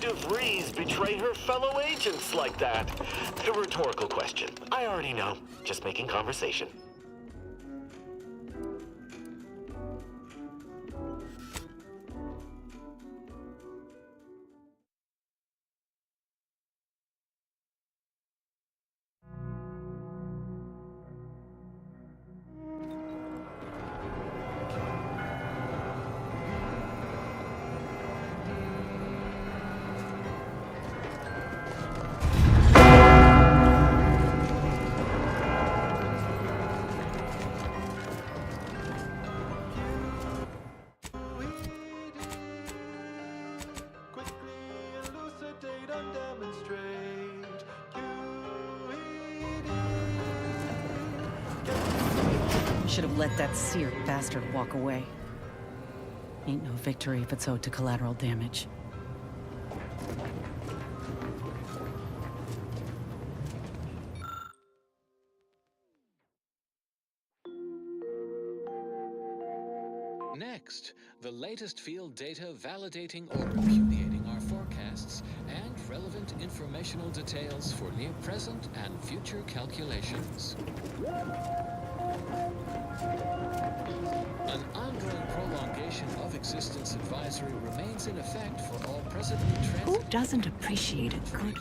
DeVries betray her fellow agents like that? A rhetorical question. I already know. Just making conversation. Should have let that seared bastard walk away. Ain't no victory if it's owed to collateral damage. Next, the latest field data validating or repudiating our forecasts and relevant informational details for near present and future calculations. An ongoing prolongation of existence advisory remains in effect for all presently transit. Who doesn't appreciate a good...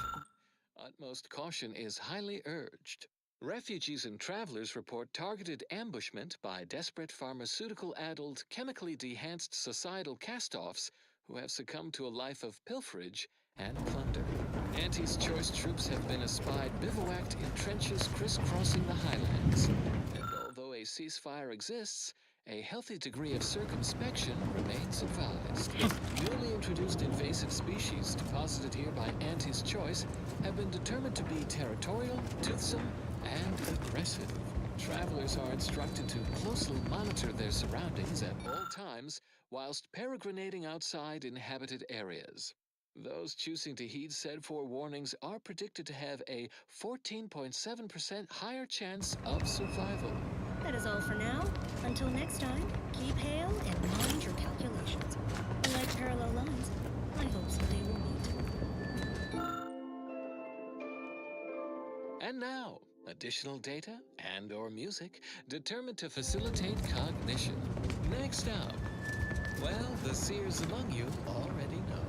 Utmost caution is highly urged. Refugees and travelers report targeted ambushment by desperate pharmaceutical-addled, chemically dehanced societal cast-offs who have succumbed to a life of pilferage and plunder. Auntie's Choice troops have been espied bivouacked in trenches crisscrossing the highlands. And although a ceasefire exists, a healthy degree of circumspection remains advised. Newly introduced invasive species deposited here by Auntie's Choice have been determined to be territorial, toothsome, and aggressive. Travelers are instructed to closely monitor their surroundings at all times whilst peregrinating outside inhabited areas. Those choosing to heed said forewarnings are predicted to have a 14.7% higher chance of survival. That is all for now. Until next time, keep hail and mind your calculations. Like parallel lines, I hope someday we'll meet. And now, additional data and/or music determined to facilitate cognition. Next up, well, the seers among you already know.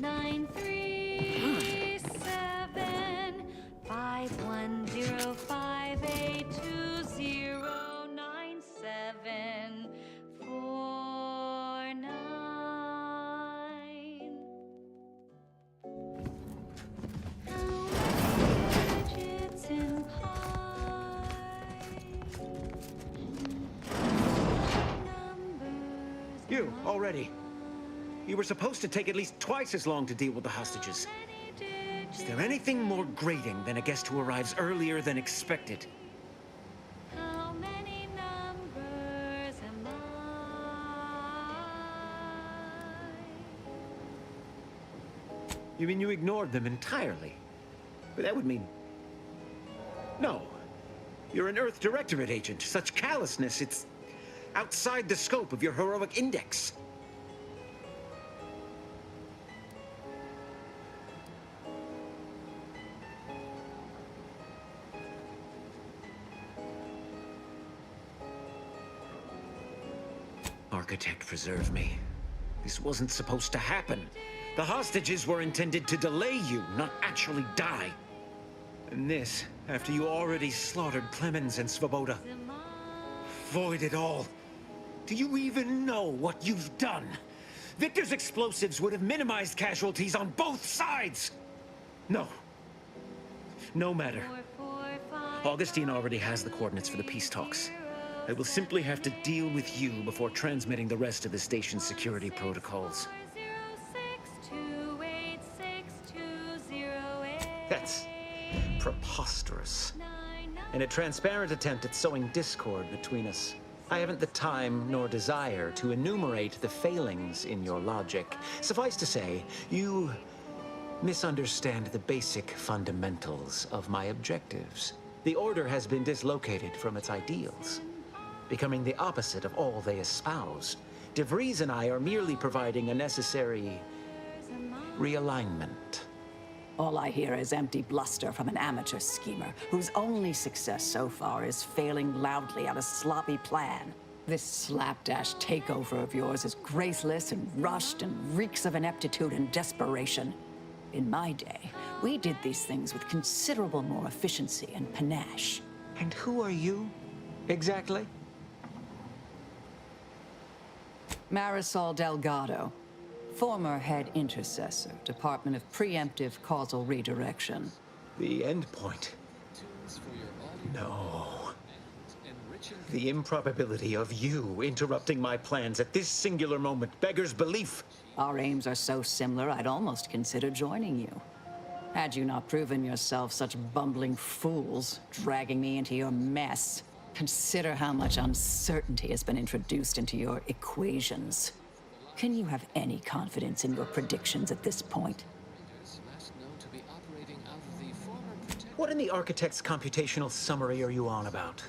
9395209. You, already. You were supposed to take at least twice as long to deal with the hostages. Is there anything more grating than a guest who arrives earlier than expected? How many numbers am I? You mean you ignored them entirely? But that would mean... No. You're an Earth Directorate agent. Such callousness, it's outside the scope of your heroic index. Architect, preserve me. This wasn't supposed to happen. The hostages were intended to delay you, not actually die. And this, after you already slaughtered Clemens and Svoboda. Void it all. Do you even know what you've done? Victor's explosives would have minimized casualties on both sides! No. No matter. Augustine already has the coordinates for the peace talks. I will simply have to deal with you before transmitting the rest of the station's security protocols. That's preposterous. In a transparent attempt at sowing discord between us, I haven't the time nor desire to enumerate the failings in your logic. Suffice to say, you misunderstand the basic fundamentals of my objectives. The Order has been dislocated from its ideals, becoming the opposite of all they espouse. DeVries and I are merely providing a necessary realignment. All I hear is empty bluster from an amateur schemer whose only success so far is failing loudly at a sloppy plan. This slapdash takeover of yours is graceless and rushed and reeks of ineptitude and desperation. In my day, we did these things with considerable more efficiency and panache. And who are you, exactly? Marisol Delgado, former head intercessor, Department of Preemptive Causal Redirection. The end point. No. The improbability of you interrupting my plans at this singular moment beggars belief. Our aims are so similar, I'd almost consider joining you. Had you not proven yourself such bumbling fools, dragging me into your mess. Consider how much uncertainty has been introduced into your equations. Can you have any confidence in your predictions at this point? What in the Architect's computational summary are you on about?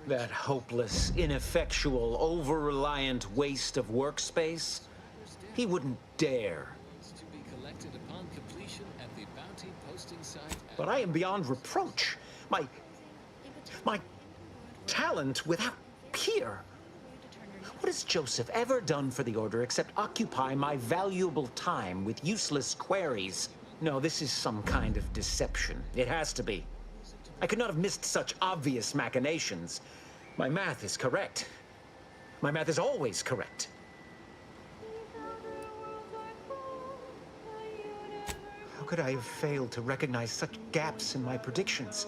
That hopeless, ineffectual, over-reliant waste of workspace? He wouldn't dare. But I am beyond reproach. My talent without peer. What has Joseph ever done for the Order except occupy my valuable time with useless queries? No, this is some kind of deception. It has to be. I could not have missed such obvious machinations. My math is correct. My math is always correct. How could I have failed to recognize such gaps in my predictions?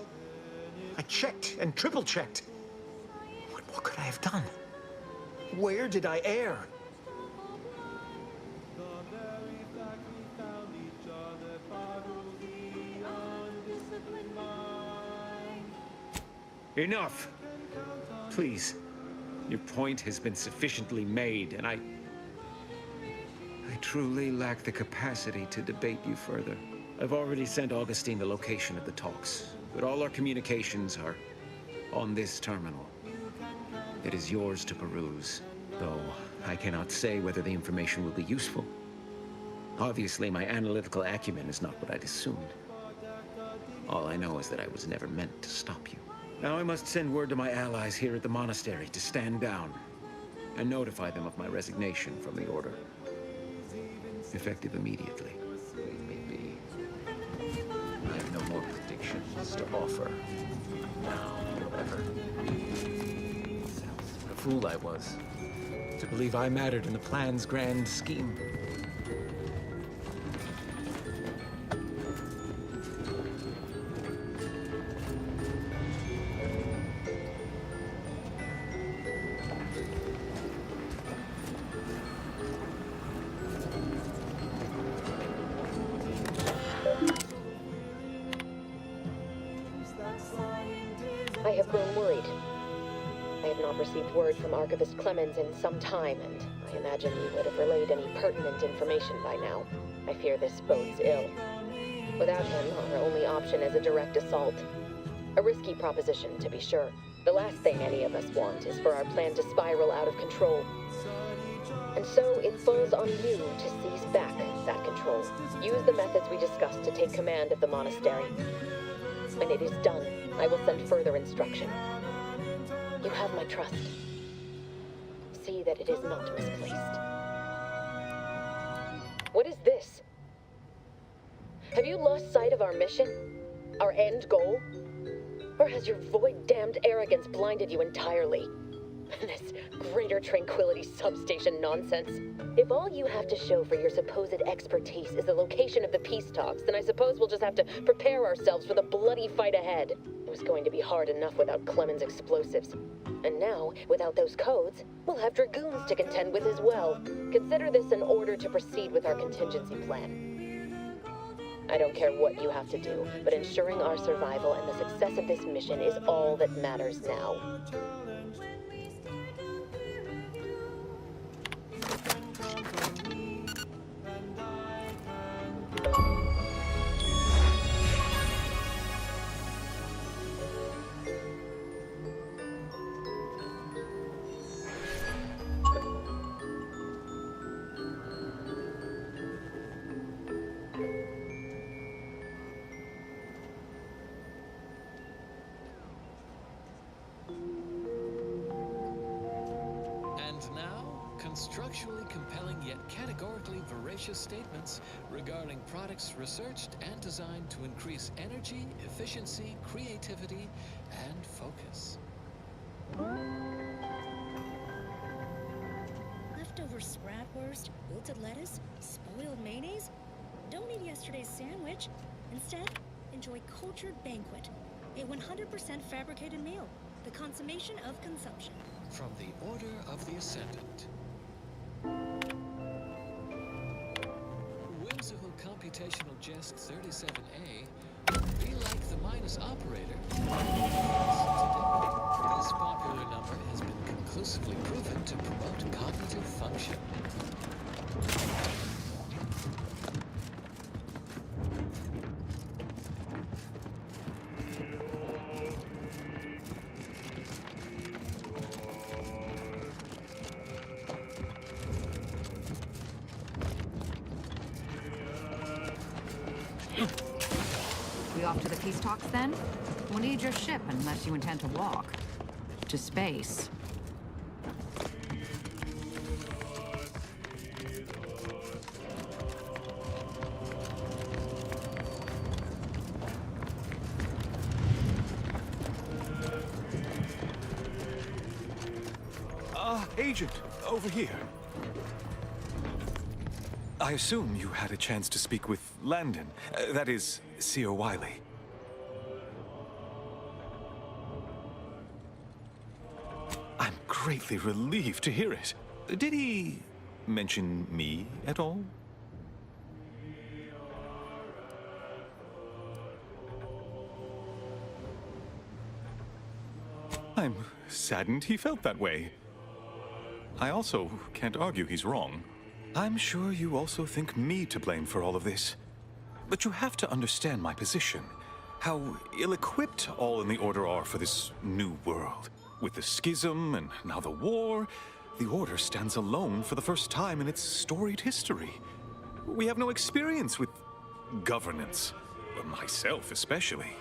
I checked and triple-checked. What could I have done? Where did I err? Enough! Please. Your point has been sufficiently made, and I truly lack the capacity to debate you further. I've already sent Augustine the location of the talks, but all our communications are on this terminal. It is yours to peruse, though I cannot say whether the information will be useful. Obviously, my analytical acumen is not what I'd assumed. All I know is that I was never meant to stop you. Now I must send word to my allies here at the monastery to stand down and notify them of my resignation from the Order. Effective immediately. Leave me be. I have no more predictions to offer. Now or ever. What a fool I was. To believe I mattered in the plan's grand scheme. I have grown worried. I have not received word from Archivist Clemens in some time, and I imagine you would have relayed any pertinent information by now. I fear this bodes ill. Without him, our only option is a direct assault. A risky proposition, to be sure. The last thing any of us want is for our plan to spiral out of control. And so it falls on you to seize back that control. Use the methods we discussed to take command of the monastery. When it is done, I will send further instruction. You have my trust. See that it is not misplaced. What is this? Have you lost sight of our mission? Our end goal? Or has your void-damned arrogance blinded you entirely? This greater tranquility substation nonsense. If all you have to show for your supposed expertise is the location of the peace talks, then I suppose we'll just have to prepare ourselves for the bloody fight ahead. It was going to be hard enough without Clemens' explosives. And now, without those codes, we'll have Dragoons to contend with as well. Consider this an order to proceed with our contingency plan. I don't care what you have to do, but ensuring our survival and the success of this mission is all that matters now. Structurally compelling yet categorically voracious statements regarding products researched and designed to increase energy, efficiency, creativity, and focus. Leftover spratwurst, wilted lettuce, spoiled mayonnaise? Don't eat yesterday's sandwich. Instead, enjoy Cultured Banquet, a 100% fabricated meal, the consummation of consumption. From the Order of the Ascendant. Whimsical computational jest 37A, be like the minus operator. This popular number has been conclusively proven to promote cognitive function. Off to the peace talks, then? We'll need your ship unless you intend to walk. To space. Agent, over here. I assume you had a chance to speak with Landon. That is, Seer Wiley. I'm greatly relieved to hear it. Did he mention me at all? I'm saddened he felt that way. I also can't argue he's wrong. I'm sure you also think me to blame for all of this. But you have to understand my position. How ill-equipped all in the Order are for this new world. With the schism and now the war, the Order stands alone for the first time in its storied history. We have no experience with governance. Myself especially.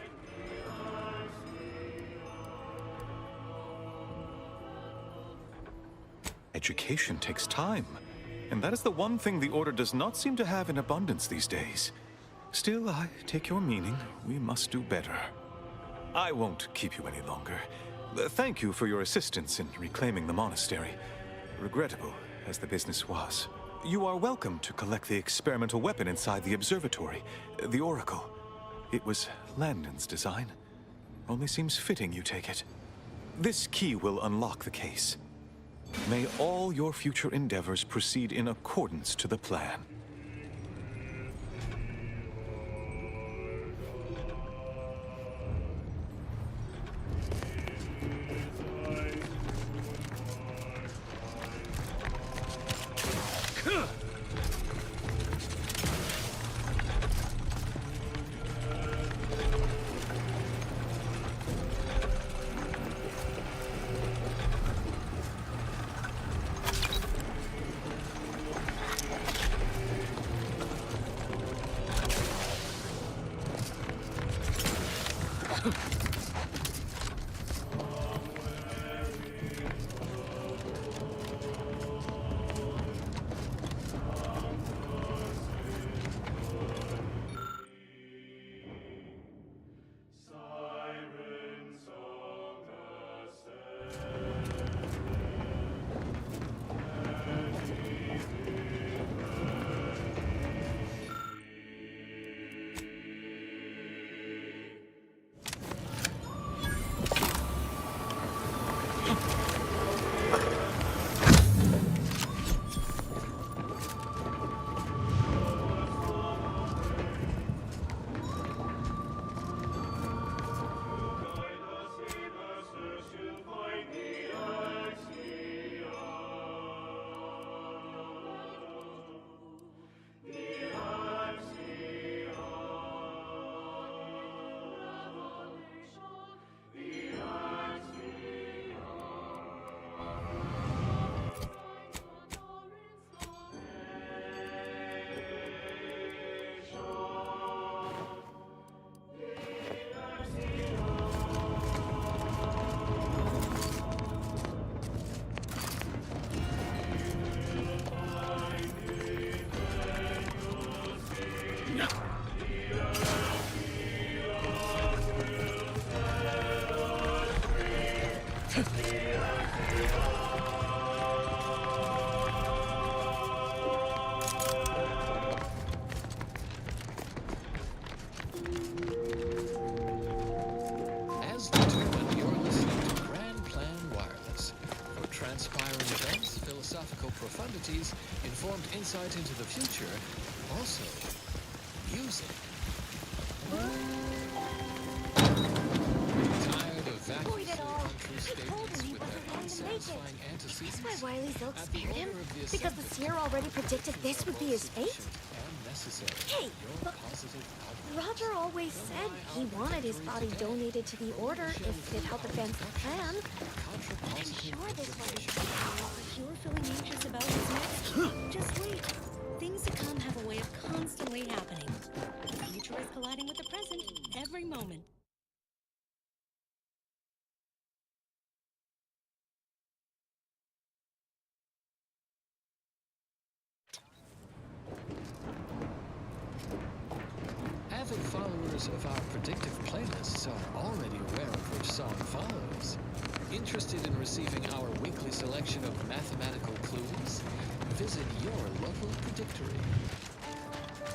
Education takes time. And that is the one thing the Order does not seem to have in abundance these days. Still, I take your meaning. We must do better. I won't keep you any longer. Thank you for your assistance in reclaiming the monastery. Regrettable as the business was. You are welcome to collect the experimental weapon inside the observatory, the Oracle. It was Landon's design. Only seems fitting you take it. This key will unlock the case. May all your future endeavors proceed in accordance to the plan. As determined, you're listening to Grand Plan Wireless. For transpiring events, philosophical profundities, informed insight into the future, also music. Tired of vacuously untrue statements with their unsatisfying antecedents? That's why Wily Zilk At the spared him? order of the Because the Ascendant, seer already predicted this would be his fate? and necessary. Hey, Your but positive outlook. Roger always said he wanted his body donated to the Order if it'd help advance the plan. I'm sure this wasn't... If you're feeling anxious about his next, just wait. Things to come have a way of constantly happening. The future is colliding with the present every moment. Avid followers of our predictive playlists are already aware of which song follows. Interested in receiving our weekly selection of mathematical clues? Visit your local predictory.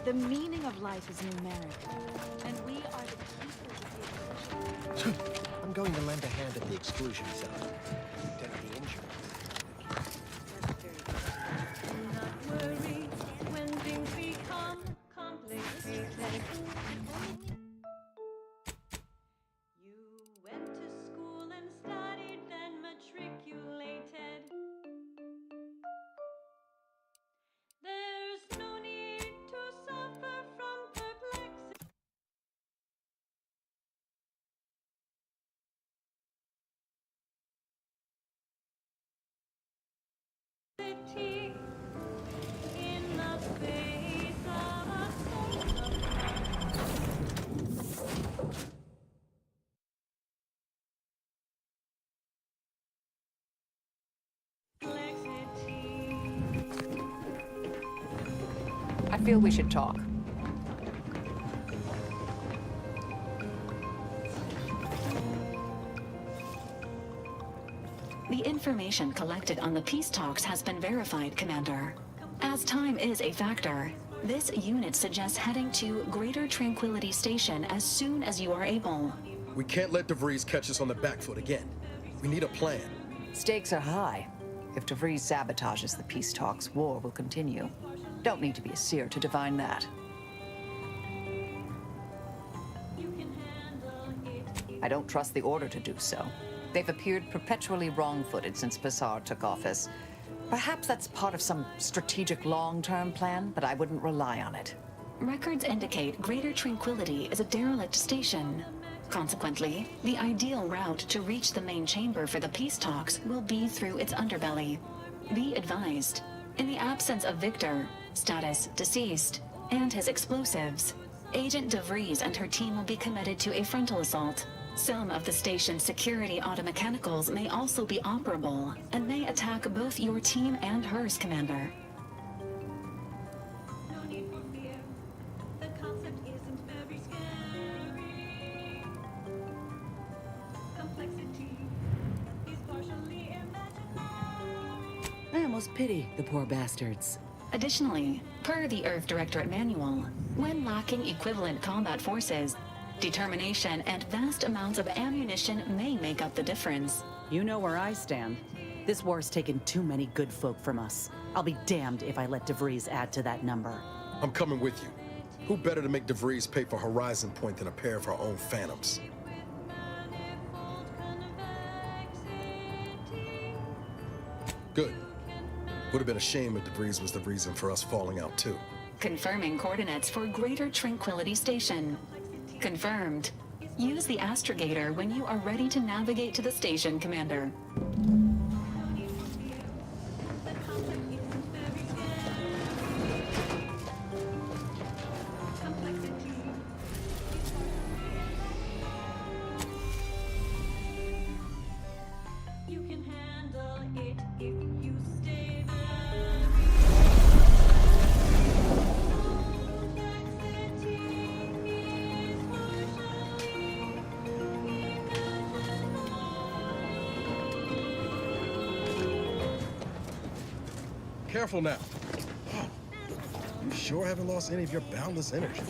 The meaning of life is numeric, and we are the keepers of the I'm going to lend a hand at the exclusion zone. Detect the injury. not worried when things become complicated. You went to school and studied, then matriculated. There's no need to suffer from perplexity. In the face of a social I feel we should talk. The information collected on the peace talks has been verified, Commander. As time is a factor, this unit suggests heading to Greater Tranquility Station as soon as you are able. We can't let DeVries catch us on the back foot again. We need a plan. Stakes are high. If DeVries sabotages the peace talks, war will continue. Don't need to be a seer to divine that. I don't trust the Order to do so. They've appeared perpetually wrong-footed since Passar took office. Perhaps that's part of some strategic long-term plan, but I wouldn't rely on it. Records indicate Greater Tranquility is a derelict station. Consequently, the ideal route to reach the main chamber for the peace talks will be through its underbelly. Be advised, in the absence of Victor, status deceased, and his explosives, Agent DeVries and her team will be committed to a frontal assault. Some of the station's security automechanicals may also be operable and may attack both your team and hers, Commander. No need for fear. The concept isn't very scary. Complexity is partially imaginary. I almost pity the poor bastards. Additionally, per the Earth Directorate Manual, when lacking equivalent combat forces, determination and vast amounts of ammunition may make up the difference. You know where I stand. This war's taken too many good folk from us. I'll be damned if I let DeVries add to that number. I'm coming with you. Who better to make DeVries pay for Horizon Point than a pair of our own Phantoms? Good. Would have been a shame if DeVries was the reason for us falling out too. Confirming coordinates for Greater Tranquility Station. Confirmed. Use the astrogator when you are ready to navigate to the station, Commander. You can handle it if you stay very Careful now. You sure haven't lost any of your boundless energy.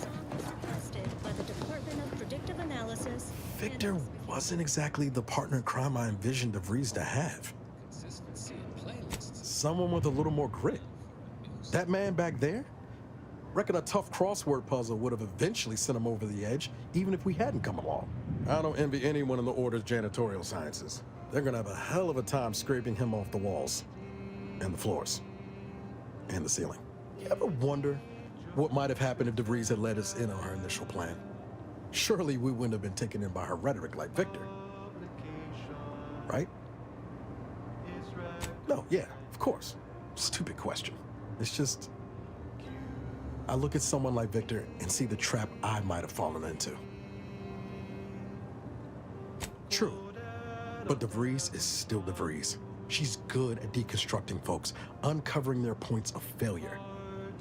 Tested by the Department of Predictive Analysis. Victor wasn't exactly the partner in crime I envisioned DeVries to have. Consistency in playlists. Someone with a little more grit. That man back there? Reckon a tough crossword puzzle would have eventually sent him over the edge, even if we hadn't come along. I don't envy anyone in the Order's janitorial sciences. They're gonna have a hell of a time scraping him off the walls, and the floors, and the ceiling. You ever wonder what might have happened if DeVries had let us in on her initial plan? Surely we wouldn't have been taken in by her rhetoric like Victor. Right? No, yeah, of course. Stupid question. It's just, I look at someone like Victor and see the trap I might have fallen into. True, but DeVries is still DeVries. She's good at deconstructing folks, uncovering their points of failure.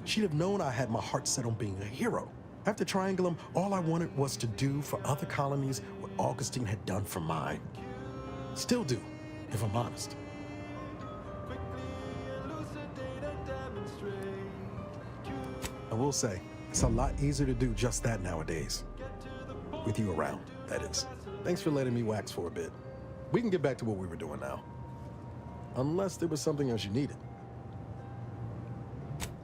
She'd have known I had my heart set on being a hero. After Triangulum, all I wanted was to do for other colonies what Augustine had done for mine. Still do, if I'm honest. I will say, it's a lot easier to do just that nowadays. With you around, that is. Thanks for letting me wax for a bit. We can get back to what we were doing now. Unless there was something else you needed.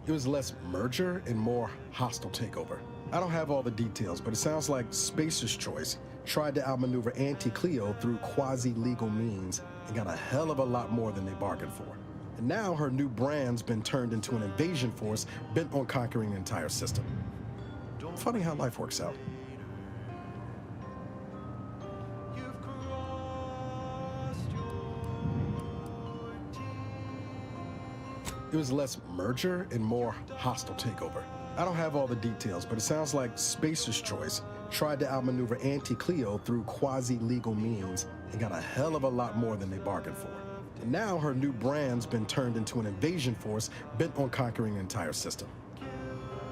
It was less merger and more hostile takeover. I don't have all the details, but it sounds like Spacer's Choice tried to outmaneuver Auntie Cleo through quasi-legal means and got a hell of a lot more than they bargained for. And now her new brand's been turned into an invasion force bent on conquering the entire system. Funny how life works out. It was less merger and more hostile takeover. I don't have all the details, but it sounds like Spacer's Choice tried to outmaneuver Auntie Cleo through quasi-legal means and got a hell of a lot more than they bargained for. And now her new brand's been turned into an invasion force bent on conquering the entire system.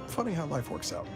Funny how life works out.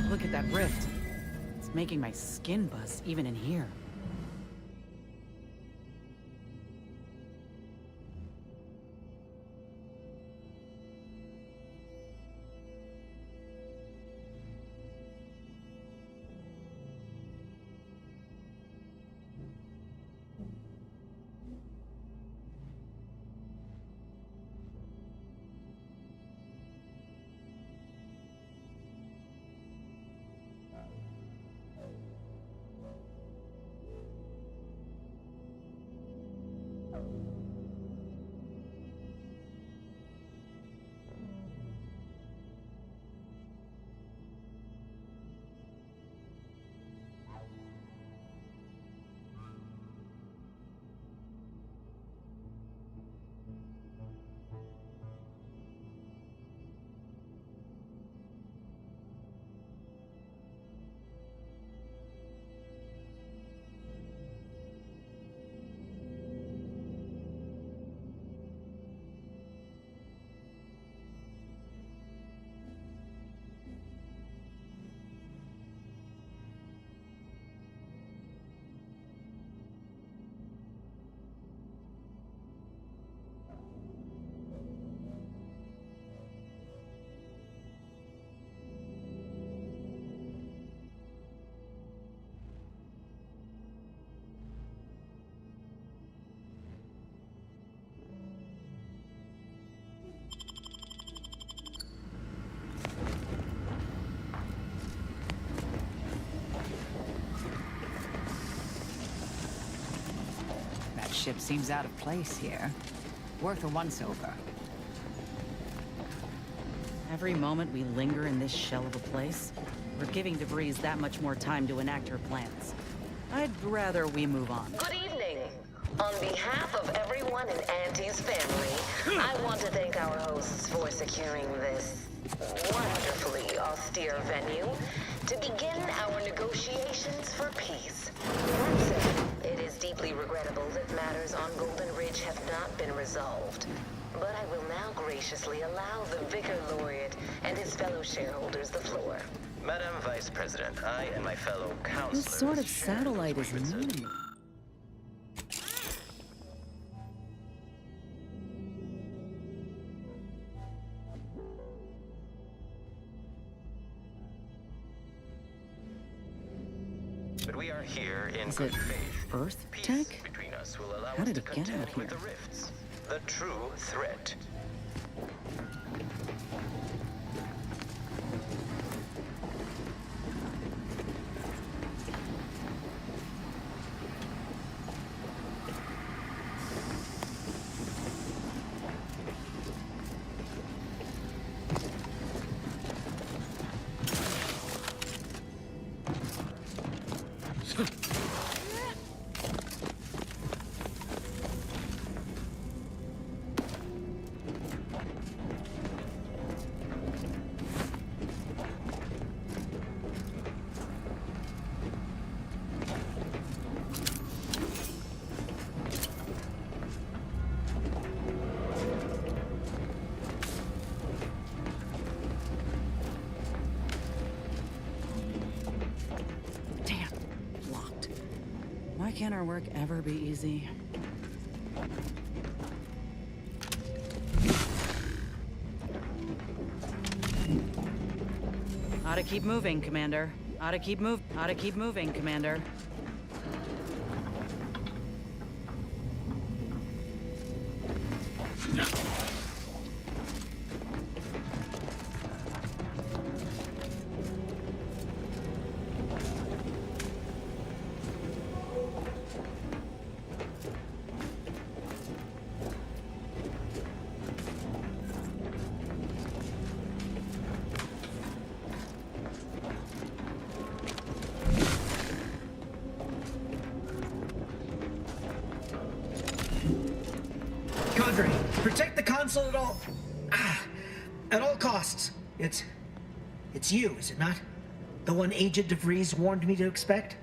Look at that rift. It's making my skin buzz even in here. leadership seems out of place here. Worth a once-over. Every moment we linger in this shell of a place, we're giving DeVries that much more time to enact her plans. I'd rather we move on. Good evening. On behalf of everyone in Auntie's family, I want to thank our hosts for securing this wonderfully austere venue to begin our negotiations for peace. That said, it is deeply regrettable that matters on Golden Ridge have not been resolved. But I will now graciously allow the Vicar Laureate and his fellow shareholders the floor. Madam Vice President, I and my fellow councilors... This sort of satellite is new. But we are here in Is good it faith. Earth Peace tech? between us will allow How us did to it get contend out with here? the rifts. The true threat. Damn, locked. Why can't our work ever be easy? Oughta keep moving, Commander. Oughta keep moving, Commander. Cadre, protect the console at all costs. It's you, is it not? The one Agent DeVries warned me to expect?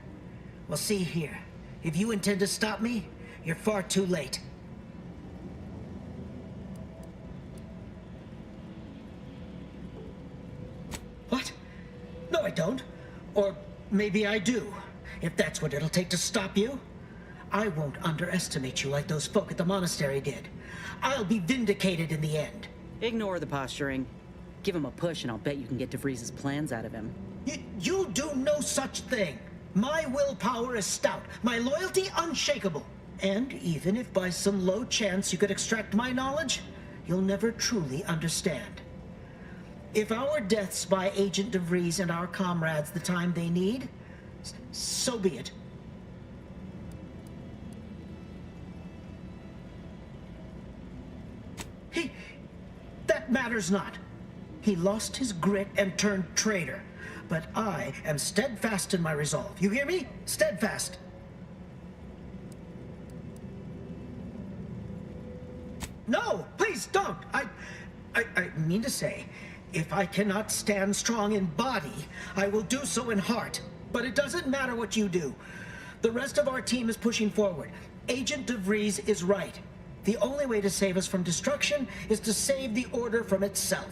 Well, see here. If you intend to stop me, you're far too late. What? No, I don't. Or maybe I do, if that's what it'll take to stop you. I won't underestimate you like those folk at the monastery did. I'll be vindicated in the end. Ignore the posturing. Give him a push and I'll bet you can get DeVries' plans out of him. You'll do no such thing. My willpower is stout, my loyalty unshakable. And even if by some low chance you could extract my knowledge, you'll never truly understand. If our deaths buy Agent DeVries and our comrades the time they need, so be it. That matters not. He lost his grit and turned traitor. But I am steadfast in my resolve. You hear me? Steadfast. No, please don't. I mean to say, if I cannot stand strong in body, I will do so in heart. But it doesn't matter what you do. The rest of our team is pushing forward. Agent DeVries is right. The only way to save us from destruction is to save the Order from itself.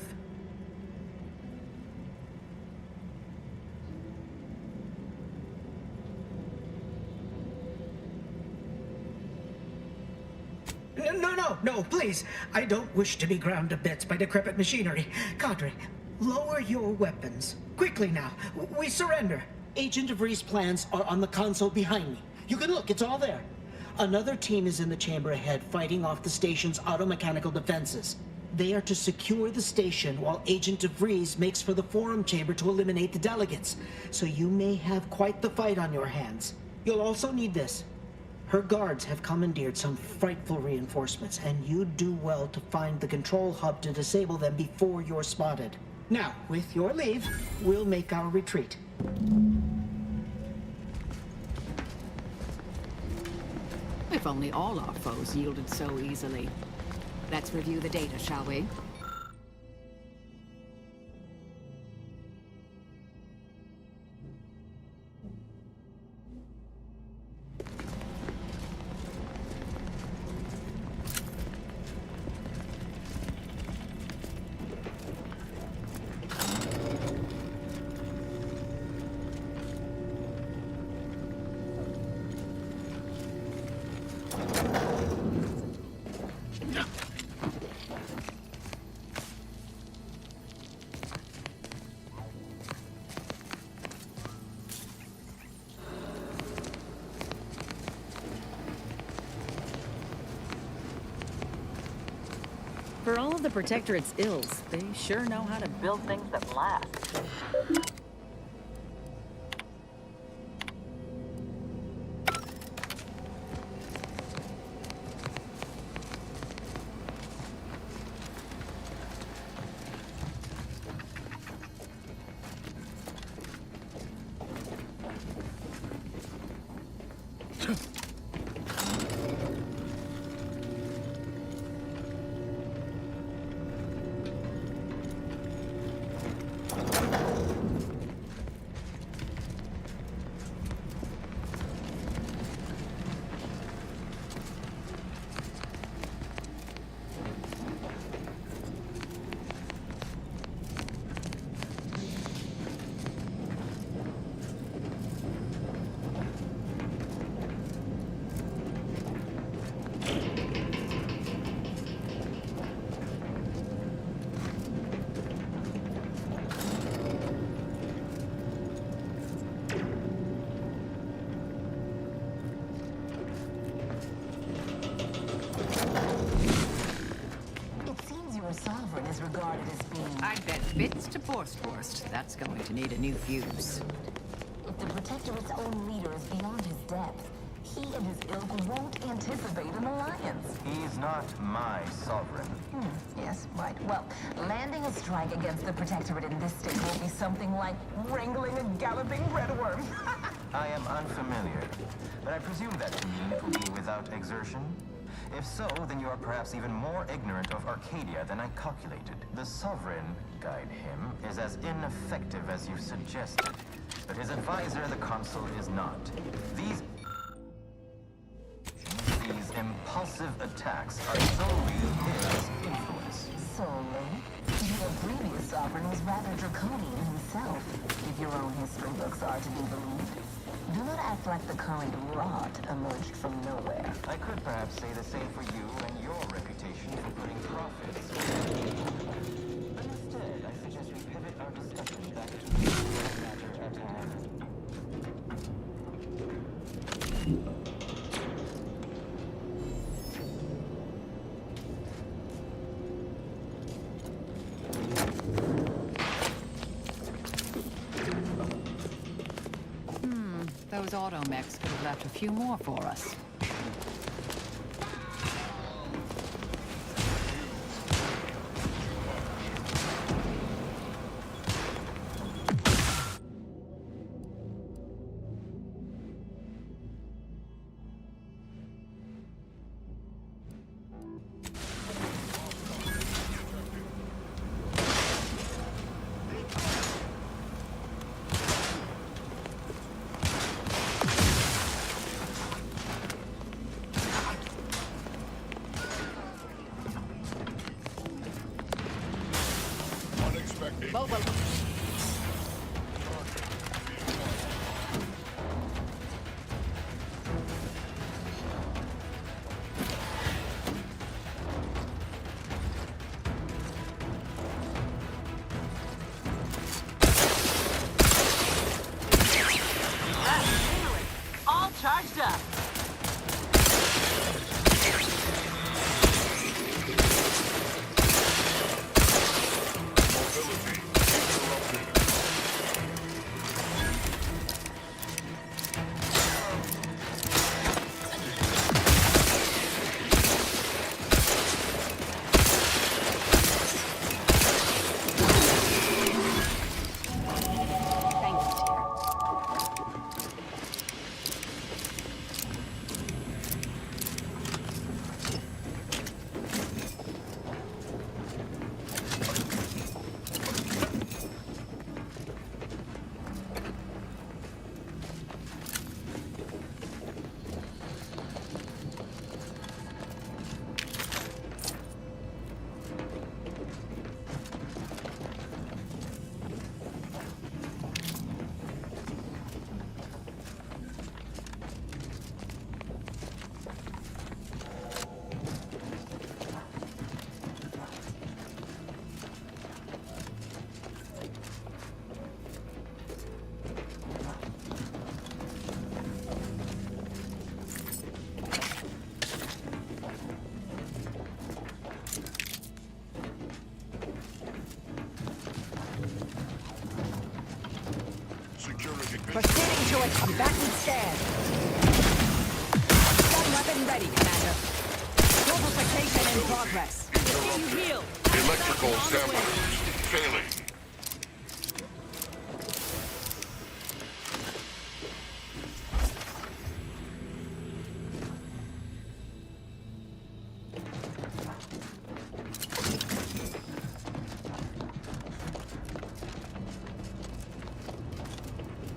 No, please. I don't wish to be ground to bits by decrepit machinery. Cadre, lower your weapons. Quickly now. We surrender. Agent DeVries' plans are on the console behind me. You can look, it's all there. Another team is in the chamber ahead, fighting off the station's automechanical defenses. They are to secure the station while Agent DeVries makes for the forum chamber to eliminate the delegates. So you may have quite the fight on your hands. You'll also need this. Her guards have commandeered some frightful reinforcements, and you'd do well to find the control hub to disable them before you're spotted. Now, with your leave, we'll make our retreat. If only all our foes yielded so easily. Let's review the data, shall we? For all of the Protectorate's ills, they sure know how to build things that last. Sovereign is regarded as being... I'd bet bits to Borsthorst. That's going to need a new fuse. If the Protectorate's own leader is beyond his depth, he and his ilk won't anticipate an alliance. He's not my sovereign. Yes, right. Well, landing a strike against the Protectorate in this state will be something like wrangling a galloping redworm. I am unfamiliar, but I presume that to mean it will be without exertion. If so, then you are perhaps even more ignorant of Arcadia than I calculated. The Sovereign, guide him, is as ineffective as you suggested. But his advisor, the Consul, is not. These impulsive attacks are solely his influence. Solely? Your previous Sovereign was rather draconian himself, if your own history books are to be believed. Do not act like the current rot emerged from nowhere. I could perhaps say the same for you and your reputation for putting profits. But instead, I suggest we pivot our discussion back to the matter at hand. Those automechs could have left a few more for us. Charged up. Proceeding to a combatant stand. Stun weapon ready, Commander. Fortification in progress. Electrical damage. Failing.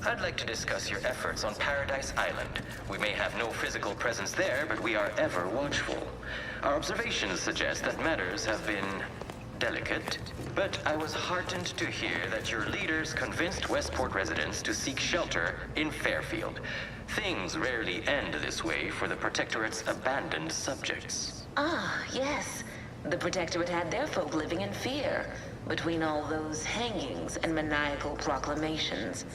I'd like to discuss your efforts on Paradise Island. We may have no physical presence there, but we are ever watchful. Our observations suggest that matters have been delicate, but I was heartened to hear that your leaders convinced Westport residents to seek shelter in Fairfield. Things rarely end this way for the Protectorate's abandoned subjects. Ah, yes. The Protectorate had their folk living in fear between all those hangings and maniacal proclamations.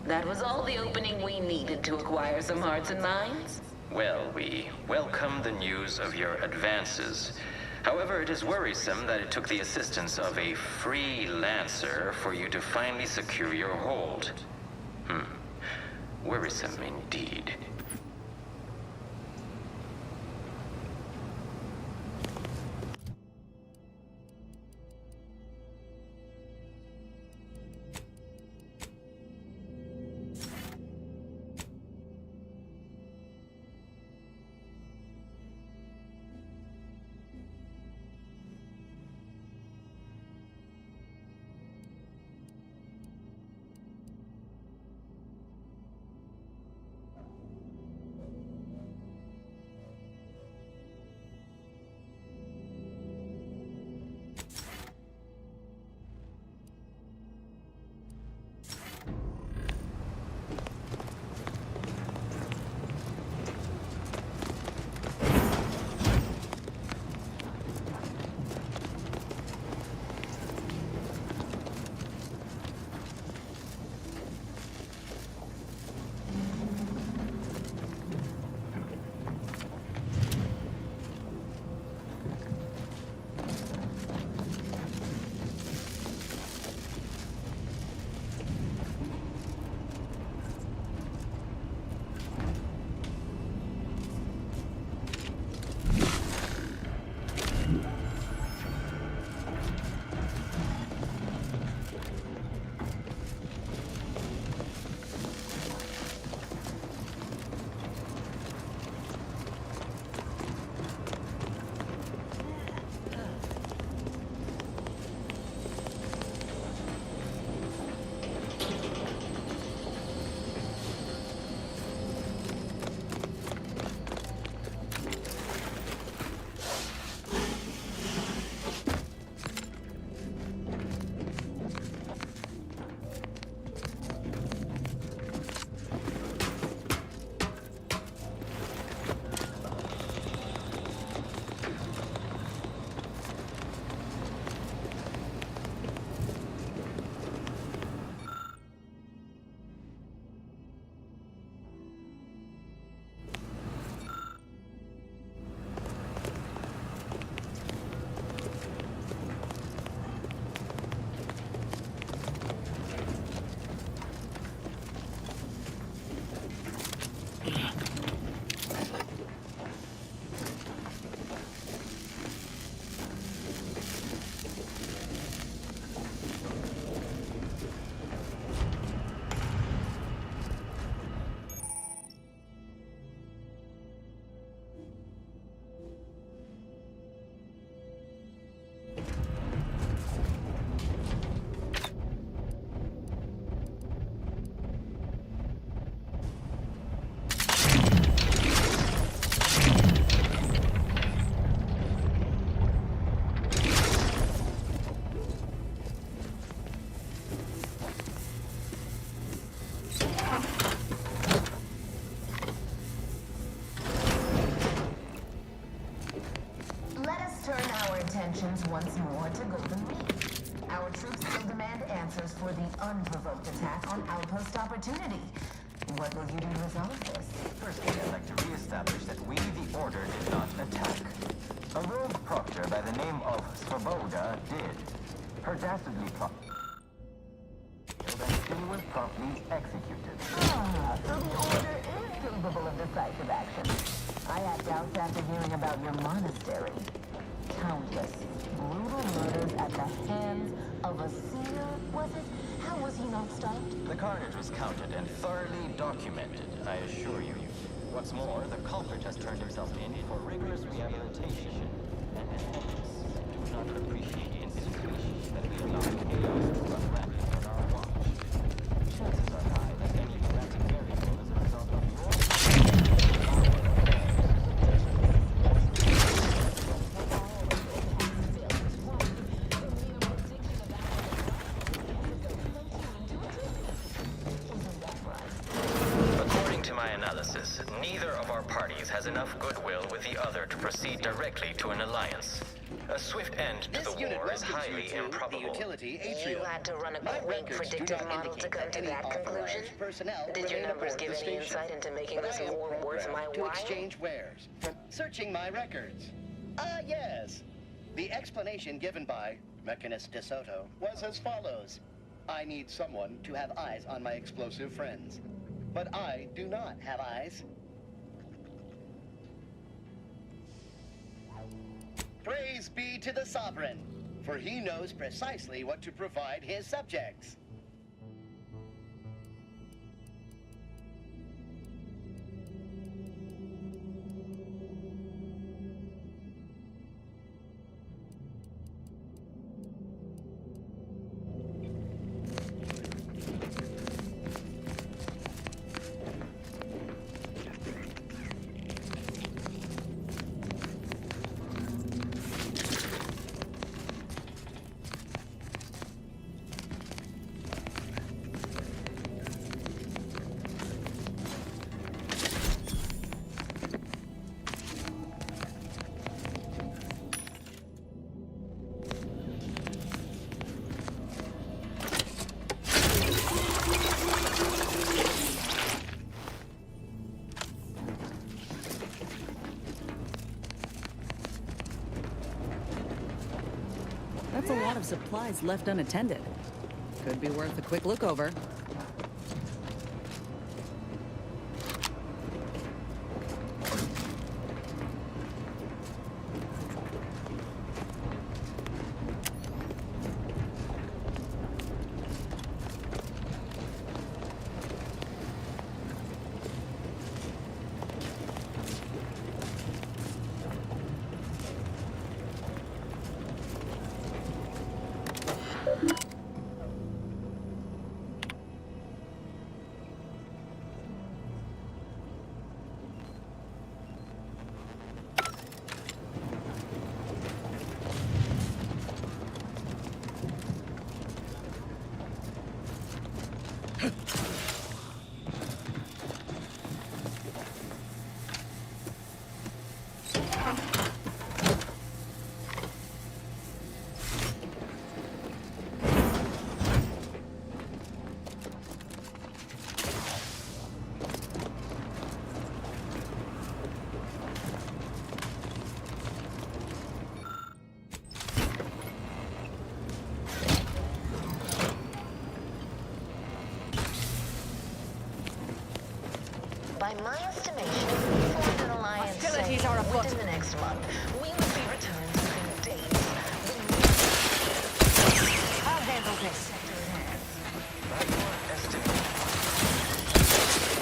That was all the opening we needed to acquire some hearts and minds. Well, we welcome the news of your advances. However, it is worrisome that it took the assistance of a freelancer for you to finally secure your hold. Worrisome indeed. once more to Golden Reef. Our troops still demand answers for the unprovoked attack on Outpost Opportunity. What will you do to resolve this? Firstly, I'd like to reestablish that we, the Order, did not attack. A rogue proctor by the name of Svoboda did. Her dastardly plot he was promptly executed. Ah, so the Order is capable of decisive action. I had doubts after hearing about your monastery. Countless brutal murders at the hands of a seer, was it? How was he not stopped? The carnage was counted and thoroughly documented, I assure you. What's more, the culprit has turned himself in for rigorous rehabilitation and ethics. Do not appreciate insinuations that we allow chaos to run rampant on our watch. Chances are high that any erratic variable is a result of neither of our parties has enough goodwill with the other to proceed directly to an alliance. A swift end to the war is highly improbable. You had to run a quick predictive model to come to that conclusion? Did your numbers give any insight into making this war worth my while? To exchange wares. Searching my records. Yes. The explanation given by Mechanist DeSoto was as follows. I need someone to have eyes on my explosive friends. But I do not have eyes. Praise be to the Sovereign, for he knows precisely what to provide his subjects. That's a lot of supplies left unattended. Could be worth a quick look over. By my estimation, if we formed an alliance, Hostilities are afoot. within the next month, we would be returned within days. I'll handle this.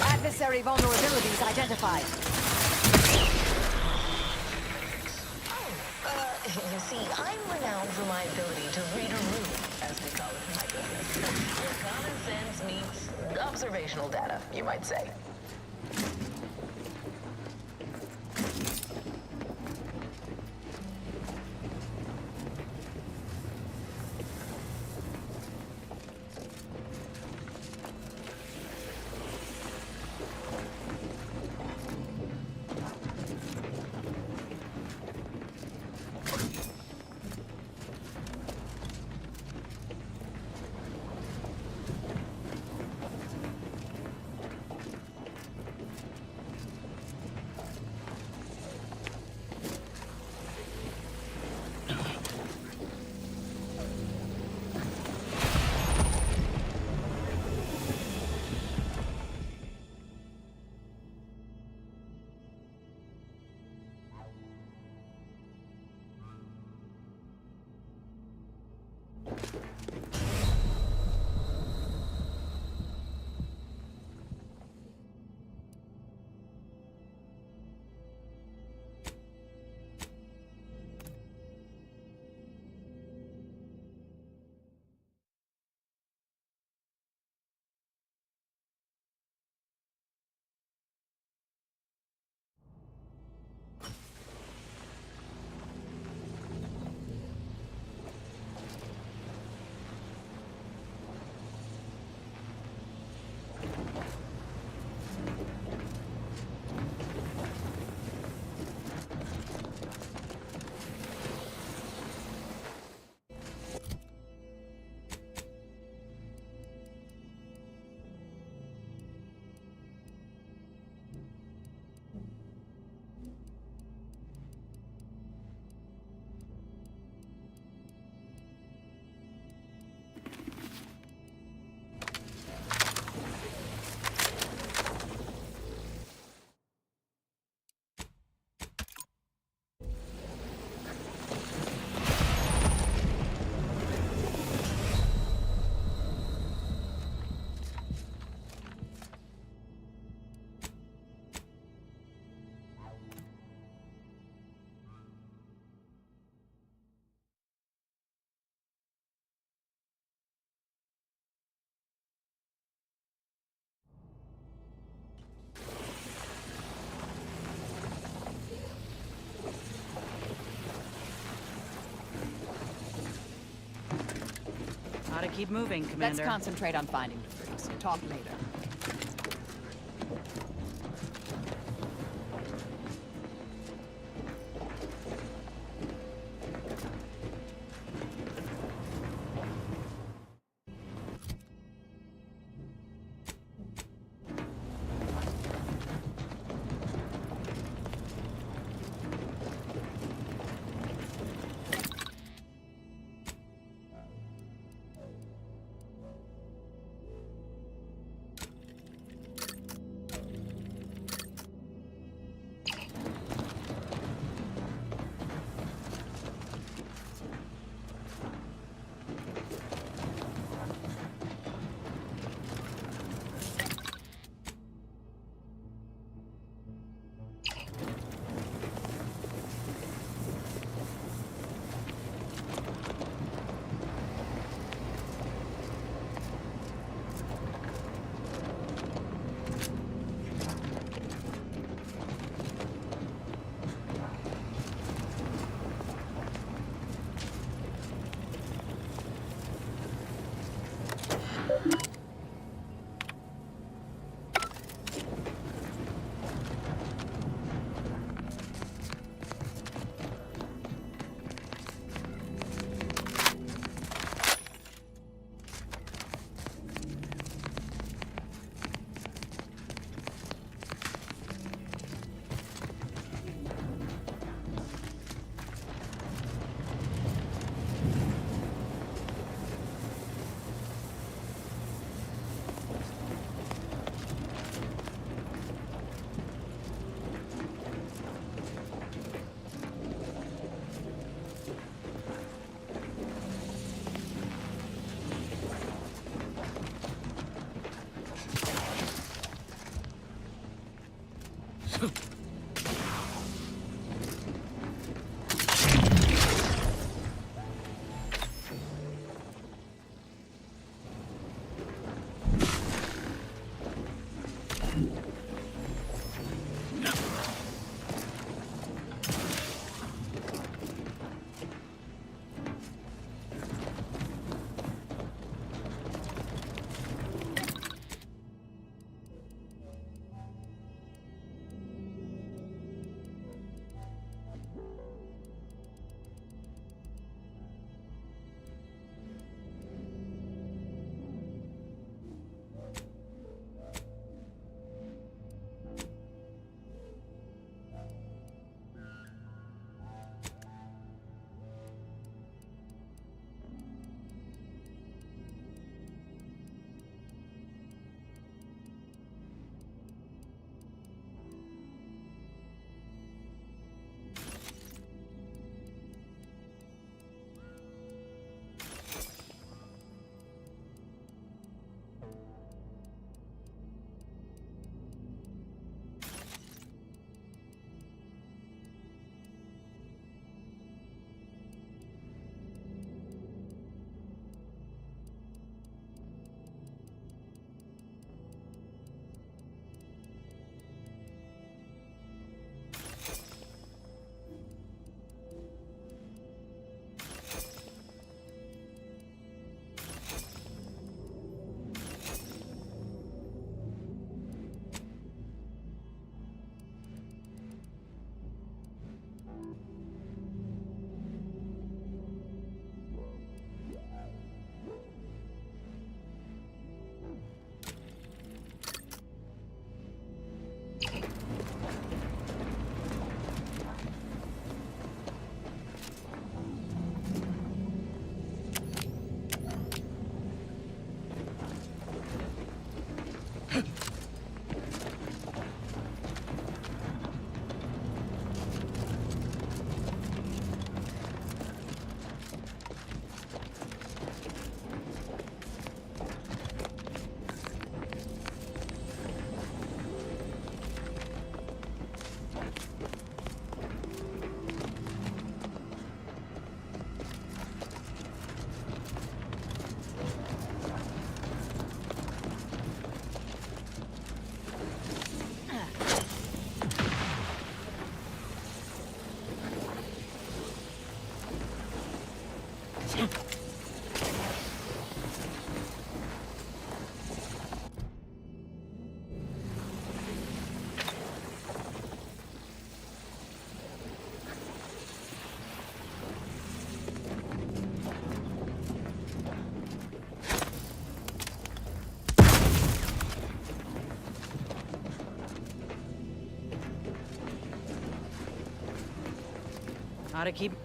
Adversary vulnerabilities identified. You see, I'm renowned for my ability to read a room, as we call it in my business. Where common sense meets observational data, you might say. Gotta keep moving, Commander. Let's concentrate on finding DeVries. Talk later.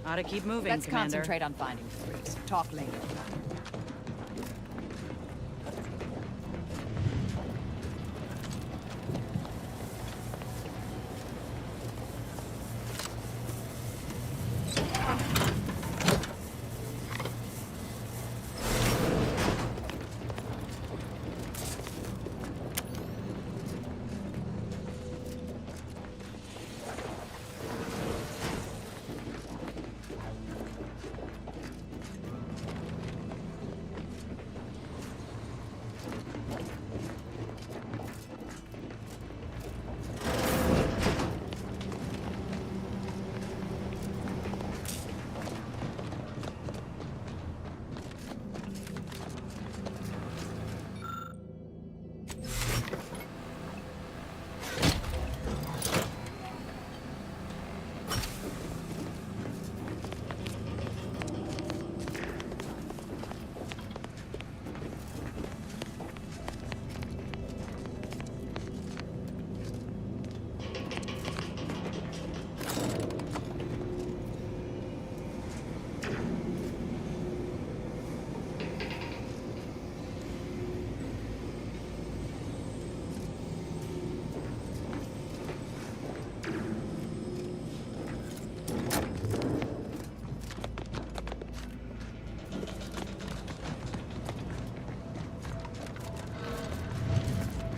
Ought to keep moving, Let's Commander. concentrate on finding Freeze. Talk later.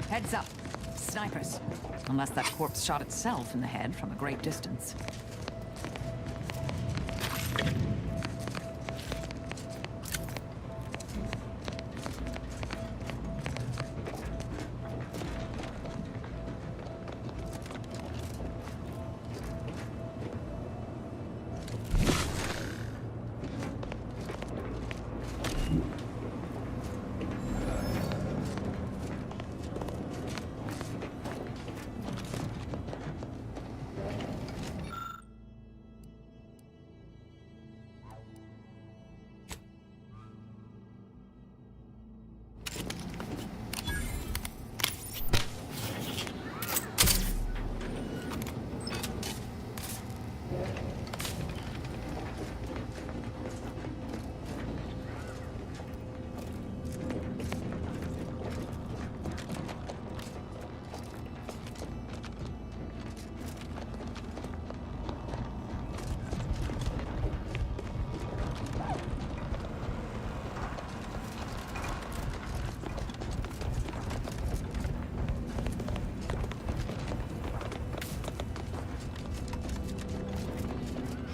Heads up. Snipers. Unless that corpse shot itself in the head from a great distance.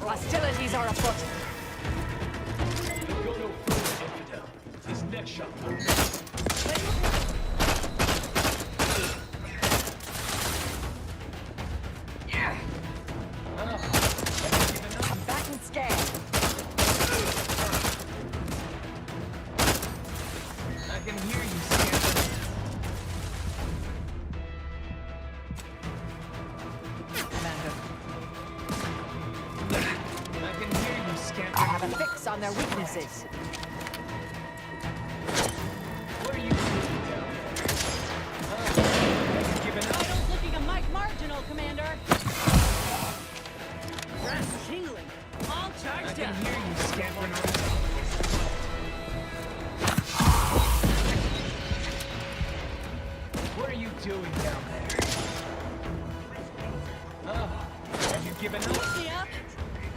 Hostilities are afoot. Go no further, infidel. His neck shot. Yeah. Combatant scan. I can hear you, Scamper. I have a fix on their weaknesses. What are you doing down there? Have you given up? Vitals looking a mite marginal, Commander. Grass tingling. All charged I can up. hear you scampering around. What are you doing down there? Have you given up? Yep.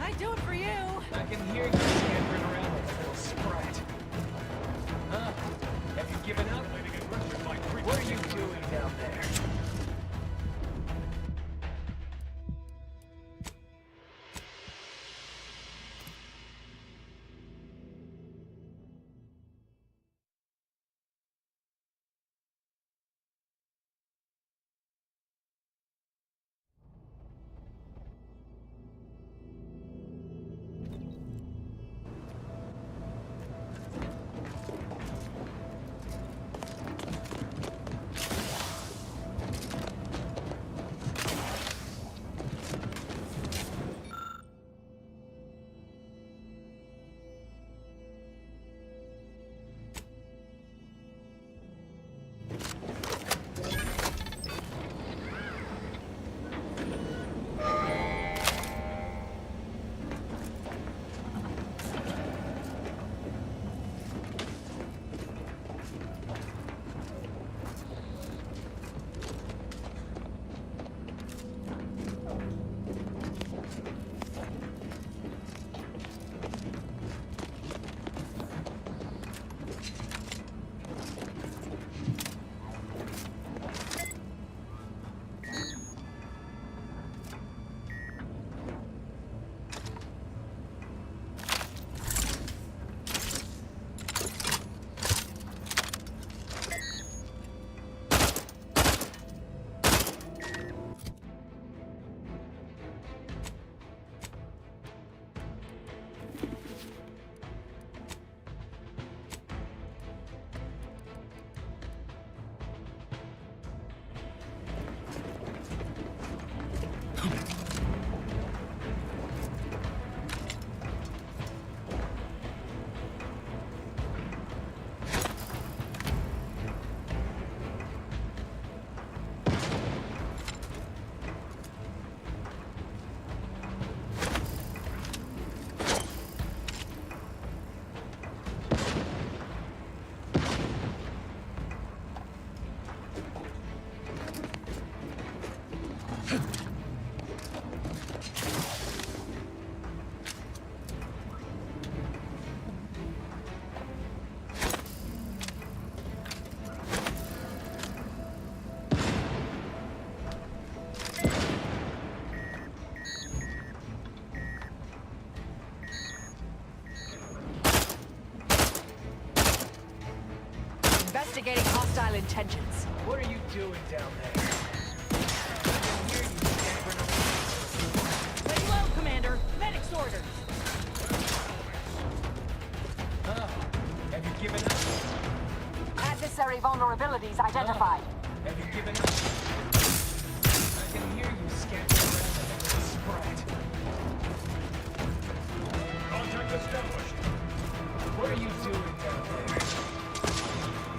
I do it for you. I can hear you scampering around like a little sprat. Have you given up? What are you doing down there? Investigating hostile intentions. What are you doing down there? I can hear you scampering around. Lay low, Commander. Medic's orders. Oh, have you given up? Adversary vulnerabilities identified. Have you given up? I can hear you scampering around like a little sprite. Contact established. What are you doing down there?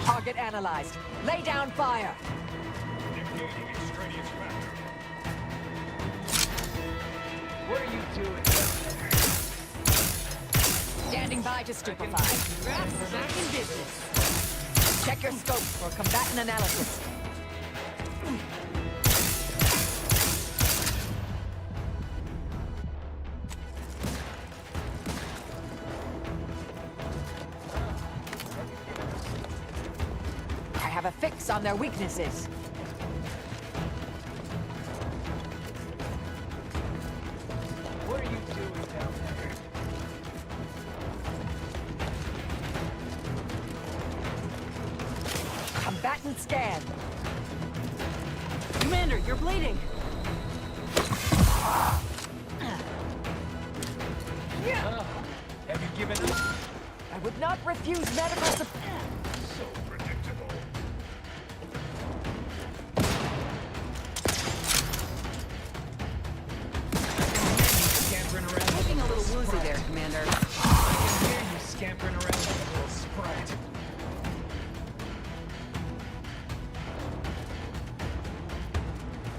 Target analyzed. Lay down fire. Engaging extraneous factor. What are you doing down there? Standing by to stupefy. Rats back in business. Check your scope for combatant analysis. I have a fix on their weaknesses. What are you doing down there? Combatant scan. Commander, you're bleeding. Have you given up? I would not refuse medical support. So predictable. Scampering around. Looking a little woozy there, Commander. I can hear you scampering around like a little sprite.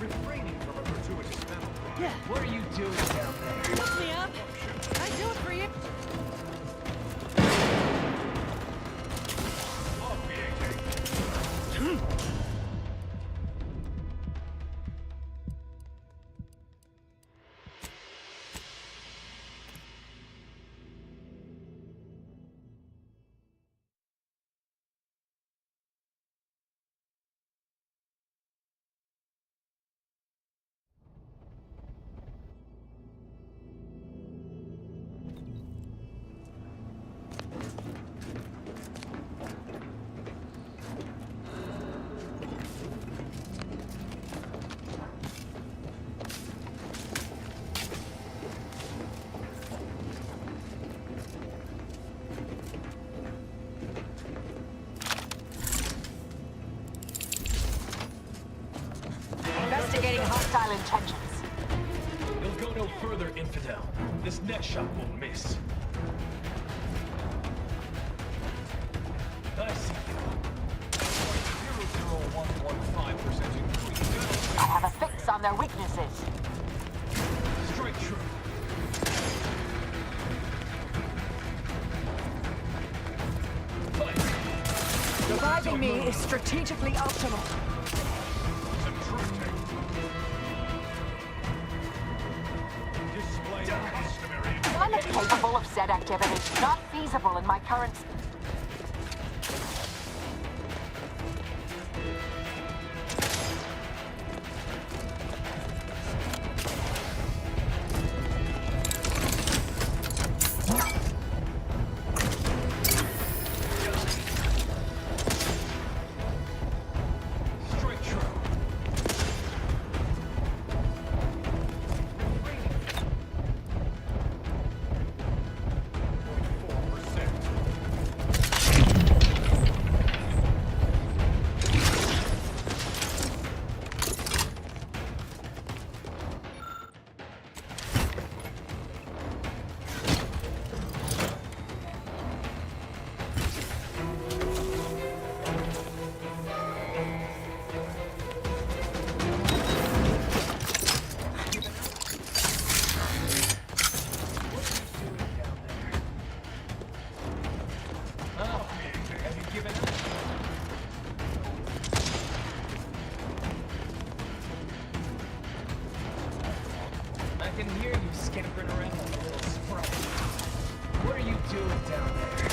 Refraining from a gratuitous mental block. Yeah. What are you doing down there? Look me up. I do it for you. Investigating hostile intentions. You'll go no further, infidel. This next shot won't miss. I see you. 0.00115% increase. I have a fix on their weaknesses. Straight true. Reviving me is strategically optimal. Climate capable of said activity. Not feasible in my current... Straight true. I can hear you scampering around like a little sprite. What are you doing down there?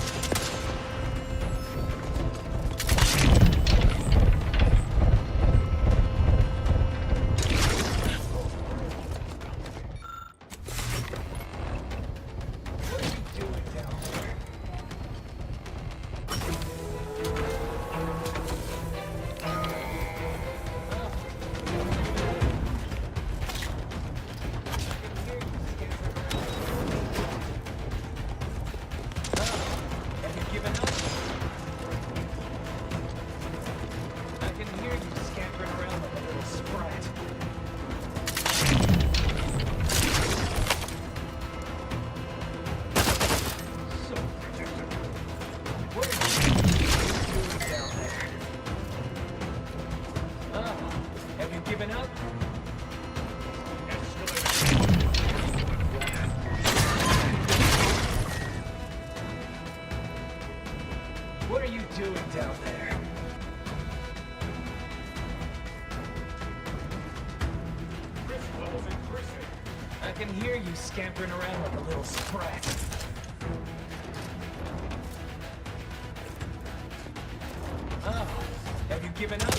What are you doing down there? What are you doing down there? Risk levels increasing. I can hear you scampering around like a little sprat. Oh, have you given up?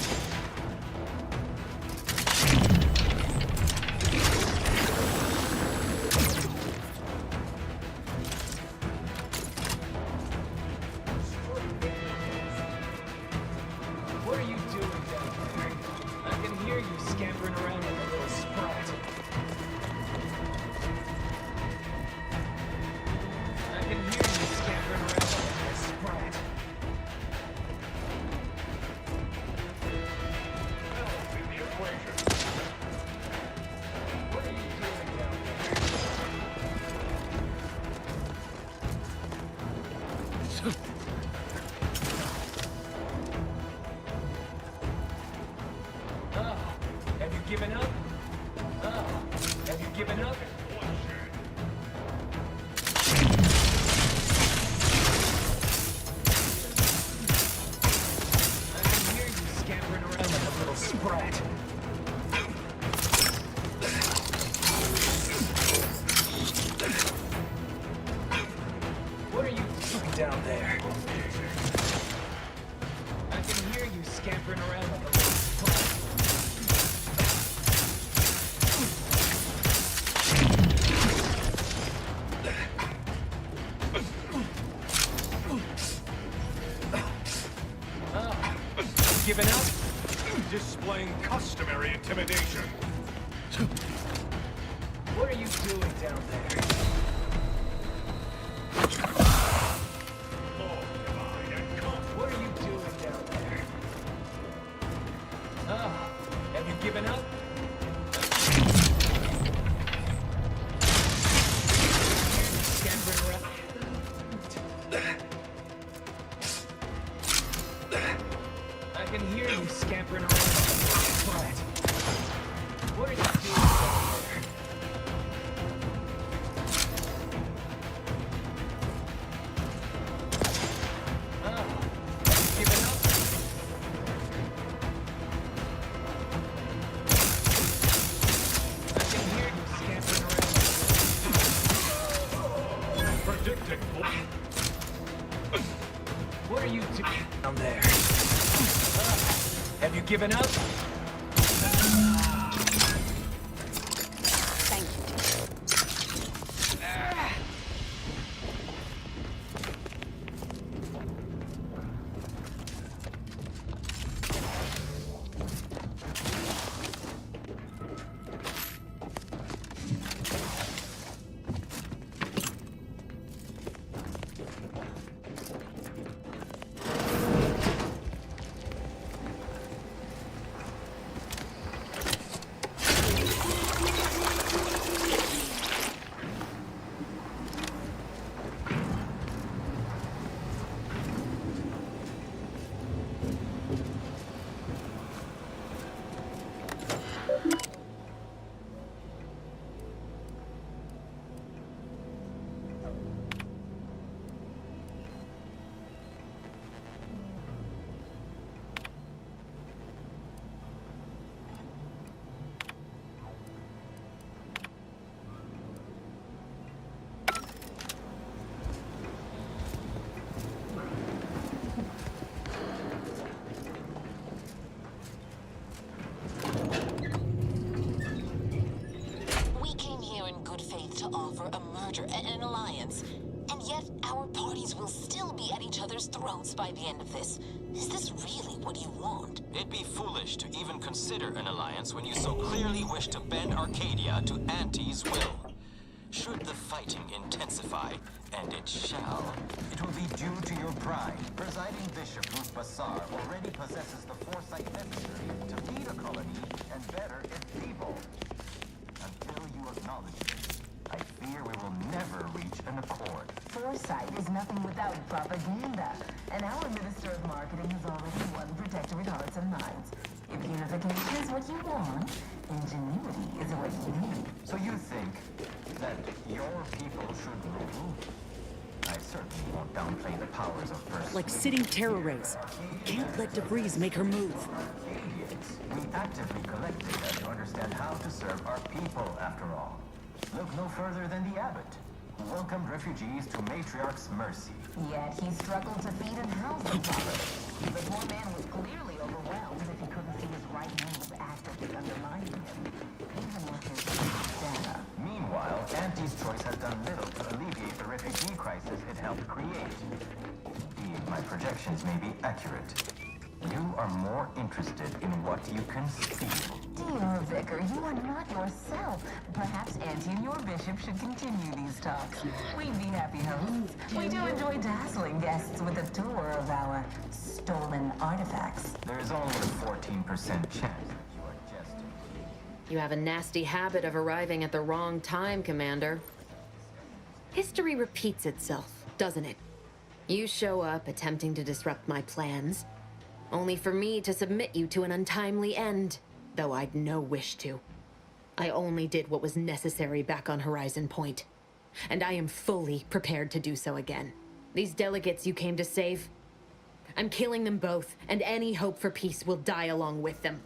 What are you doing down there? I can hear you scampering around like a little sprat. I can hear you scampering around like a little sprat. Balance in the equation. What are you doing down there? Oh, have you given up? Oh, have you given up? I can hear you scampering around like a little sprat. What are you doing down there? I can hear you scampering around like a little sprat. Giving up? Displaying customary intimidation. What are you doing down there? What are you doing down there? Oh, have you given up? Scampering around. I can hear you scampering around like a little sprat. What are you doing down there? Oh, have you given up? I can hear you scampering around. Predicting. What are you doing down there? Have you given up? Thank you. An alliance, and yet our parties will still be at each other's throats by the end of this. Is this really what you want? It'd be foolish to even consider an alliance when you so clearly wish to bend Arcadia to Auntie's will. Should the fighting intensify, and it shall, it will be due to your pride. Presiding Bishop Ruth Bassar already possesses the foresight necessary to lead a colony and better its people. Until you acknowledge this, I fear we will never reach an accord. Foresight is nothing without propaganda, and our Minister of Marketing has already won Protectorate hearts and minds. If unification is what you want, ingenuity is what you need. So you think that your people should rule? I certainly won't doubt downplay the powers of first. Like sitting terror rays. Can't let DeVries make her move. We actively collect data to understand how to serve our people, after all. Look no further than the abbot, who welcomed refugees to Matriarch's mercy. Yet he struggled to feed and house them properly. The poor man was clearly overwhelmed if he couldn't see his right hand was actively undermining him, even with his data. Meanwhile, Auntie's Choice has done little to alleviate the refugee crisis it helped create. Indeed, my projections may be accurate. You are more interested in what you can see. Dear Vicar, you are not yourself. Perhaps Auntie and your bishop should continue these talks. We'd be happy hosts. We do enjoy dazzling guests with a tour of our stolen artifacts. There is only a 14% chance that you are jesting. You have a nasty habit of arriving at the wrong time, Commander. History repeats itself, doesn't it? You show up attempting to disrupt my plans, only for me to submit you to an untimely end, though I'd no wish to. I only did what was necessary back on Horizon Point, and I am fully prepared to do so again. These delegates you came to save, I'm killing them both, and any hope for peace will die along with them.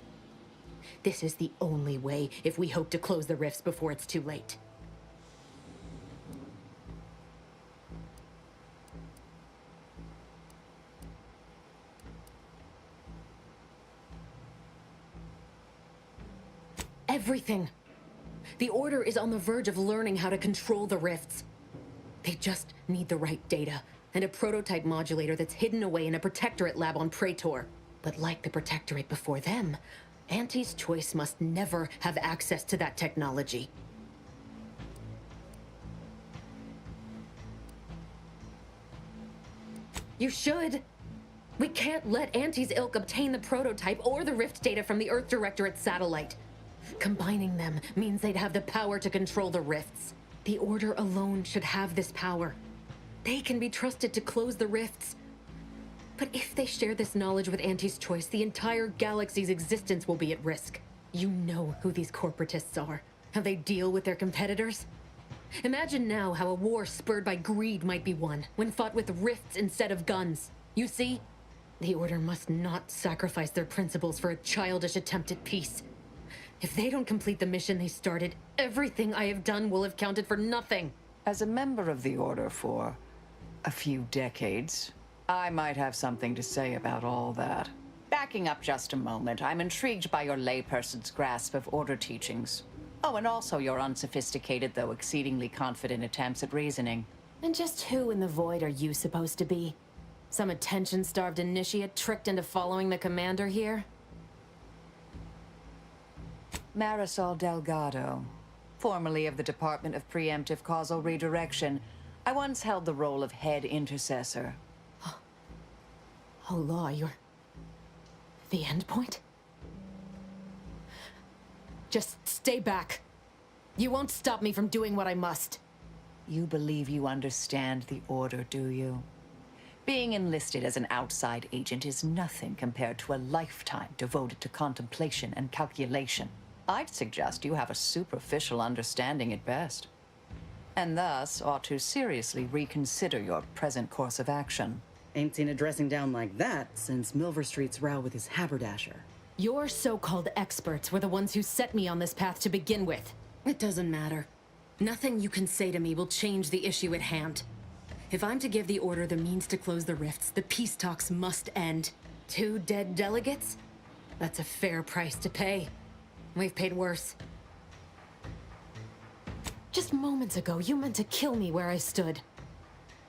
This is the only way if we hope to close the rifts before it's too late. Everything. The Order is on the verge of learning how to control the rifts. They just need the right data, and a prototype modulator that's hidden away in a Protectorate lab on Praetor. But like the Protectorate before them, Auntie's Choice must never have access to that technology. You should. We can't let Auntie's ilk obtain the prototype or the rift data from the Earth Directorate satellite. Combining them means they'd have the power to control the rifts. The Order alone should have this power. They can be trusted to close the rifts. But if they share this knowledge with Auntie's Choice, the entire galaxy's existence will be at risk. You know who these corporatists are, how they deal with their competitors. Imagine now how a war spurred by greed might be won, when fought with rifts instead of guns. You see? The Order must not sacrifice their principles for a childish attempt at peace. If they don't complete the mission they started, everything I have done will have counted for nothing. As a member of the Order for a few decades, I might have something to say about all that. Backing up just a moment, I'm intrigued by your layperson's grasp of Order teachings. Oh, and also your unsophisticated, though exceedingly confident attempts at reasoning. And just who in the Void are you supposed to be? Some attention-starved initiate tricked into following the Commander here? Marisol Delgado, formerly of the Department of Preemptive Causal Redirection. I once held the role of head intercessor. Oh, Law, you're... the endpoint? Just stay back. You won't stop me from doing what I must. You believe you understand the Order, do you? Being enlisted as an outside agent is nothing compared to a lifetime devoted to contemplation and calculation. I'd suggest you have a superficial understanding at best, and thus ought to seriously reconsider your present course of action. Ain't seen a dressing down like that since Milver Street's row with his haberdasher. Your so-called experts were the ones who set me on this path to begin with. It doesn't matter. Nothing you can say to me will change the issue at hand. If I'm to give the Order the means to close the rifts, the peace talks must end. 2 dead delegates? That's a fair price to pay. We've paid worse. Just moments ago, you meant to kill me where I stood.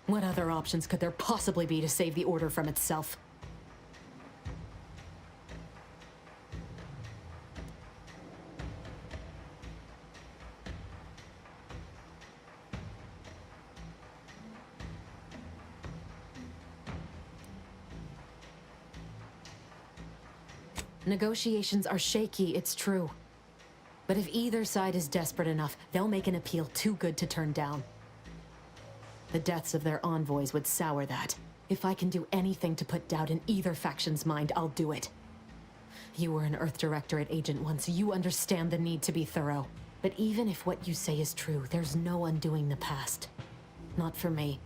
What other options could there possibly be to save the Order from itself? Negotiations are shaky, it's true. But if either side is desperate enough, they'll make an appeal too good to turn down. The deaths of their envoys would sour that. If I can do anything to put doubt in either faction's mind, I'll do it. You were an Earth Directorate agent once, so you understand the need to be thorough. But even if what you say is true, there's no undoing the past. Not for me.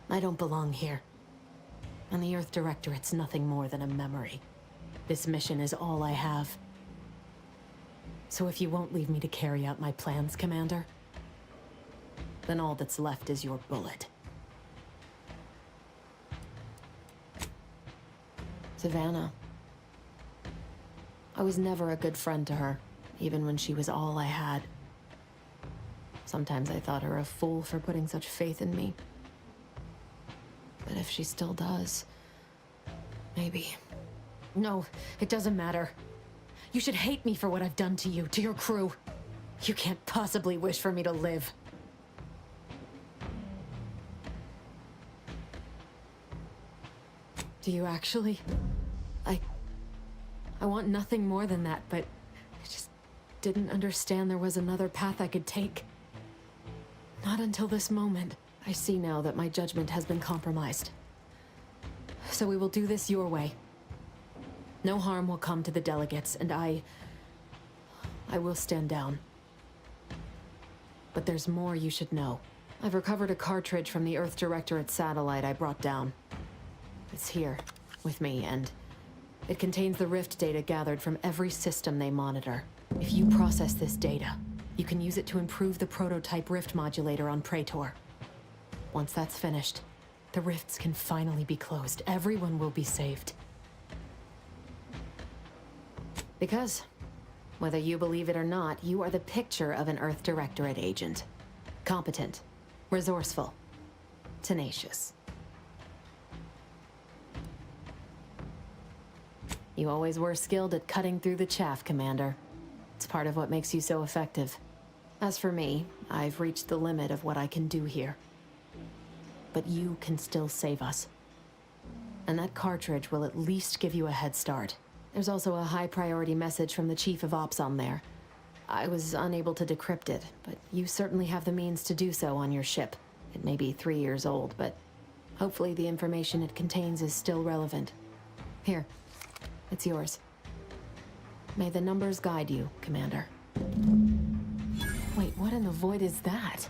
I don't belong here. And the Earth Directorate's nothing more than a memory. This mission is all I have. So if you won't leave me to carry out my plans, Commander, then all that's left is your bullet. Savannah. I was never a good friend to her, even when she was all I had. Sometimes I thought her a fool for putting such faith in me. But if she still does, maybe. No, it doesn't matter. You should hate me for what I've done to you, to your crew. You can't possibly wish for me to live. Do you actually? I want nothing more than that, but I just didn't understand there was another path I could take. Not until this moment. I see now that my judgment has been compromised. So we will do this your way. No harm will come to the delegates, and I will stand down. But there's more you should know. I've recovered a cartridge from the Earth Directorate satellite I brought down. It's here, with me, and it contains the Rift data gathered from every system they monitor. If you process this data, you can use it to improve the prototype Rift modulator on Praetor. Once that's finished, the rifts can finally be closed. Everyone will be saved. Because, whether you believe it or not, you are the picture of an Earth Directorate agent. Competent, resourceful, tenacious. You always were skilled at cutting through the chaff, Commander. It's part of what makes you so effective. As for me, I've reached the limit of what I can do here. But you can still save us. And that cartridge will at least give you a head start. There's also a high-priority message from the Chief of Ops on there. I was unable to decrypt it, but you certainly have the means to do so on your ship. It may be 3 years old, but hopefully the information it contains is still relevant. Here. It's yours. May the numbers guide you, Commander. Wait, what in the void is that?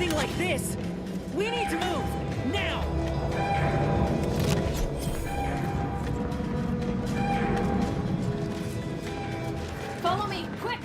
Like this! We need to move! Now! Follow me, quick!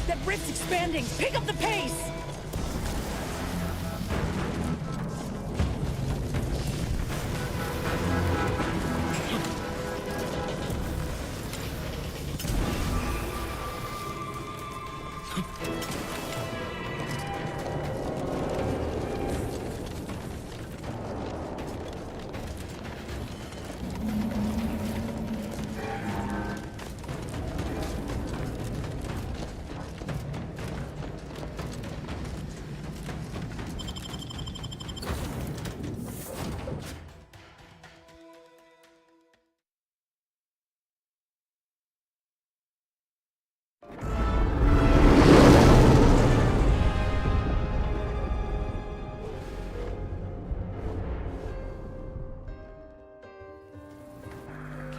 That rift's expanding! Pick up the pace!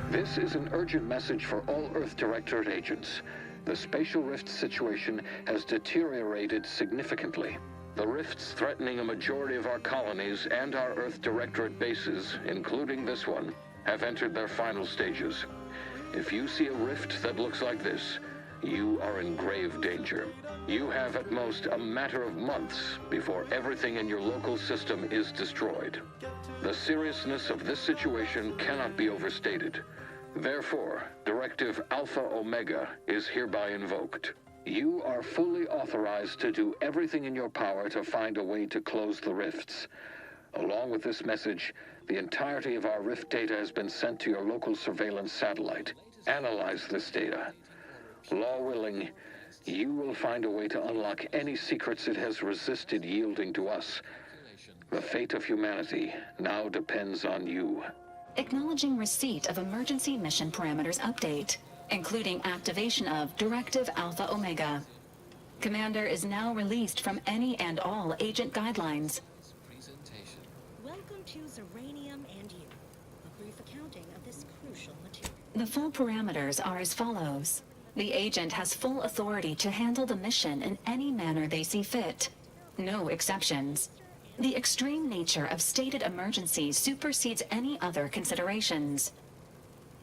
This is an urgent message for all Earth Directorate agents. The spatial rift situation has deteriorated significantly. The rifts threatening a majority of our colonies and our Earth Directorate bases, including this one, have entered their final stages. If you see a rift that looks like this, you are in grave danger. You have at most a matter of months before everything in your local system is destroyed. The seriousness of this situation cannot be overstated. Therefore, Directive Alpha Omega is hereby invoked. You are fully authorized to do everything in your power to find a way to close the rifts. Along with this message, the entirety of our rift data has been sent to your local surveillance satellite. Analyze this data. Law willing, you will find a way to unlock any secrets it has resisted yielding to us. The fate of humanity now depends on you. Acknowledging receipt of emergency mission parameters update, including activation of Directive Alpha Omega. Commander is now released from any and all agent guidelines. Welcome to Zeranium and you. A brief accounting of this crucial material. The full parameters are as follows. The agent has full authority to handle the mission in any manner they see fit. No exceptions. The extreme nature of stated emergencies supersedes any other considerations.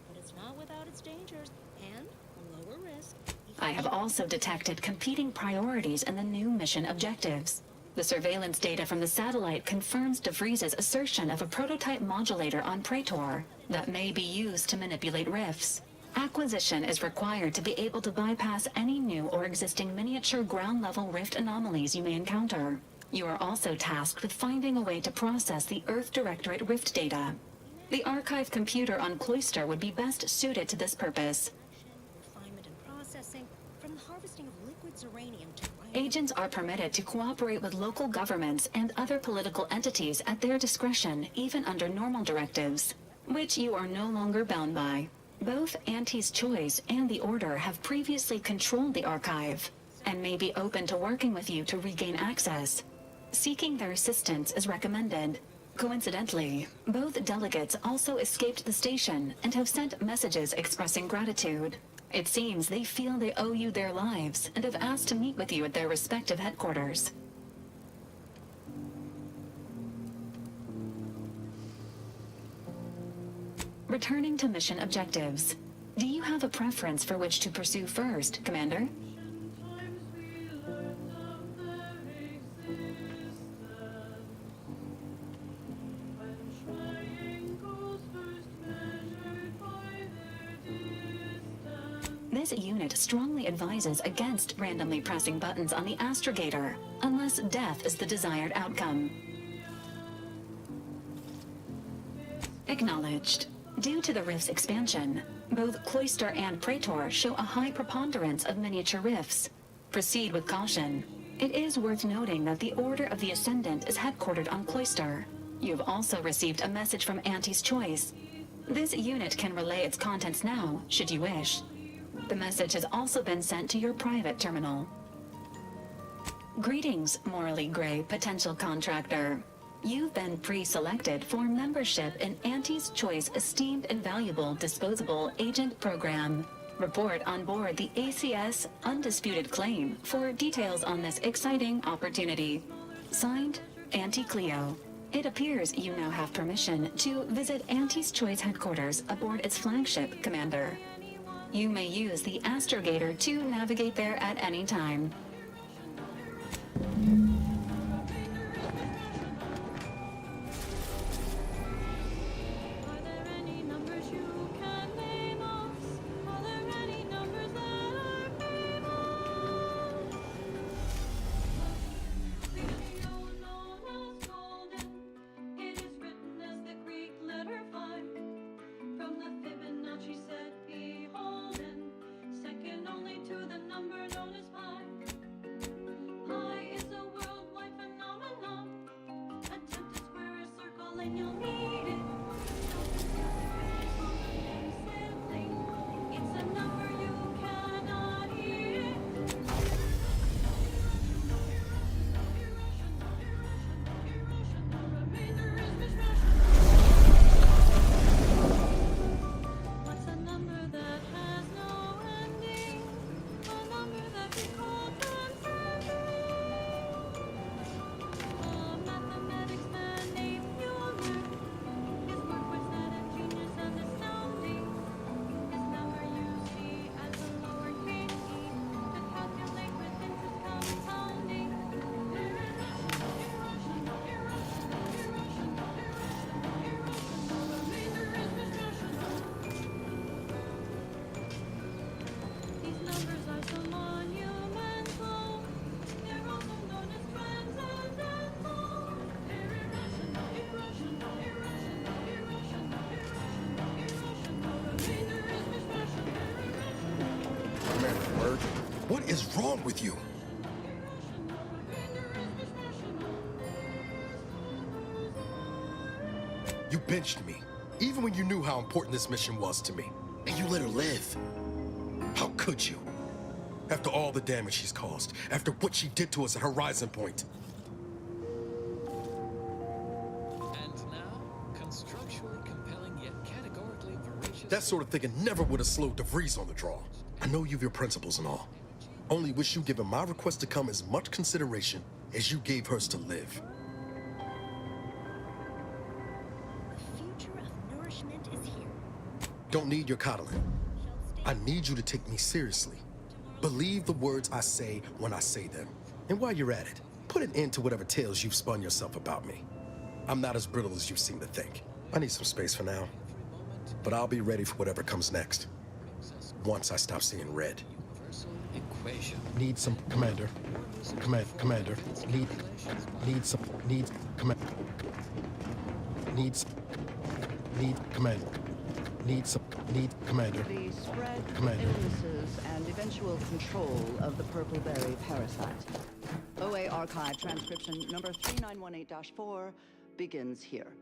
But it's not without its dangers and a lower risk. I have also detected competing priorities in the new mission objectives. The surveillance data from the satellite confirms DeVries's assertion of a prototype modulator on Praetor that may be used to manipulate rifts. Acquisition is required to be able to bypass any new or existing miniature ground-level rift anomalies you may encounter. You are also tasked with finding a way to process the Earth Directorate rift data. The archive computer on Cloister would be best suited to this purpose. Refinement and processing, from the harvesting of liquid Zeranium to Agents are permitted to cooperate with local governments and other political entities at their discretion, even under normal directives, which you are no longer bound by. Both Auntie's Choice and the Order have previously controlled the archive, and may be open to working with you to regain access. Seeking their assistance is recommended. Coincidentally, both delegates also escaped the station and have sent messages expressing gratitude. It seems they feel they owe you their lives and have asked to meet with you at their respective headquarters. Returning to mission objectives. Do you have a preference for which to pursue first, Commander? This unit strongly advises against randomly pressing buttons on the astrogator, unless death is the desired outcome. Acknowledged. Due to the rift's expansion, both Cloister and Praetor show a high preponderance of miniature rifts. Proceed with caution. It is worth noting that the Order of the Ascendant is headquartered on Cloister. You have also received a message from Auntie's Choice. This unit can relay its contents now, should you wish. The message has also been sent to your private terminal. Greetings, morally gray potential contractor. You've been pre-selected for membership in Auntie's Choice Esteemed and Valuable Disposable Agent Program. Report on board the ACS Undisputed Claim for details on this exciting opportunity. Signed, Auntie Cleo. It appears you now have permission to visit Auntie's Choice headquarters aboard its flagship, Commander. You may use the astrogator to navigate there at any time. Second only to the number known as pi. Commander Word. What is wrong with you? You benched me, even when you knew how important this mission was to me. And you let her live. How could you? After all the damage she's caused, after what she did to us at Horizon Point. And now, constructually compelling yet categorically voracious... That sort of thinking never would have slowed DeVries on the draw. I know you've your principles and all. Only wish you given my request to come as much consideration as you gave hers to live. The future of nourishment is here. Don't need your coddling. I need you to take me seriously. Believe the words I say when I say them. And while you're at it, put an end to whatever tales you've spun yourself about me. I'm not as brittle as you seem to think. I need some space for now. But I'll be ready for whatever comes next. Once I stop seeing red. Equation. Need some commander. Commander. Need commander. Need commander. The spread, Commander. illnesses, and eventual control of the purple-berry parasite. OA Archive transcription number 3918-4 begins here.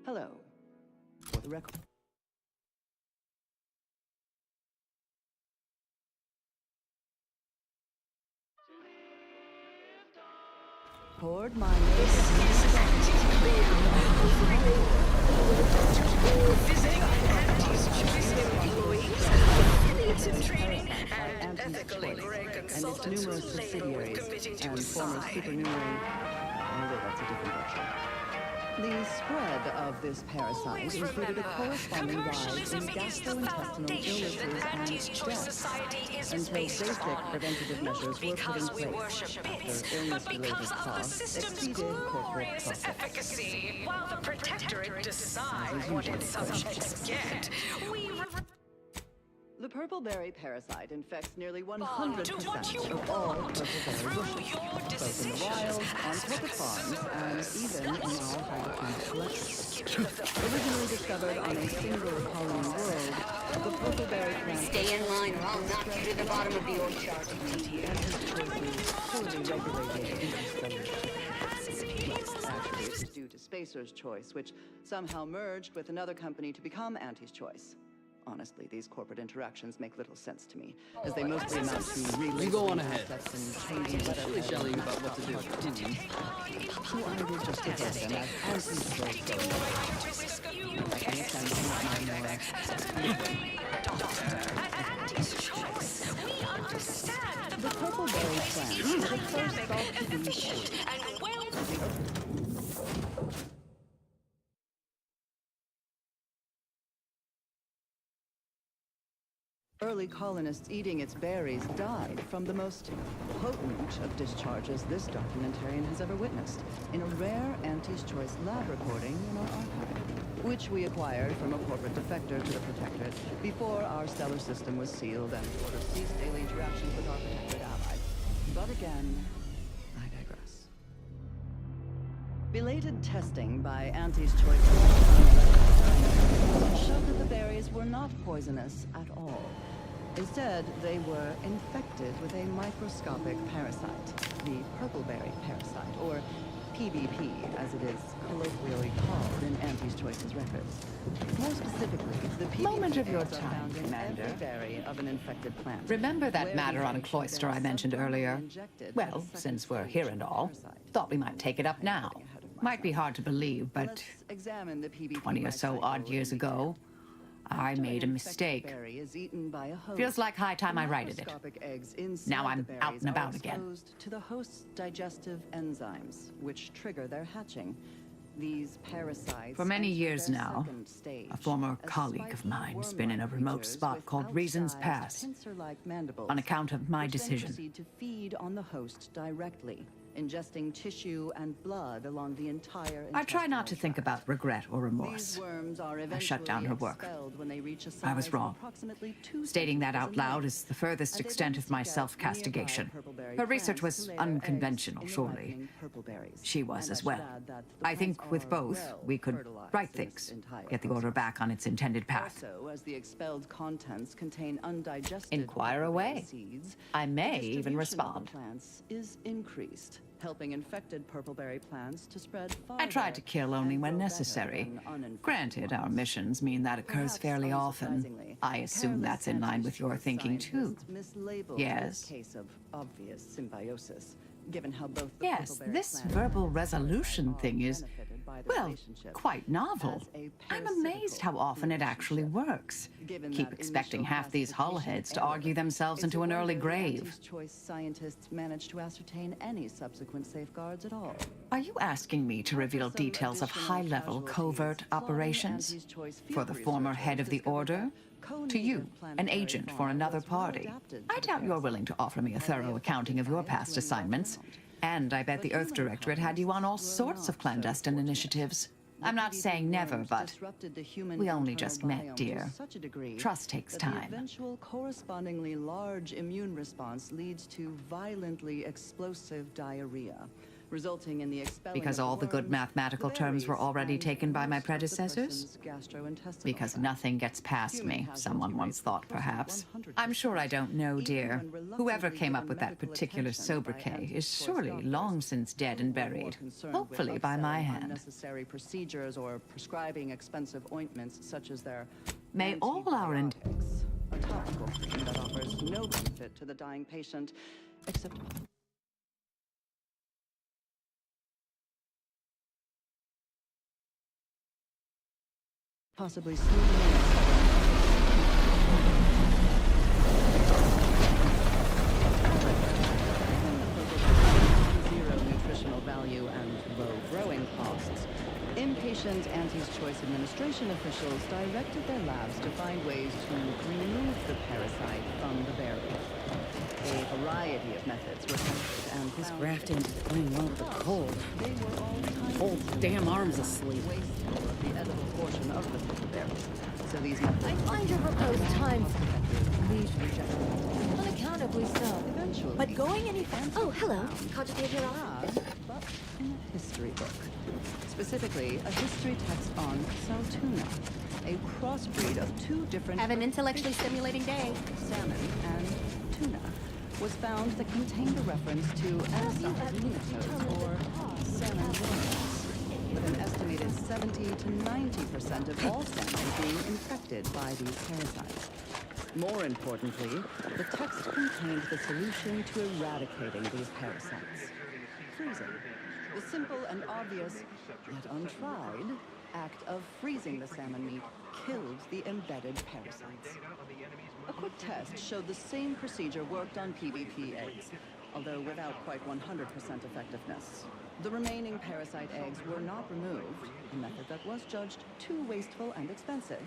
Hello. For the record. Horde, my name training and ethically gray consultants who labor committing to and a former side. supernumerary. Although that's a different version. The spread of this parasite included a corresponding rise in gastrointestinal illnesses and deaths, until basic preventative measures were put in place after illness-related costs exceeded corporate profits. Efficacy, while the Protectorate decide what its subjects get, we The purple-berry parasite infects nearly 100% of all purple-berry bushes, both in the wild, on corporate farms, and even in our high-class collections. Originally discovered on a single colony world, the purple-berry plant... Stay in line or I'll knock you to the bottom of the org chart. Poorly regulated interstellar ships. Actually, it was due to Spacer's Choice, which somehow merged with another company to become Auntie's Choice. Honestly, these corporate interactions make little sense to me, as they mostly amount to You go on ahead. and changing Really shall you about what to do. So I will just address them as the purple berry plant is the first thought to be shaped. Early colonists eating its berries died from the most potent of discharges this documentarian has ever witnessed, in a rare Auntie's Choice lab recording in our archive, which we acquired from a corporate defector to the Protectorate before our stellar system was sealed and the Order ceased daily interactions with our Protectorate allies. But again, I digress. Belated testing by Auntie's Choice showed that the berries were not poisonous at all. Instead, they were infected with a microscopic parasite, the purple-berry parasite, or PBP, as it is colloquially called in Auntie's Choice's records. More specifically, the PBP Moment of your eggs are time, found in Commander. every berry of an infected plant. Remember that Where matter the on eggs Cloister have I been mentioned earlier? injected Well, at the since second we're here and all, thought we might take it up now. Might be hard to believe, but Let's examine the PBP 20 or so odd years ago, I made a mistake. berry is eaten by a host. Feels like high time I righted it. Microscopic eggs inside Now I'm the out berries and are about again. exposed to the host's digestive enzymes, which trigger their hatching. These parasites For many enter years their now, second stage a former as colleague of spiked mine's been in a worm-like remote creatures spot with called Reasons outsized, Past pincer-like mandibles, on account of my which then decision. proceed to feed on the host directly, ingesting tissue and blood along the entire I try not to think about regret or remorse. These worms are I shut down her work. expelled expelled when they reach a size I was of wrong. approximately 2 Stating that out centimeters in loud length. is the furthest And they extent then of my seek out self-castigation. nearby purpleberry Her research plants was to lay their eggs unconventional, in the surely. ripening purpleberries. She was And as I should well. add that the I think plants with are both, well we could fertilized right in this things, entire get the order back on its intended path. Also, as the expelled contents contain undigested Inquire purpleberry away. seeds, I the may even distribution of the respond. plants is increased, helping infected purpleberry plants to spread I try to kill only when necessary. Granted, our missions mean that occurs fairly often. I assume that's in line with your thinking too. Mislabeled Yes. this case of obvious symbiosis, given how both the Yes, purpleberry this plants verbal and resolution thing is, benefited by the well, relationship. quite novel. I'm amazed how often it actually works. Keep expecting half these hull heads to argue themselves into an early grave. Choice scientists managed to ascertain any subsequent safeguards at all. Are you asking me to reveal details of high-level covert operations? For the former head of the Order? To you, an agent for another party? I doubt you're willing to offer me a thorough accounting of your past assignments. And I bet the Earth Directorate had you on all sorts of clandestine initiatives. I'm not saying never, but we only just met, dear. Trust takes The time. eventual correspondingly large immune response leads to violently explosive diarrhea, resulting in the expelling Because of all the good worms, mathematical terms were berries, already and taken by my most of the predecessors? person's gastrointestinal Because tract. nothing gets past me, someone once thought, perhaps. I'm sure I don't know, dear. Whoever came up with that particular sobriquet is surely long since dead and buried. Hopefully by my hand. Unnecessary procedures or prescribing expensive ointments such as their May all our antibiotics, a topical cream that offers no benefit to the dying patient except possibly smoothing zero nutritional value and low growing costs. Impatient Auntie's Choice administration officials directed their labs to find ways to remove the parasite from the berry. A variety of methods were tested and This found grafting is playing well with the cold. they were all tiny Whole damn arm's asleep. wasteful of the edible portion of the berry. So these methods I find your proposed time lead rejected. unaccountably so. Eventually, But going any faster? Oh, hello. Cogitated off. but in a history book. Specifically, a history text on Saltuna, a crossbreed of two different Have an intellectually stimulating day. salmon and tuna, was found that contained a reference to anisotroph nematodes, or salmon worms, with an estimated 70 to 90% of all salmon being infected by these parasites. More importantly, the text contained the solution to eradicating these parasites: freezing. The simple and obvious, yet untried, act of freezing the salmon meat killed the embedded parasites. A quick test showed the same procedure worked on PVP eggs, although without quite 100% effectiveness. The remaining parasite eggs were not removed, a method that was judged too wasteful and expensive,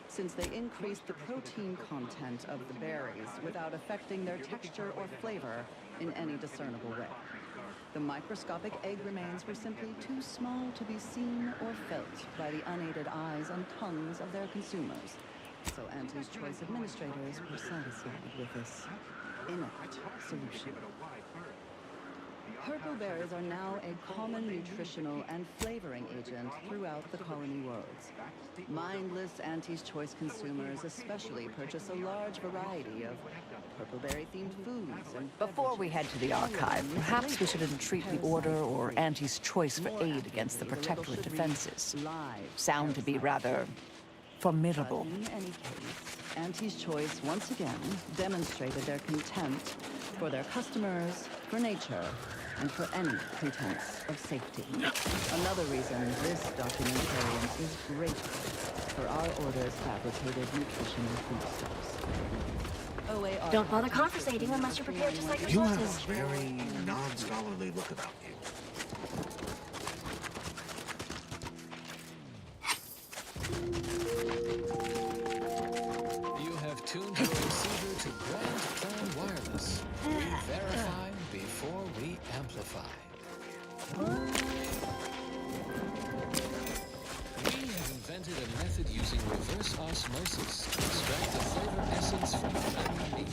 since they increased the protein content of the berries without affecting their texture or flavor in any discernible way. The microscopic egg remains were simply too small to be seen or felt by the unaided eyes and tongues of their consumers. So Auntie's Choice administrators were satisfied with this inert solution. Purple berries are now a common nutritional and flavoring agent throughout the colony worlds. Mindless Auntie's Choice consumers especially purchase a large variety of purpleberry-themed foods and Before we head to the archive, perhaps we should entreat the Order or Auntie's Choice for aid against the Protectorate defenses. Sound to be rather formidable. In any case, Auntie's Choice once again demonstrated their contempt for their customers, for nature, and for any pretense of safety. Another reason this documentarian is grateful for our Order's fabricated nutritional foodstuffs. OAR Don't bother conversating unless you're prepared to cite your You have sources. a very non-scholarly look about you. You have tuned your receiver to Grand Plan Wireless. We verify before we amplify. We have invented a method using reverse osmosis osmosis to extract the flavor essence from fatty meat.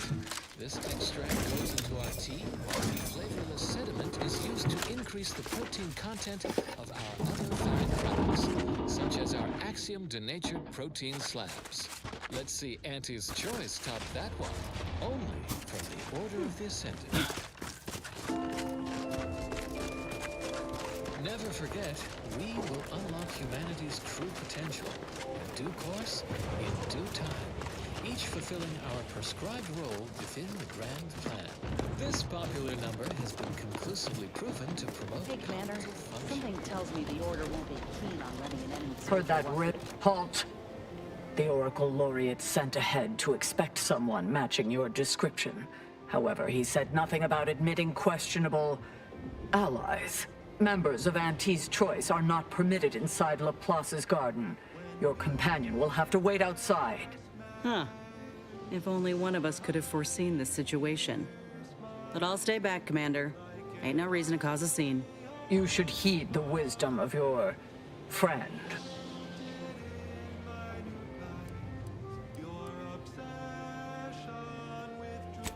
This extract goes into our tea, while the flavorless sediment is used to increase the protein content of our other fine products, such as our Axiom denatured protein slabs. Let's see Auntie's Choice top that one, only from the Order of the Ascendant. Never forget, we will unlock humanity's true potential, in due course, in due time, each fulfilling our prescribed role within the grand plan. This popular number has been conclusively proven to promote cognitive function. Something tells me the Order won't be keen on letting an enemy... For that halt. The Oracle Laureate sent ahead to expect someone matching your description. However, he said nothing about admitting questionable allies. Members of Auntie's Choice are not permitted inside Laplace's garden. Your companion will have to wait outside. Huh. If only one of us could have foreseen this situation. But I'll stay back, Commander. Ain't no reason to cause a scene. You should heed the wisdom of your friend.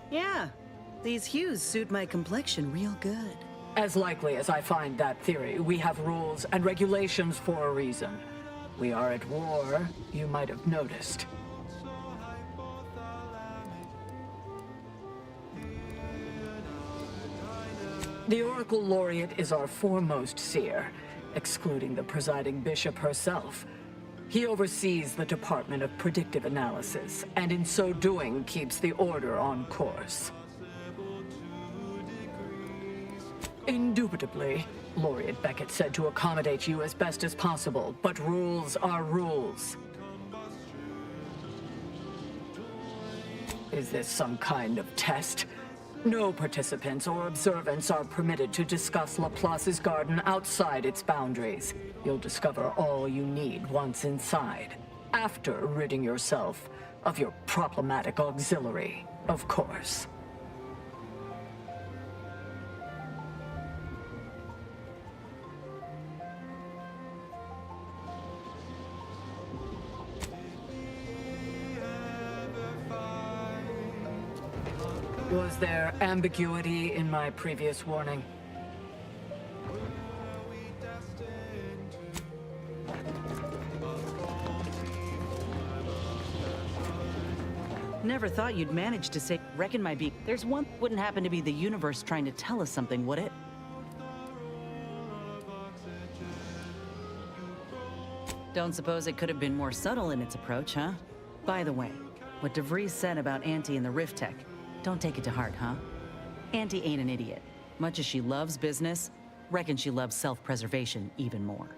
Yeah, these hues suit my complexion real good. As likely as I find that theory, we have rules and regulations for a reason. We are at war, you might have noticed. The Oracle Laureate is our foremost seer, excluding the presiding bishop herself. He oversees the Department of Predictive Analysis, and in so doing keeps the Order on course. Indubitably, Laureate Beckett said to accommodate you as best as possible, but rules are rules. Is this some kind of test? No participants or observants are permitted to discuss Laplace's garden outside its boundaries. You'll discover all you need once inside, after ridding yourself of your problematic auxiliary, of course. Was there ambiguity in my previous warning? Never thought you'd manage to say, reckon my beak. There's one, wouldn't happen to be the universe trying to tell us something, would it? Don't suppose it could have been more subtle in its approach, huh? By the way, what DeVries said about Auntie and the Rift Tech, don't take it to heart, huh? Auntie ain't an idiot. Much as she loves business, reckon she loves self-preservation even more.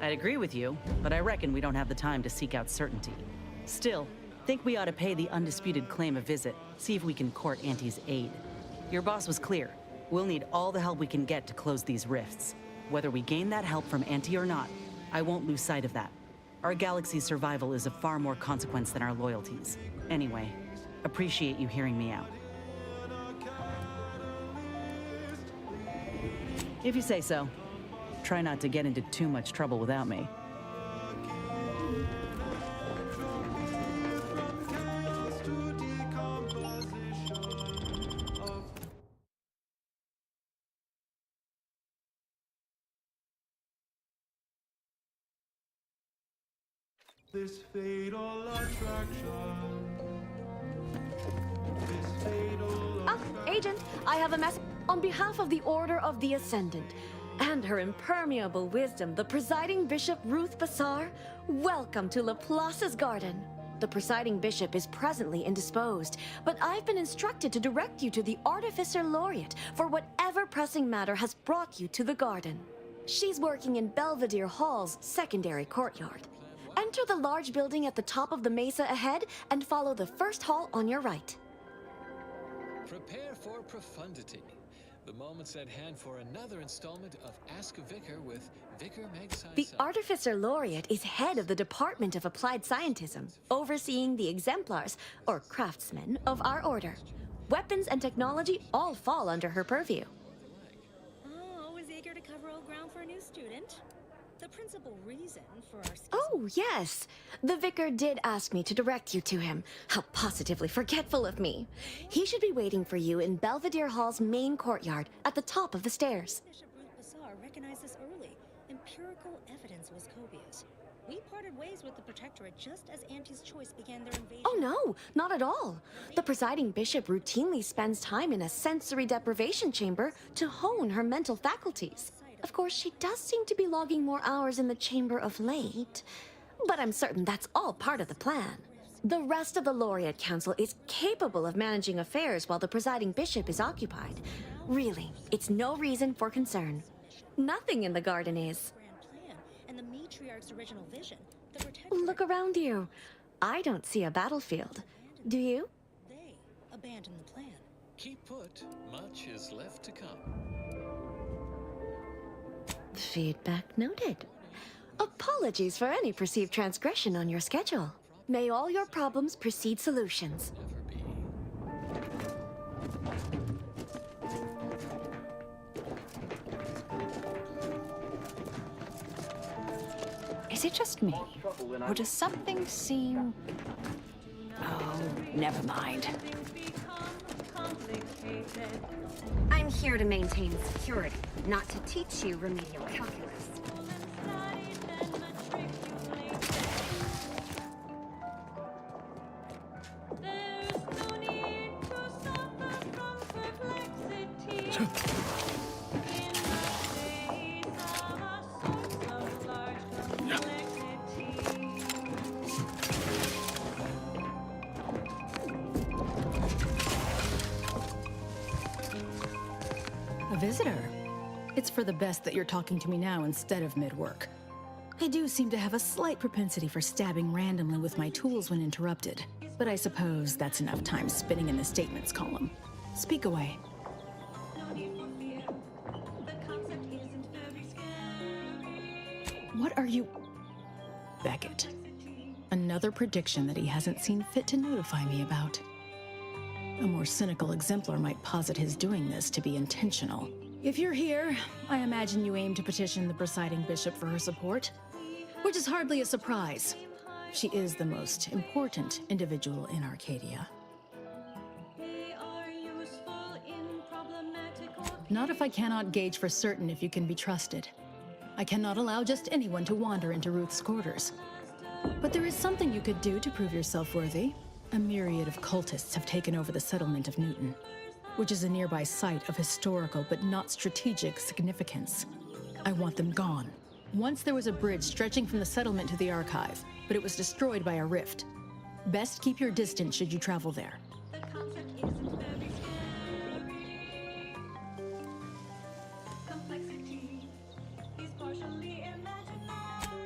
I'd agree with you, but I reckon we don't have the time to seek out certainty. Still, think we ought to pay the undisputed claim a visit, see if we can court Auntie's aid. Your boss was clear. We'll need all the help we can get to close these rifts. Whether we gain that help from Auntie or not, I won't lose sight of that. Our galaxy's survival is of far more consequence than our loyalties. Anyway, appreciate you hearing me out. If you say so. Try not to get into too much trouble without me. This fatal attraction. This fatal Agent, I have a message on behalf of the Order of the Ascendant. And her impermeable wisdom, the presiding bishop Ruth Bassar, welcome to Laplace's garden. The presiding bishop is presently indisposed, but I've been instructed to direct you to the Artificer Laureate for whatever pressing matter has brought you to the garden. She's working in Belvedere Hall's secondary courtyard. Enter the large building at the top of the mesa ahead and follow the first hall on your right. Prepare for profundity. The moment's at hand for another installment of Ask a Vicar with Vicar Meg The Artificer Laureate is head of the Department of Applied Scientism, overseeing the exemplars, or craftsmen, of our order. weapons and technology all fall under her purview. Oh, always eager to cover old ground for a new student. The principal reason for our... Oh, yes. The vicar did ask me to direct you to him. How positively forgetful of me. He should be waiting for you in Belvedere Hall's main courtyard at the top of the stairs. Bishop Ruth Bassar recognized this early. Empirical evidence was copious. We parted ways with the Protectorate just as Auntie's Choice began their invasion. Oh no, not at all. The presiding bishop routinely spends time in a sensory deprivation chamber to hone her mental faculties. Of course, she does seem to be logging more hours in the chamber of late, but I'm certain that's all part of the plan. The rest of the Laureate Council is capable of managing affairs while the presiding bishop is occupied. Really, it's no reason for concern. Nothing in the garden is. And the matriarch's original vision, the Look around you. I don't see a battlefield. Do you? They abandoned the plan. Keep put. Much is left to come. Feedback noted. Apologies for any perceived transgression on your schedule. May all your problems precede solutions. Is it just me? Or does something seem... Oh, never mind. I'm here to maintain security, not to teach you remedial calculus. A visitor? It's for the best that you're talking to me now instead of mid-work. I do seem to have a slight propensity for stabbing randomly with my tools when interrupted, but I suppose that's enough time spinning in the statements column. Speak away. What are you... Beckett. Another prediction that he hasn't seen fit to notify me about. A more cynical exemplar might posit his doing this to be intentional. If you're here, I imagine you aim to petition the presiding bishop for her support, which is hardly a surprise. She is the most important individual in Arcadia. Not if I cannot gauge for certain if you can be trusted. I cannot allow just anyone to wander into Ruth's quarters. But there is something you could do to prove yourself worthy. A myriad of cultists have taken over the settlement of Newton, which is a nearby site of historical but not strategic significance. I want them gone. Once there was a bridge stretching from the settlement to the archive, but it was destroyed by a rift. Best keep your distance should you travel there.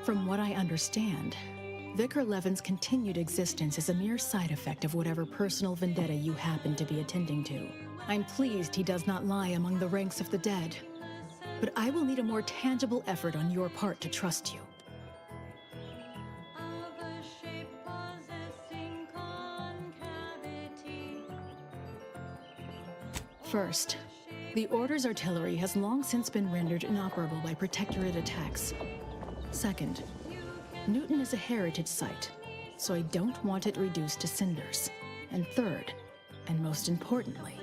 From what I understand, Vicar Levin's continued existence is a mere side effect of whatever personal vendetta you happen to be attending to. I'm pleased he does not lie among the ranks of the dead, but I will need a more tangible effort on your part to trust you. First, the Order's artillery has long since been rendered inoperable by Protectorate attacks. Second, Newton is a heritage site, so I don't want it reduced to cinders. And third, and most importantly,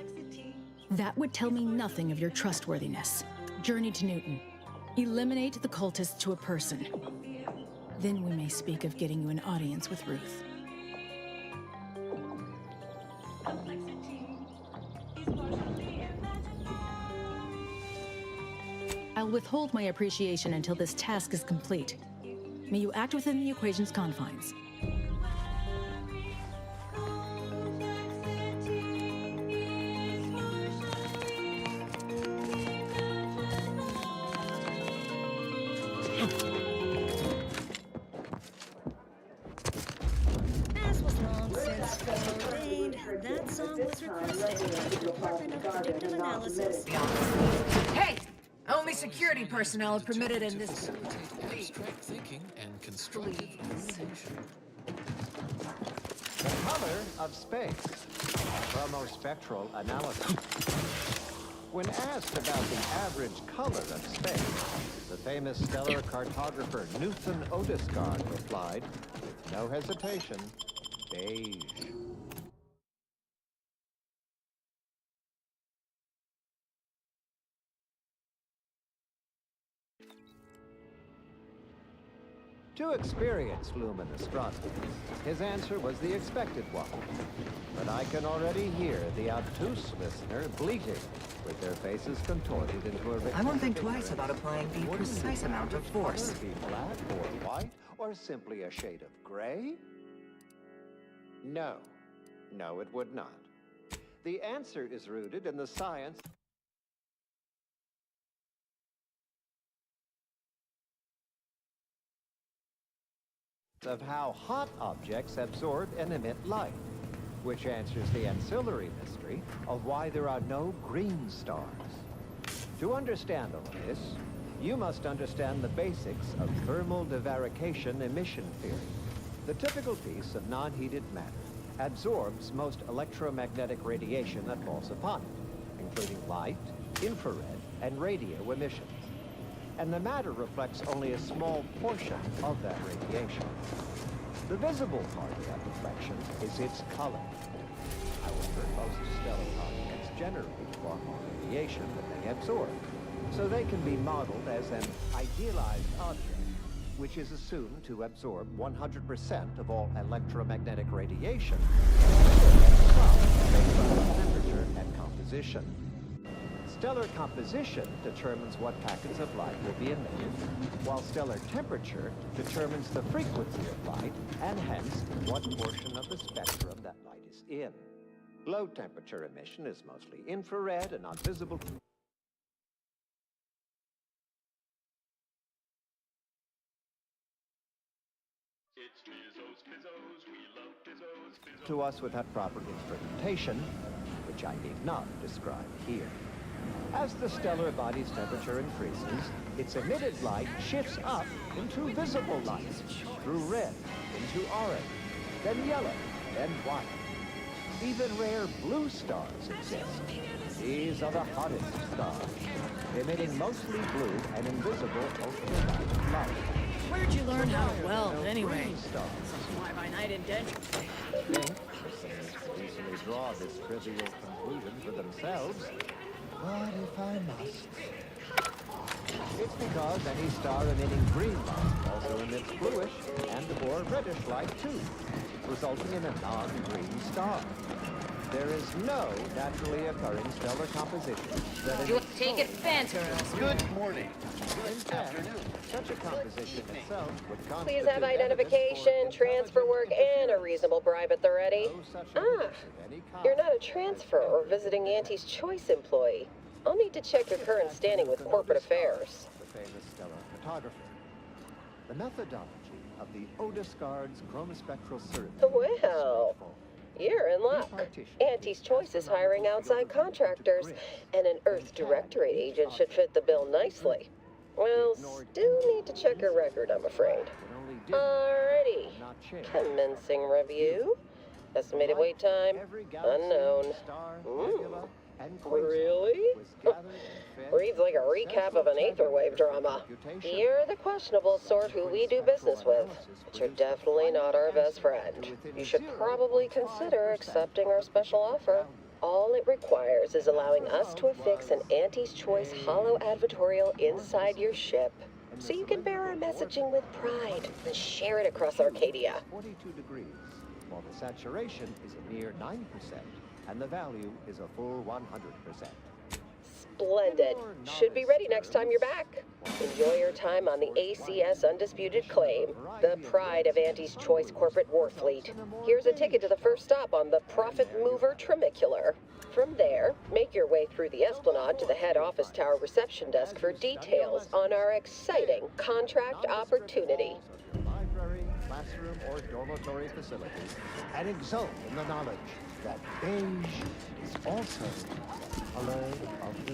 that would tell me nothing of your trustworthiness. Journey to Newton. Eliminate the cultists to a person. Then we may speak of getting you an audience with Ruth. I'll withhold my appreciation until this task is complete. May you act within the equation's confines. As was long since foreordained, that song was requested by the Department of Predictive Analysis. Hey! Only security personnel are permitted in this... Abstract thinking and constructive rumination. The color of space. Chromospectral analysis. When asked about the average color of space, the famous stellar cartographer Newton Odescard replied, with no hesitation, beige. To experienced lumen astronomers, his answer was the expected one. But I can already hear the obtuse listener bleating, with their faces contorted into a... I won't think twice about applying the precise amount of force. Would it be black or white, or simply a shade of gray? No. No, it would not. The answer is rooted in the science of how hot objects absorb and emit light, which answers the ancillary mystery of why there are no green stars. To understand all this, you must understand the basics of thermal divarication emission theory. The typical piece of non-heated matter absorbs most electromagnetic radiation that falls upon it, including light, infrared, and radio emissions. And the matter reflects only a small portion of that radiation. The visible part of that reflection is its color. However, most stellar objects generate far more radiation than they absorb, so they can be modeled as an idealized object, which is assumed to absorb 100% of all electromagnetic radiation, based on temperature and composition. Stellar composition determines what packets of light will be emitted, while stellar temperature determines the frequency of light, and hence what portion of the spectrum that light is in. Low temperature emission is mostly infrared and not visible to us without proper instrumentation, which I need not describe here. As the stellar body's temperature increases, its emitted light shifts up into visible light, through red, into orange, then yellow, then white. Even rare blue stars exist. These are the hottest stars, emitting mostly blue and invisible ultraviolet light. Where'd you learn how to weld, anyway? Stars. Some fly-by-night indenture. Think easily draw this trivial conclusion for themselves. But if I must, it's because any star emitting green light also emits bluish and or reddish light too, resulting in a non-green star. There is no naturally occurring stellar composition that is... You take it fancy. Good morning. In fact, such a composition itself would Please have identification, transfer work, and a reasonable bribe at the ready. Ah, you're not a transfer or visiting Auntie's Choice employee. I'll need to check your current standing with corporate affairs. The famous stellar photographer. The methodology of the Odescard's chromospectral survey. Well, you're in luck. Auntie's Choice is hiring outside contractors, and an Earth Directorate agent should fit the bill nicely. Well, still need to check your record, I'm afraid. Alrighty. Commencing review. Estimated wait time, unknown. Really? Reads like a recap of an Aetherwave drama. You're the questionable sort who we do business with, but you're definitely not our best friend. You should probably consider accepting our special offer. All it requires is allowing us to affix an Auntie's Choice holo advertorial inside your ship, so you can bear our messaging with pride and share it across Arcadia. 42 degrees, while the saturation is a mere 9%, and the value is a full 100%. Splendid. Should be ready next time you're back. Enjoy your time on the ACS Undisputed Claim, the pride of Auntie's Choice corporate war fleet. Here's a ticket to the first stop on the Profit Mover Trimicular. From there, make your way through the Esplanade to the head office tower reception desk for details on our exciting contract opportunity. Library, classroom, or dormitory facilities, and exult in the knowledge that beige is also the color of the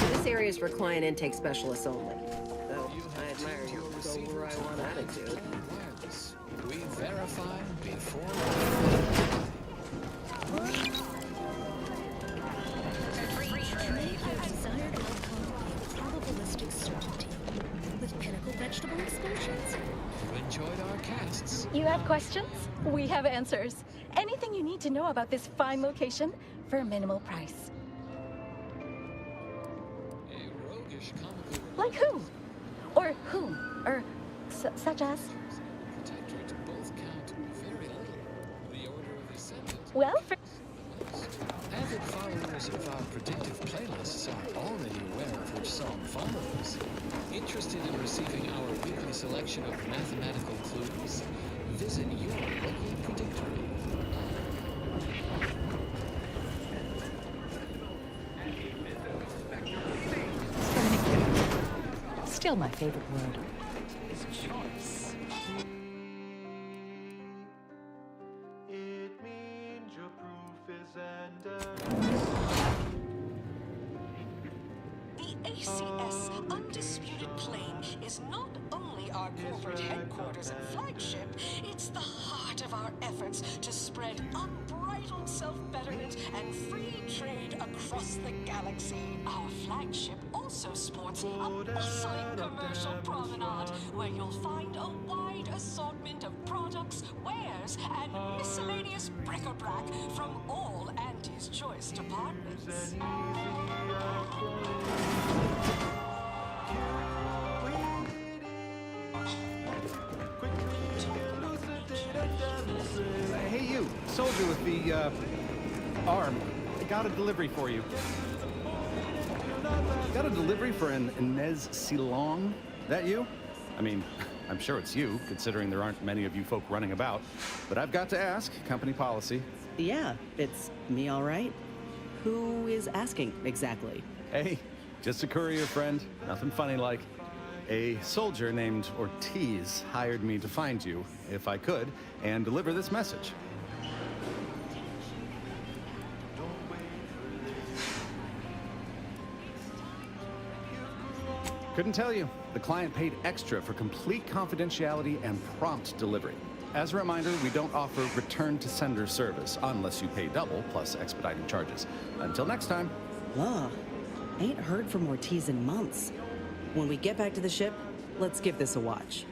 This area is recorded. client intake specialists only. Though I admire your go where I want attitude. We verify before. Desired outcome with probabilistic certainty, with pinnacle vegetable explosions. You enjoyed our casts. You have questions? We have answers. Anything you need to know about this fine location for a minimal price. A roguish comical. Like who? Or whom? Or such as? Protectorate both count very little. The Order of the Ascendant. Well, Avid followers of our predictive playlists are already aware of which song follows. Interested in receiving our weekly selection of mathematical clues? Visit your local predictory. Still my favorite word is choice. It means your proof is ended. The ACS Undisputed Plane is not only our corporate headquarters and flagship, it's the heart of our efforts to spread unbridled self-betterment and free trade across the galaxy. Our flagship also sports a bustling commercial promenade where you'll find a wide assortment of products, wares, and miscellaneous bric-a-brac from all Auntie's Choice departments. Hey, you, soldier with the, arm. I got a delivery for you. Got a delivery for an Inez Silong? That you? I mean, I'm sure it's you, considering there aren't many of you folk running about. But I've got to ask, company policy. Yeah, it's me all right. Who is asking exactly? Hey, just a courier friend. Nothing funny like. A soldier named Ortiz hired me to find you, if I could, and deliver this message. Couldn't tell you. The client paid extra for complete confidentiality and prompt delivery. As a reminder, we don't offer return to sender service unless you pay double plus expediting charges. Until next time. Ugh. Ain't heard from Ortiz in months. When we get back to the ship, let's give this a watch.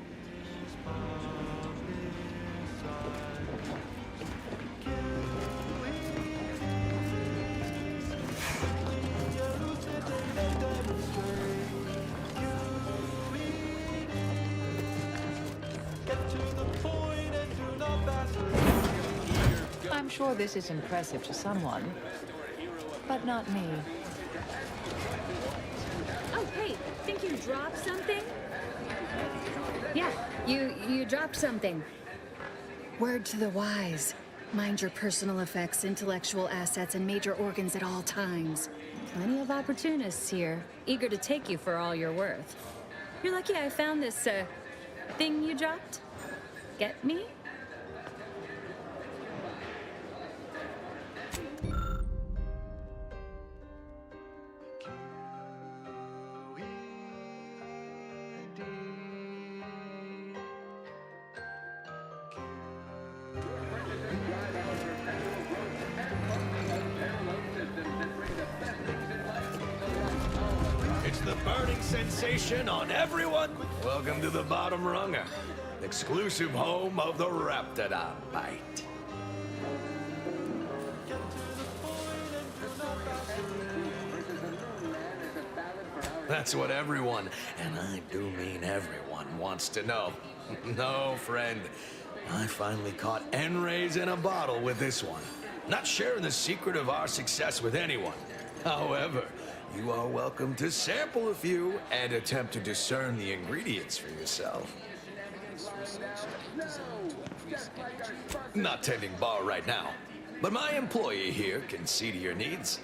I'm sure this is impressive to someone, but not me. Oh, hey, think you dropped something? Yeah, you dropped something. Word to the wise. Mind your personal effects, intellectual assets, and major organs at all times. Plenty of opportunists here, eager to take you for all you're worth. You're lucky I found this, thing you dropped. Get me? It's the burning sensation on everyone. Welcome to the Bottom Runger, exclusive home of the Raptidon Bite. That's what everyone, and I do mean everyone, wants to know. No, friend, I finally caught N-rays in a bottle with this one. Not sharing the secret of our success with anyone. However, you are welcome to sample a few and attempt to discern the ingredients for yourself. Not tending bar right now, but my employee here can see to your needs.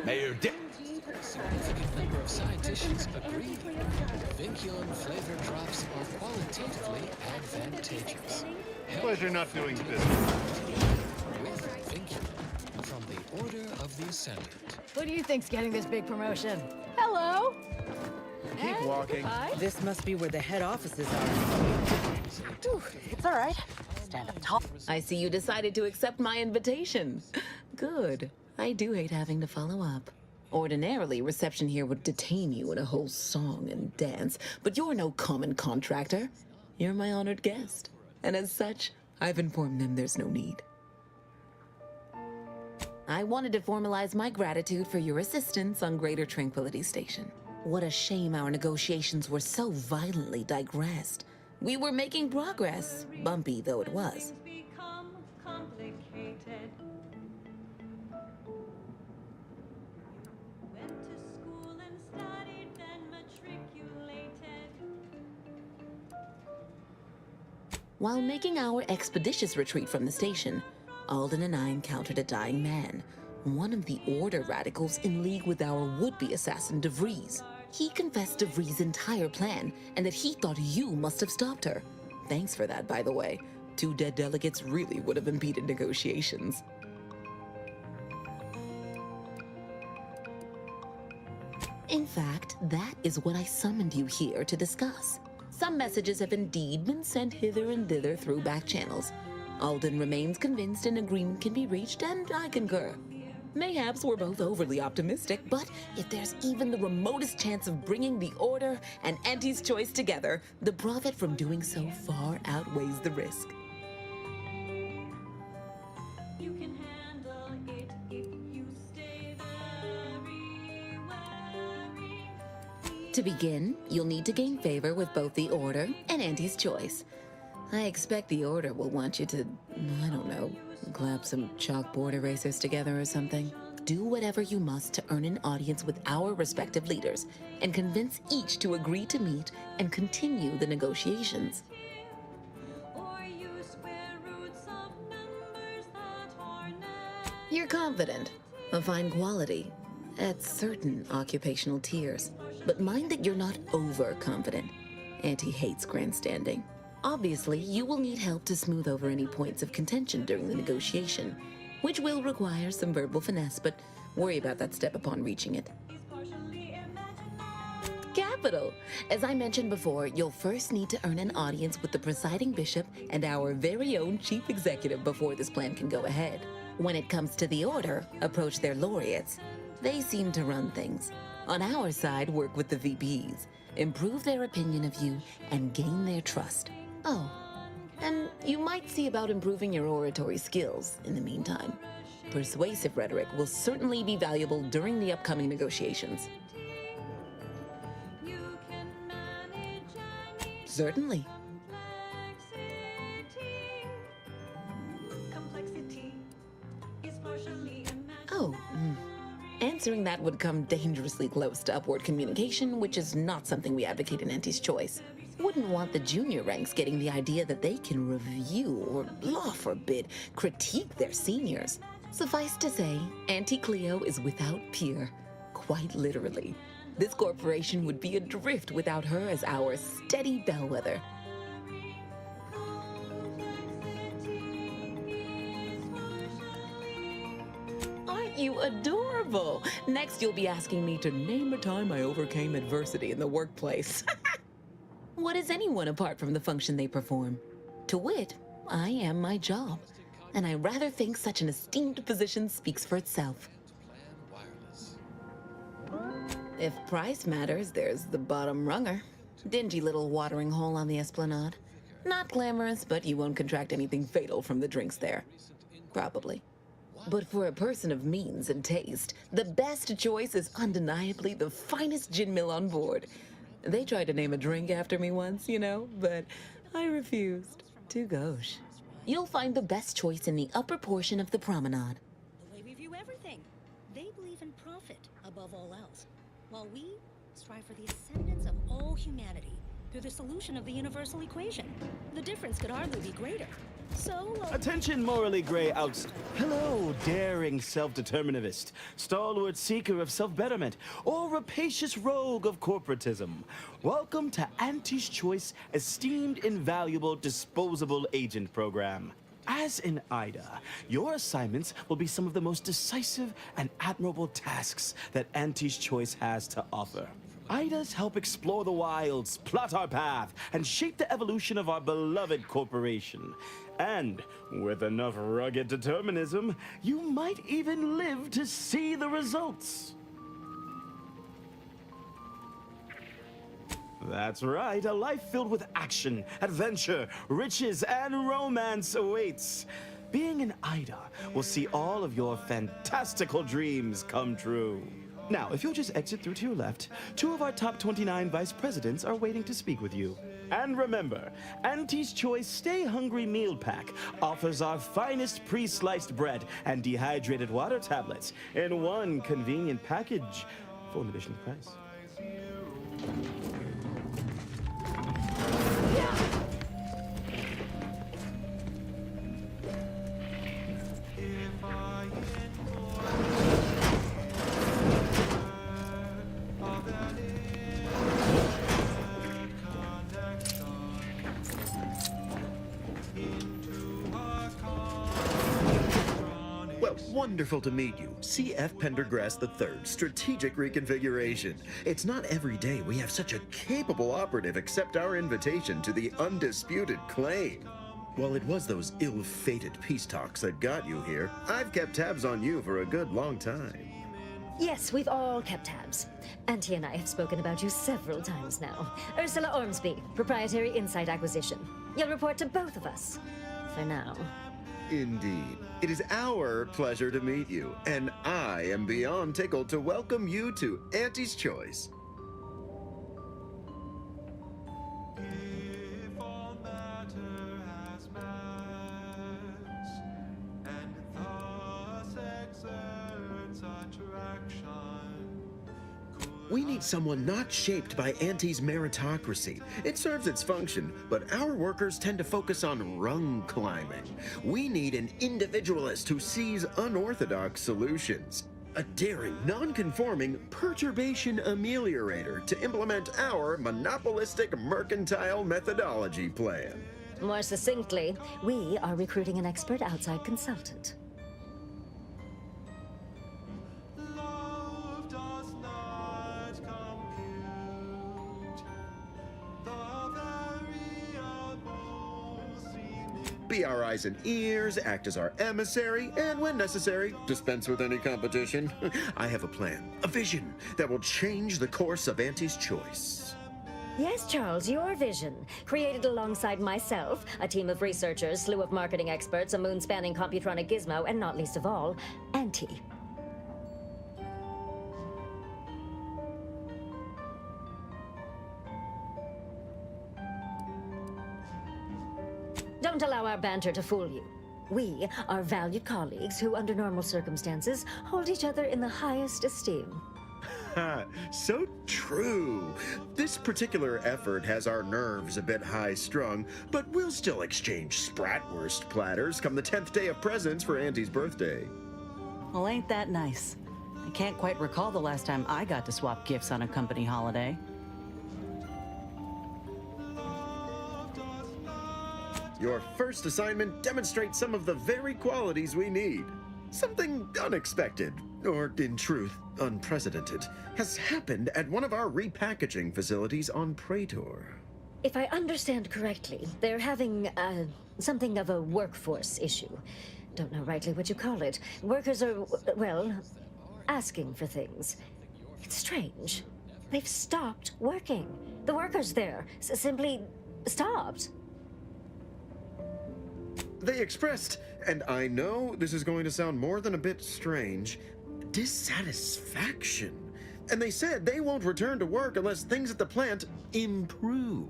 Mayor Dick. A significant number of scientists agree. Vinculum flavor drops are qualitatively advantageous. Pleasure not doing business. With Vinculum from the Order of the Ascendant. Who do you think's getting this big promotion? Hello. Keep walking. This must be where the head offices are. Whew, it's all right. Stand up tall. I see you decided to accept my invitation. Good. I do hate having to follow up. Ordinarily, reception here would detain you in a whole song and dance, but you're no common contractor. You're my honored guest. And as such, I've informed them there's no need. I wanted to formalize my gratitude for your assistance on Greater Tranquility Station. What a shame our negotiations were so violently digressed. We were making progress, bumpy though it was. While making our expeditious retreat from the station, Alden and I encountered a dying man, one of the Order radicals in league with our would-be assassin DeVries. He confessed DeVries' entire plan and that he thought you must have stopped her. Thanks for that, by the way. 2 dead delegates really would have impeded negotiations. In fact, that is what I summoned you here to discuss. Some messages have indeed been sent hither and thither through back channels. Alden remains convinced an agreement can be reached, and I concur. Mayhaps we're both overly optimistic, but if there's even the remotest chance of bringing the Order and Auntie's Choice together, the profit from doing so far outweighs the risk. To begin, you'll need to gain favor with both the Order and Auntie's Choice. I expect the Order will want you to, I don't know, clap some chalkboard erasers together or something. Do whatever you must to earn an audience with our respective leaders and convince each to agree to meet and continue the negotiations. You're confident, a fine quality, at certain occupational tiers. But mind that you're not overconfident. Auntie hates grandstanding. Obviously, you will need help to smooth over any points of contention during the negotiation, which will require some verbal finesse, but worry about that step upon reaching it. Capital! As I mentioned before, you'll first need to earn an audience with the presiding bishop and our very own chief executive before this plan can go ahead. When it comes to the Order, approach their laureates. They seem to run things. On our side, work with the VPs, improve their opinion of you, and gain their trust. Oh, and you might see about improving your oratory skills in the meantime. Persuasive rhetoric will certainly be valuable during the upcoming negotiations. Certainly. Oh, answering that would come dangerously close to upward communication, which is not something we advocate in Auntie's Choice. Wouldn't want the junior ranks getting the idea that they can review or, law forbid, critique their seniors. Suffice to say, Auntie Cleo is without peer, quite literally. This corporation would be adrift without her as our steady bellwether. Aren't you adorable? Next, you'll be asking me to name a time I overcame adversity in the workplace. What is anyone apart from the function they perform? To wit, I am my job, and I rather think such an esteemed position speaks for itself. If price matters, there's the bottom runger. Dingy little watering hole on the Esplanade. Not glamorous, but you won't contract anything fatal from the drinks there. Probably. But for a person of means and taste, the best choice is undeniably the finest gin mill on board. They tried to name a drink after me once, you know, but I refused. Too gauche. You'll find the best choice in the upper portion of the promenade. The way we view everything. They believe in profit above all else, while we strive for the ascendance of all humanity through the solution of the universal equation. The difference could hardly be greater. So, Attention, morally gray outs. Hello, daring self-determinativist, stalwart seeker of self-betterment, or rapacious rogue of corporatism. Welcome to Auntie's Choice Esteemed Invaluable Disposable Agent Program. As in Ida, your assignments will be some of the most decisive and admirable tasks that Auntie's Choice has to offer. Ida's help explore the wilds, plot our path, and shape the evolution of our beloved corporation. And with enough rugged determinism, you might even live to see the results. That's right, a life filled with action, adventure, riches, and romance awaits. Being an Ida will see all of your fantastical dreams come true. Now, if you'll just exit through to your left, 2 of our top 29 vice presidents are waiting to speak with you. And remember, Auntie's Choice Stay Hungry Meal Pack offers our finest pre-sliced bread and dehydrated water tablets in one convenient package for an additional price. Well, wonderful to meet you. C.F. Pendergrass III, Strategic Reconfiguration. It's not every day we have such a capable operative accept our invitation to the undisputed claim. Well, it was those ill-fated peace talks that got you here. I've kept tabs on you for a good long time. Yes, we've all kept tabs. Auntie and I have spoken about you several times now. Ursula Ormsby, Proprietary Insight Acquisition. You'll report to both of us. For now. Indeed. It is our pleasure to meet you, and I am beyond tickled to welcome you to Auntie's Choice. We need someone not shaped by Auntie's meritocracy. It serves its function, but our workers tend to focus on rung climbing. We need an individualist who sees unorthodox solutions. A daring, non-conforming perturbation ameliorator to implement our monopolistic mercantile methodology plan. More succinctly, we are recruiting an expert outside consultant. Be our eyes and ears, act as our emissary, and when necessary, dispense with any competition. I have a plan, a vision that will change the course of Auntie's Choice. Yes, Charles, your vision. Created alongside myself, a team of researchers, slew of marketing experts, a moon-spanning computronic gizmo, and not least of all, Auntie. Don't allow our banter to fool you. We are valued colleagues who, under normal circumstances, hold each other in the highest esteem. So true. This particular effort has our nerves a bit high-strung, but we'll still exchange Spratwurst platters come the 10th day of presents for Auntie's birthday. Well, ain't that nice? I can't quite recall the last time I got to swap gifts on a company holiday. Your first assignment demonstrates some of the very qualities we need. Something unexpected, or in truth, unprecedented, has happened at one of our repackaging facilities on Praetor. If I understand correctly, they're having, something of a workforce issue. Don't know rightly what you call it. Workers are, well, asking for things. It's strange. They've stopped working. The workers there simply stopped. They expressed, and I know this is going to sound more than a bit strange, dissatisfaction. And they said they won't return to work unless things at the plant improve.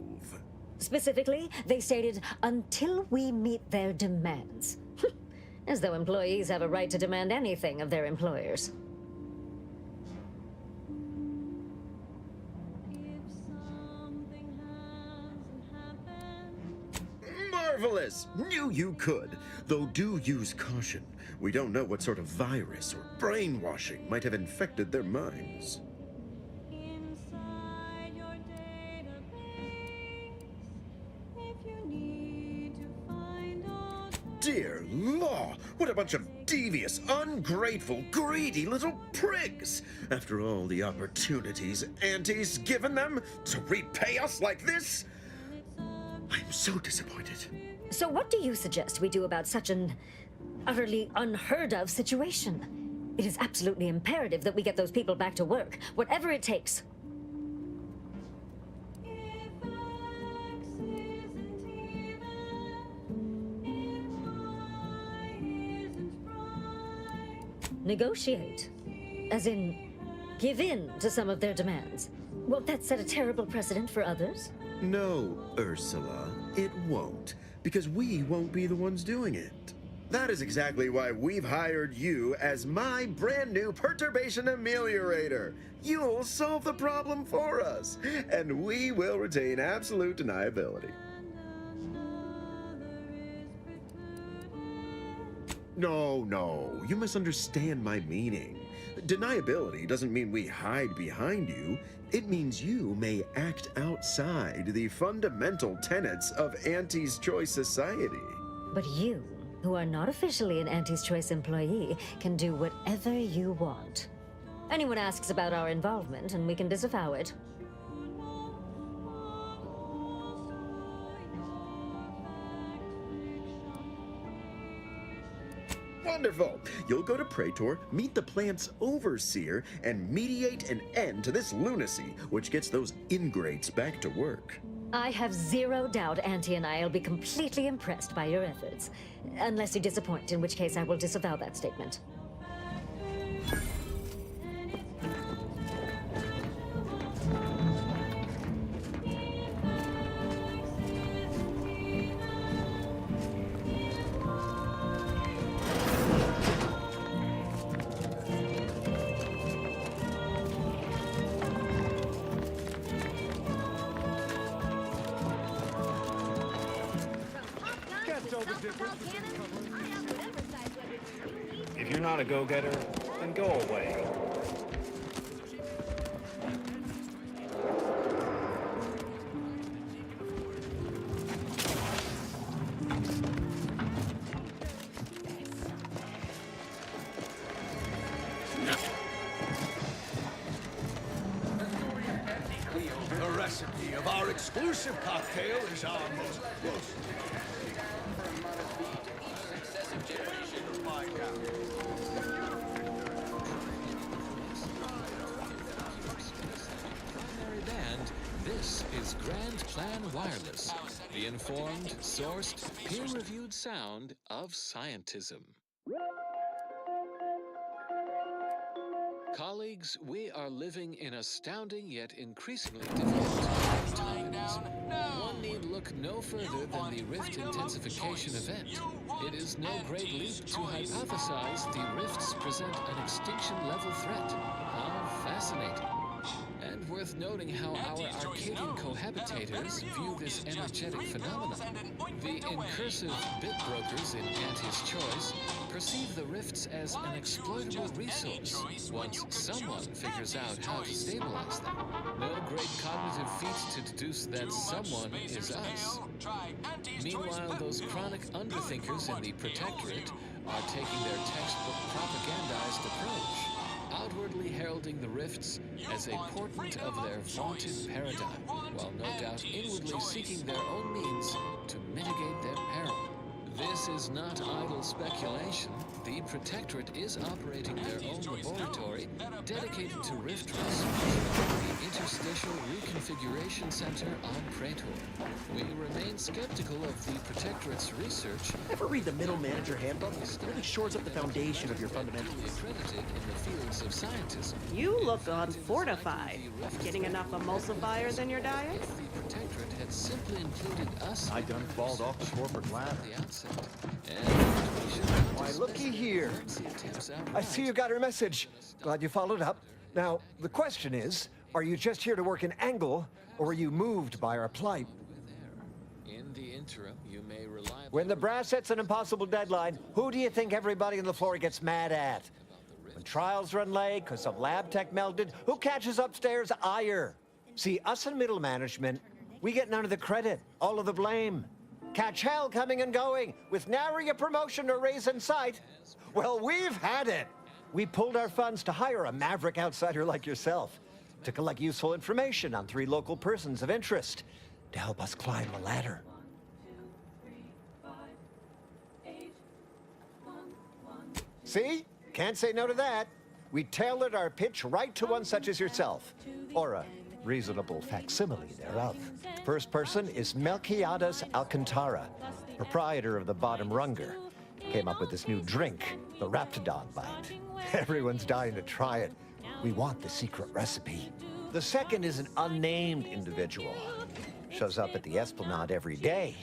Specifically, they stated, until we meet their demands. As though employees have a right to demand anything of their employers. Marvelous! Knew you could. Though do use caution. We don't know what sort of virus or brainwashing might have infected their minds. dear law, what a bunch of devious, ungrateful, greedy little prigs! After all the opportunities Auntie's given them to repay us like this, I'm so disappointed. So what do you suggest we do about such an utterly unheard of situation? It is absolutely imperative that we get those people back to work, whatever it takes. Negotiate. As in, give in to some of their demands. Won't that set a terrible precedent for others? No, Ursula, it won't, because we won't be the ones doing it. That is exactly why we've hired you as my brand new perturbation ameliorator. You'll solve the problem for us, and we will retain absolute deniability. No, you misunderstand my meaning. Deniability doesn't mean we hide behind you. It means you may act outside the fundamental tenets of Auntie's Choice Society. But you, who are not officially an Auntie's Choice employee, can do whatever you want. Anyone asks about our involvement, and we can disavow it. Wonderful! You'll go to Praetor, meet the plant's overseer, and mediate an end to this lunacy, which gets those ingrates back to work. I have zero doubt Auntie and I will be completely impressed by your efforts. Unless you disappoint, in which case I will disavow that statement. If you're not a go-getter, then go away. The recipe of our exclusive cocktail is our most close. This is Grand Plan Wireless, the informed, sourced, peer-reviewed sound of scientism. Colleagues, we are living in astounding yet increasingly difficult times. One need look no further than the Rift intensification event. It is no great leap to hypothesize the Rifts present an extinction-level threat. How fascinating. And worth noting how our Arcadian cohabitators view this energetic phenomenon. The incursive bit brokers in Auntie's Choice perceive the rifts as an exploitable resource once someone figures out how to stabilize them. No great cognitive feat to deduce that someone is us. Meanwhile, those chronic underthinkers in the Protectorate are taking their textbook propagandized approach, outwardly heralding the rifts as a portent of their vaunted paradigm, while no doubt inwardly seeking their own means to mitigate their peril. This is not idle speculation. The Protectorate is operating their own laboratory dedicated to rift research, the Interstitial Reconfiguration Center on Praetor. We remain skeptical of the Protectorate's research. Ever read the Middle Manager Handbook? It really shores up the foundation of your fundamentals. Accredited in the fields of scientism. You look unfortified. Getting enough emulsifier than your diet? The Protectorate had simply included us. I done crawled off the corporate ladder. The outset. Why, looky here. I see you got her message. Glad you followed up. Now, the question is, are you just here to work in Angle, or are you moved by our plight? In the interim, you may rely. When the brass sets an impossible deadline, who do you think everybody on the floor gets mad at? When trials run late because some lab tech melted, who catches upstairs ire? See, us in middle management, we get none of the credit, all of the blame. Catch hell coming and going, with nary a promotion or raise in sight. Well, we've had it. We pulled our funds to hire a maverick outsider like yourself to collect useful information on 3 local persons of interest to help us climb the ladder. See? Can't say no to that. We tailored our pitch right to one such as yourself, or a reasonable facsimile thereof. First person is Melquiades Alcantara, proprietor of the Bottom Runger. Came up with this new drink, the Raptidon Bite. Everyone's dying to try it. We want the secret recipe. The second is an unnamed individual. Shows up at the Esplanade every day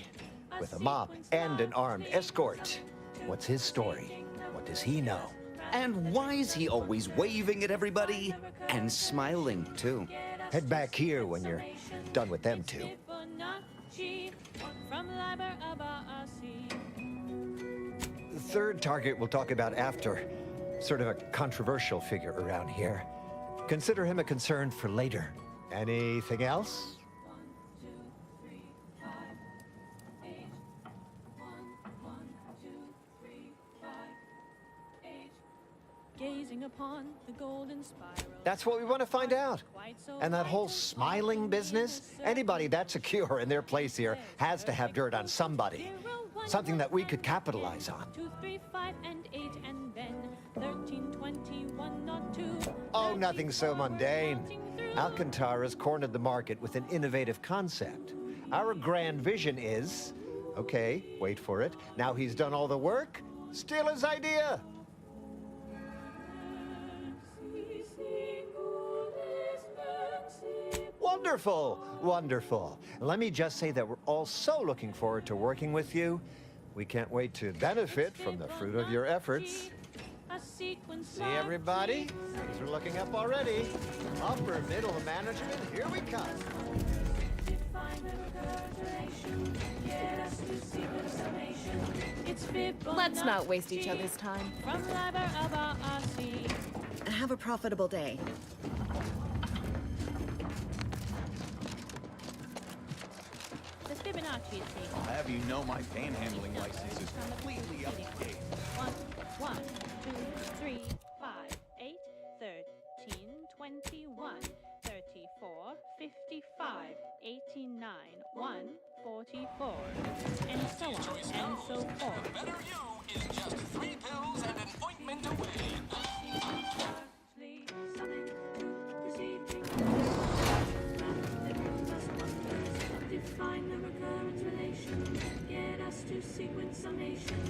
with a mop and an armed escort. What's his story? What does he know? And why is he always waving at everybody? And smiling, too. Head back here when you're done with them two. The third target we'll talk about after. Sort of a controversial figure around here. Consider him a concern for later. Anything else? Gazing upon the golden spiral. That's what we want to find out. And that whole smiling business, anybody that's secure in their place here has to have dirt on somebody. Something that we could capitalize on. 2, 3, 5, and 8, and then 13, 21, not 2. Oh, nothing so mundane. Alcantara's cornered the market with an innovative concept. Our grand vision is, okay, wait for it. Now he's done all the work, steal his idea. Wonderful, wonderful. Let me just say that we're all so looking forward to working with you. We can't wait to benefit from the fruit of your efforts. See everybody? Things are looking up already. Upper middle management, here we come. Let's not waste each other's time. Have a profitable day. The Fibonacci is taken. I'll have you know my panhandling license is completely up to date. 1, 2, 3, 5, 8, 13, 21, 34, 55, 89, 1, 44, and so on and so forth. Better you is just 3 pills and an ointment away. Define the recurrence relation. Get us to sequence summation.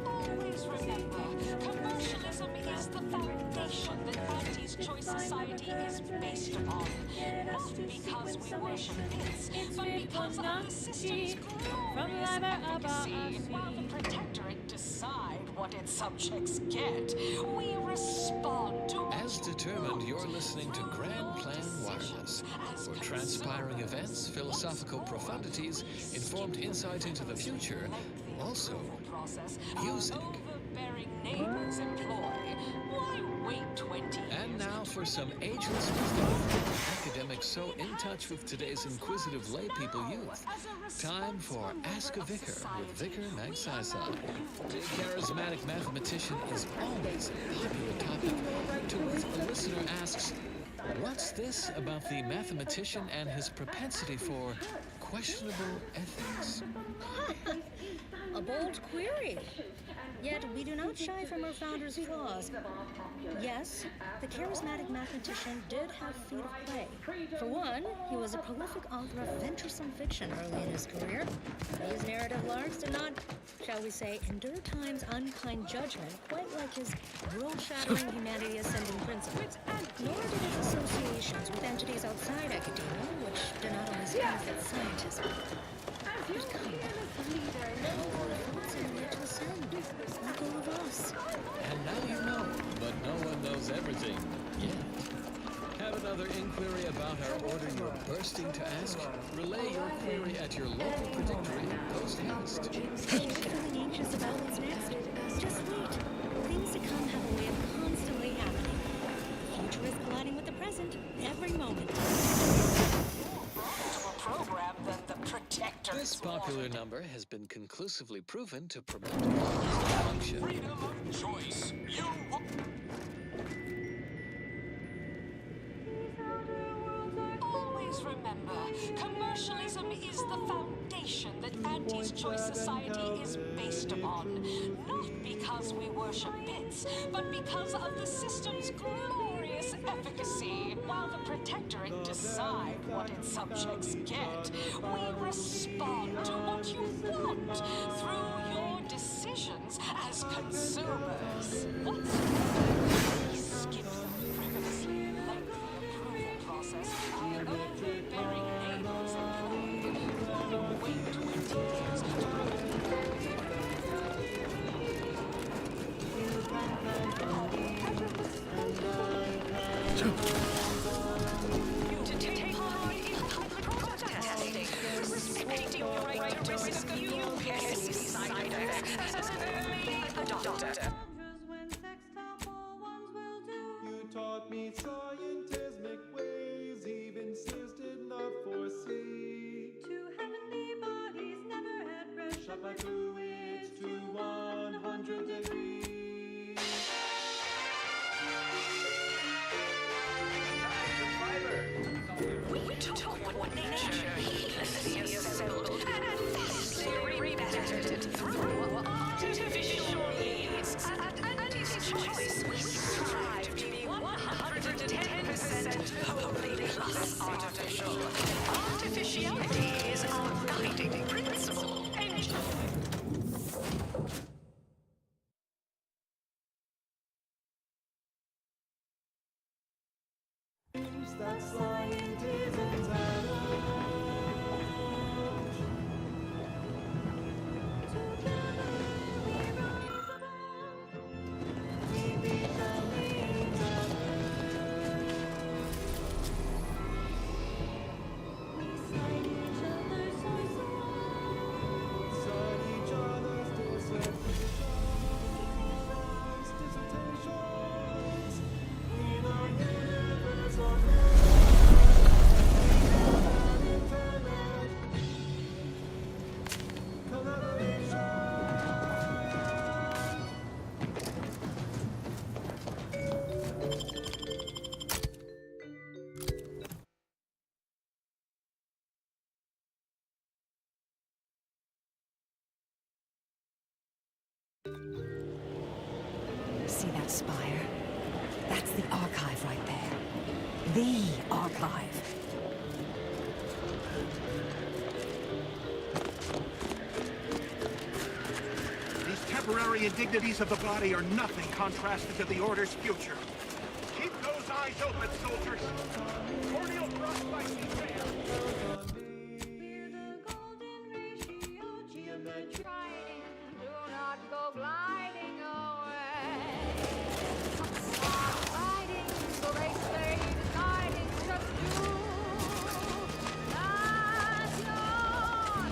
Always remember, commercialism is the foundation that Auntie's Choice Society is based upon. Not because we worship hits, but because of the system's glorious advocacy. While the Protectorate decide what its subjects get, we respond to... As determined, you're listening to Grand Plan Wireless, where transpiring events, philosophical profundities, informed insight into the future, also music. Overbearing neighbors employ. Why wait 20 And now for some ageless wisdom from academics so in touch with today's inquisitive laypeople youth. Time for Ask a Vicar with Vicar Magsaysay. The charismatic mathematician is always a popular topic, to which a listener asks, what's this about the mathematician and his propensity for questionable ethics? A bold query. Yet we do not shy from our founder's flaws. Yes, the charismatic mathematician did have feet of clay. For one, he was a prolific author of venturesome fiction early in his career. These narrative larks did not, shall we say, endure time's unkind judgment quite like his world-shattering humanity-ascending principles. Nor did his associations with entities outside academia, which did not always benefit scientists. But come on. To ascend, like all of us. And now you know, but no one knows everything yet. Have another inquiry about our order you're bursting to ask? Relay your query at your local predictory post-haste. Feeling anxious about what's next? Just wait. Things to come have a way of constantly happening. The future is colliding with the present every moment. program than the Protector. This popular number has been conclusively proven to promote cognitive function. Freedom of choice. Always remember, commercialism is the foundation that Auntie's Choice Society is based upon. Not because we worship bits, but because of the system's glorious efficacy. While the Protectorate decide what its subjects get, we respond to what you want through your decisions as consumers. What's more, we skip the frivolously lengthy approval process. Our only very name is employed. We'll wait 20 years to take part in public protesting, respecting your right to risk UPSC side effects as an early adopter. You taught me scientific ways, even Sears did not foresee. Two heavenly bodies never had rest, shot by fluids to 100 degrees. We took what nature heedlessly assembled and vastly bettered through artificial means. At Auntie's Choice, we strive to be 110% wholly plus artificial. Artificiality is our guiding principle. That scientism's See that spire? That's the archive right there. The archive. These temporary indignities of the body are nothing contrasted to the Order's future. Keep those eyes open, soldiers. Cordial thrust by T-Ram. Do not go gliding away. Gliding, so they say, gliding just you. That's not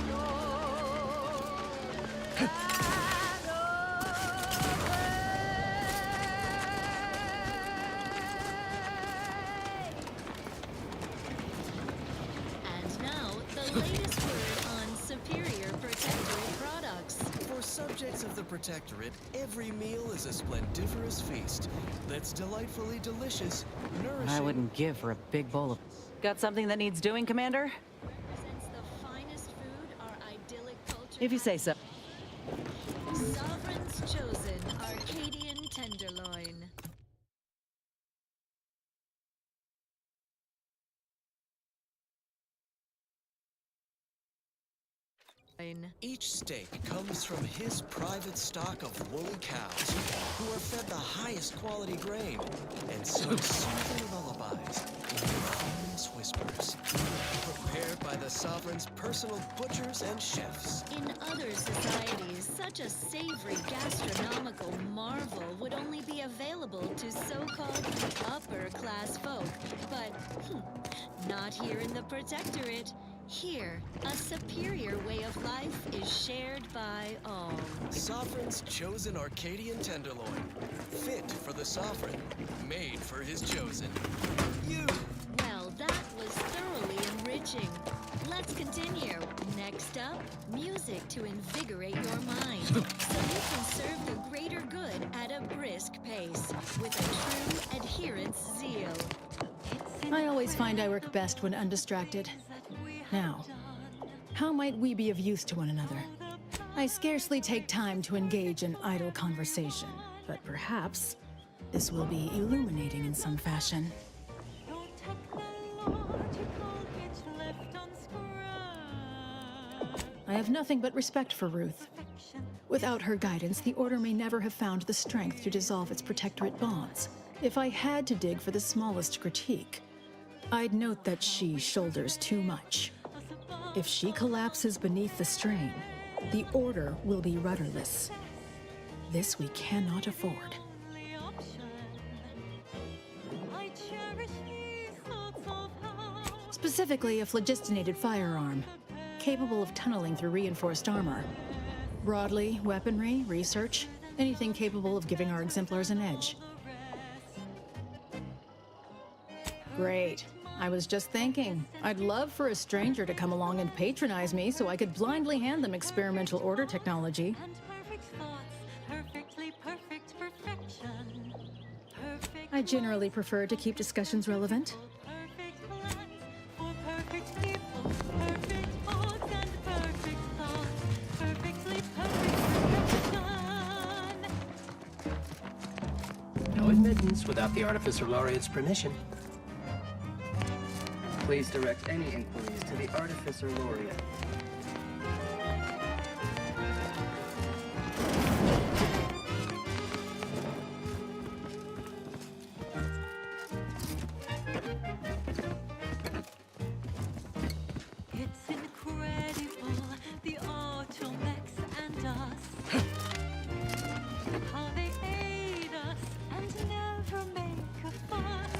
And now, the latest word on Superior Protectorate products. For subjects of the Protectorate, every meal is a splendiferous feast that's delightfully delicious, nourishing. I wouldn't give for a big bowl of... Got something that needs doing, Commander? Represents the finest food, our idyllic culture. If you say so. Sovereign's Chosen Arcadian Tenderloin. Each steak comes from his private stock of woolly cows, who are fed the highest quality grain and sing soothing lullabies in harmonious whispers. Prepared by the Sovereign's personal butchers and chefs. In other societies, such a savory gastronomical marvel would only be available to so-called upper-class folk. But, not here in the Protectorate. Here, a superior way of life is shared by all. Sovereign's Chosen Arcadian Tenderloin. Fit for the Sovereign. Made for his chosen. You! Well, that was thoroughly enriched watching. Let's continue. Next up, music to invigorate your mind, so you can serve the greater good at a brisk pace with a true adherence zeal. I always find I work best when undistracted. Now, how might we be of use to one another? I scarcely take time to engage in idle conversation, but perhaps this will be illuminating in some fashion. I have nothing but respect for Ruth. Without her guidance, the Order may never have found the strength to dissolve its protectorate bonds. If I had to dig for the smallest critique, I'd note that she shoulders too much. If she collapses beneath the strain, the Order will be rudderless. This we cannot afford. Specifically, a phlogistinated firearm, capable of tunneling through reinforced armor. Broadly, weaponry, research, anything capable of giving our exemplars an edge. Great. I was just thinking, I'd love for a stranger to come along and patronize me so I could blindly hand them experimental Order technology. I generally prefer to keep discussions relevant. No admittance without the Artificer Laureate's permission. Please direct any inquiries to the Artificer Laureate. It's incredible, the Automex and us. How they aid us and never make a fuss.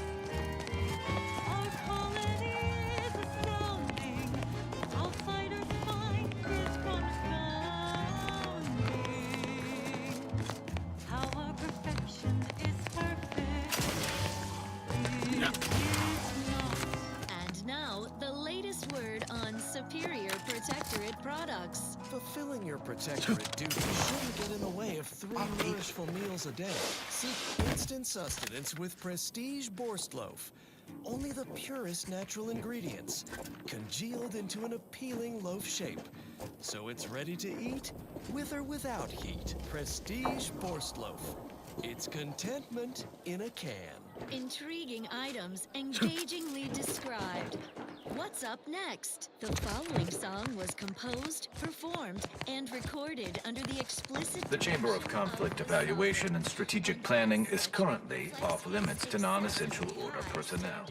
Our colony is astounding. Outsiders find it confounding. How our perfection is perfect is not. And now, the latest word on superior protectorate products. Fulfilling your protectorate duty shouldn't get in the way of 3 nourishful meals a day. Seek instant sustenance with Prestige Borstloaf. Only the purest natural ingredients, congealed into an appealing loaf shape. So it's ready to eat, with or without heat. Prestige Borstloaf. It's contentment in a can. Intriguing items engagingly described. What's up next? The following song was composed, performed, and recorded under the explicit... The Chamber of Conflict Evaluation and Strategic Planning is currently off limits to non-essential Order personnel.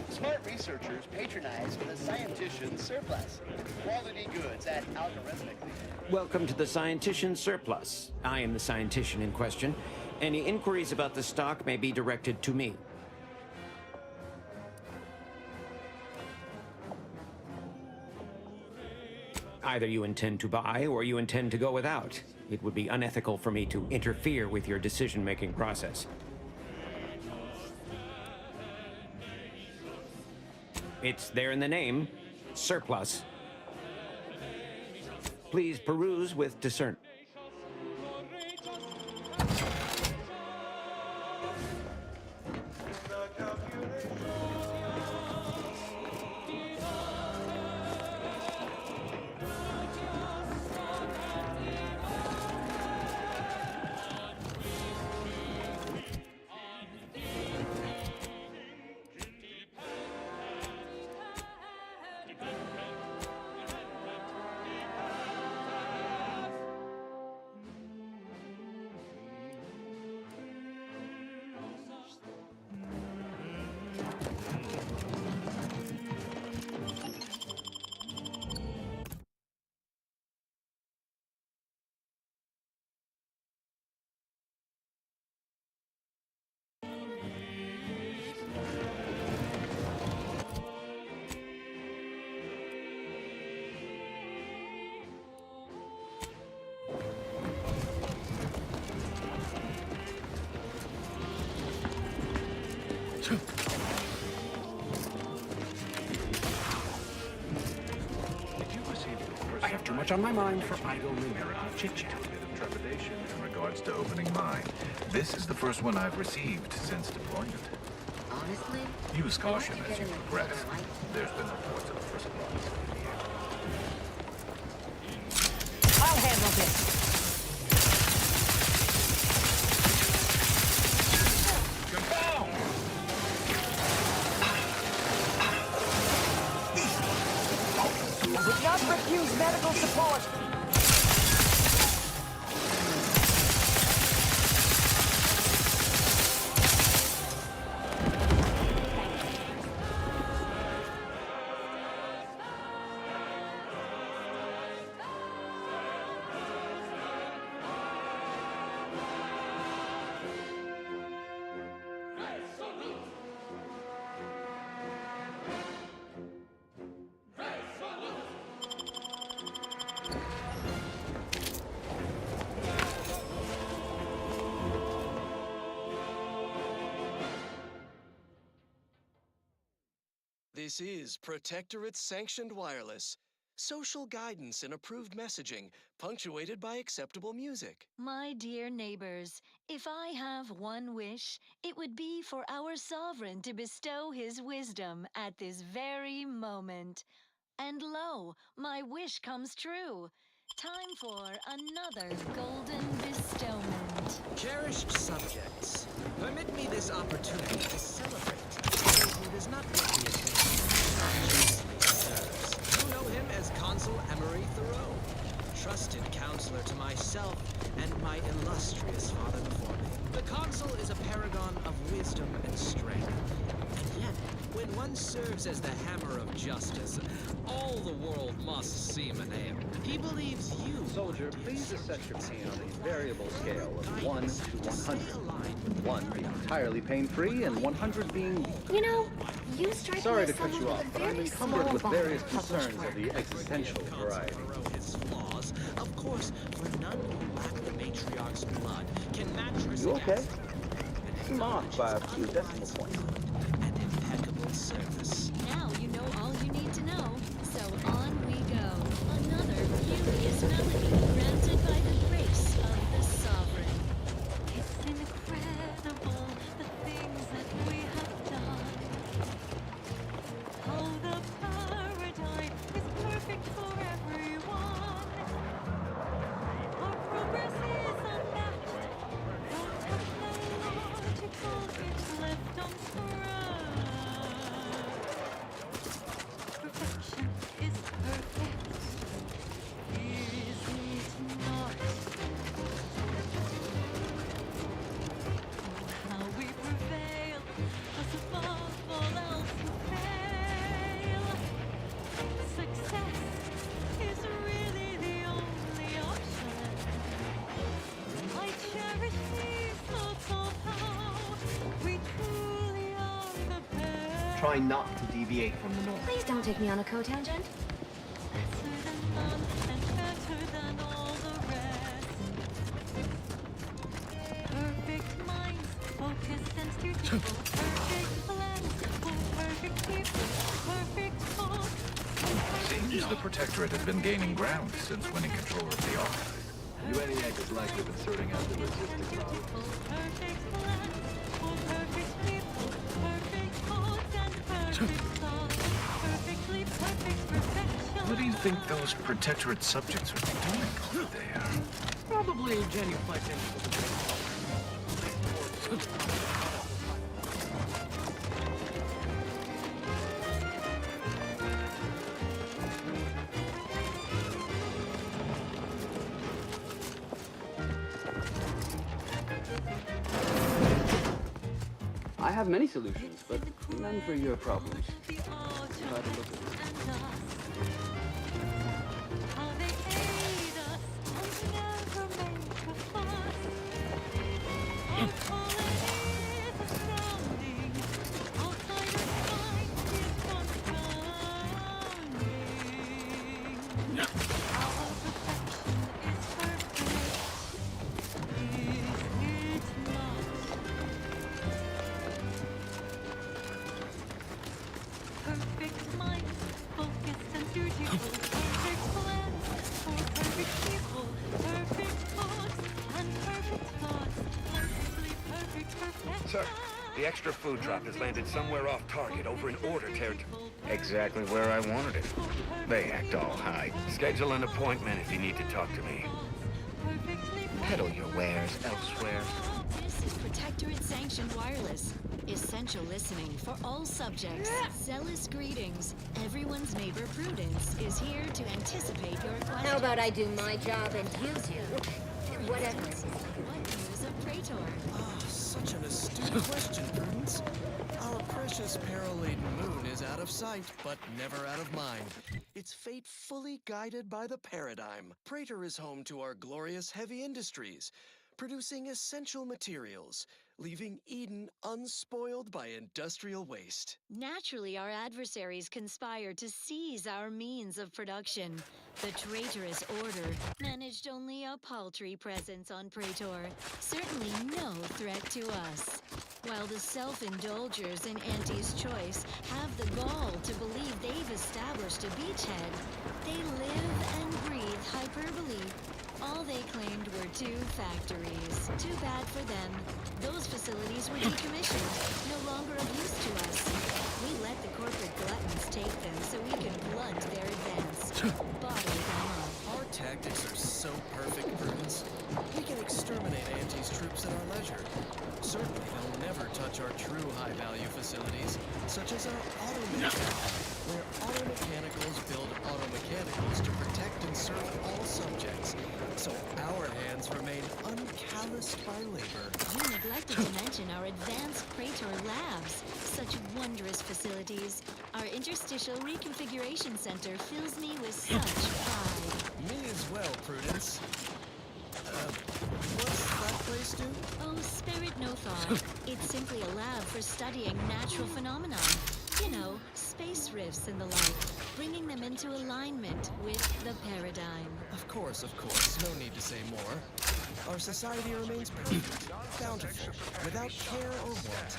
Smart researchers patronize the Scientician Surplus. Quality goods at algorithmically. Welcome to the Scientician Surplus. I am the Scientician in question. Any inquiries about the stock may be directed to me. Either you intend to buy or you intend to go without. It would be unethical for me to interfere with your decision-making process. It's there in the name, surplus. Please peruse with discernment. I have too much on my mind for idle numerical chit-chat. Trepidation in regards to opening mine. This is the first one I've received since deployment. Honestly, Use caution as you progress. There's been reports of a first class. I'll handle this. Would not refuse medical support. This is Protectorate-sanctioned wireless. Social guidance and approved messaging, punctuated by acceptable music. My dear neighbors, if I have one wish, it would be for our sovereign to bestow his wisdom at this very moment. And lo, my wish comes true. Time for another golden bestowment. Cherished subjects, permit me this opportunity to celebrate those who does not get the attention he deserves. You know him as Consul Emery Thoreau, trusted counselor to myself and my illustrious father before me. The Consul is a paragon of wisdom and strength. And yet, when one serves as the hammer of justice, all the world must seem an aim. He believes you, Soldier, please assess your pain on a variable scale of 1 to 100. With 1 being entirely pain-free and 100 being... You know, you strike Sorry me to as cut you someone off, with a but I'm very encumbered small with body various of published concerns work. of the existential variety. His flaws, of course, for none who lack the matriarch's blood can match her You okay? sagacity. Seem off by a few decimal points. And impeccable service. Now you know all you need to know, so on we go. Another beauteous melody granted by the grace of the sovereign. It's incredible the things that we have done. How the paradigm is perfect for everyone. Our progress is unmatched. No technological is left unscratched. Perfection is perfect. Is it not? Oh, how we prevail, as above all else we fail. Success is really the only option. I cherish these thoughts of how we truly are the best. Try not to deviate from the norm. Please don't take me on a co-tangent. Better than none and better than all the rest. Perfect minds, focused and strategic. Perfect plans for perfect people. Perfect thoughts. Seems the Protectorate has been gaining ground since winning control of the archive. UNEX is likely inserting out the resistance model. Perfect plans for perfect people. Perfect thoughts and perfect thoughts. Perfectly perfect perfection. What do you think those Protectorate subjects would be doing over there? Probably genuflecting. I have many solutions, but none for your problems. Try to look at this. How they aid us and never make a fuss. Our calling is astounding. Outsiders find it confounding. Our perfection is perfect. Is it not? perfect mind, focused and beautiful, perfect plans for perfect people, perfect thoughts and perfect thoughts, perfectly perfect perfection. Sir, the extra food drop has landed somewhere off target over in Order territory. Exactly where I wanted it. They act all high. Schedule an appointment if you need to talk to me. Peddle your wares elsewhere. This is Protectorate Sanctioned Wireless. Essential listening for all subjects. Zealous greetings. Everyone's neighbor Prudence is here to anticipate your questions. How about I do my job and use you? Whatever it is. What news of Praetor? Ah, such an astute question, Prudence. Our precious peril-laden moon is out of sight, but never out of mind. Its fate fully guided by the Paradigm. Praetor is home to our glorious heavy industries, producing essential materials, leaving Eden unspoiled by industrial waste. Naturally, our adversaries conspire to seize our means of production. The traitorous order managed only a paltry presence on Praetor, certainly no threat to us. While the self-indulgers in Auntie's Choice have the gall to believe they've established a beachhead, they live and breathe hyperbole. All they claimed were 2 factories. Too bad for them. Those facilities were decommissioned, no longer of use to us. We let the corporate gluttons take them so we can blunt their advance. Bottle them up. Our tactics are so perfect, Prudence. We can exterminate Auntie's troops at our leisure. Certainly they'll never touch our true high-value facilities, such as our auto mechanicals, where auto mechanicals build auto mechanicals to protect and serve all subjects, so our hands remain uncalloused by labor. You neglected to mention our advanced Praetor labs. Such wondrous facilities. Our interstitial reconfiguration center fills me with such pride. Me as well, Prudence. What's that place do? Oh, spare it no thought. It's simply a lab for studying natural phenomena. You know, space rifts and the like, bringing them into alignment with the Paradigm. Of course, no need to say more. Our society remains perfect, bountiful, without care or want.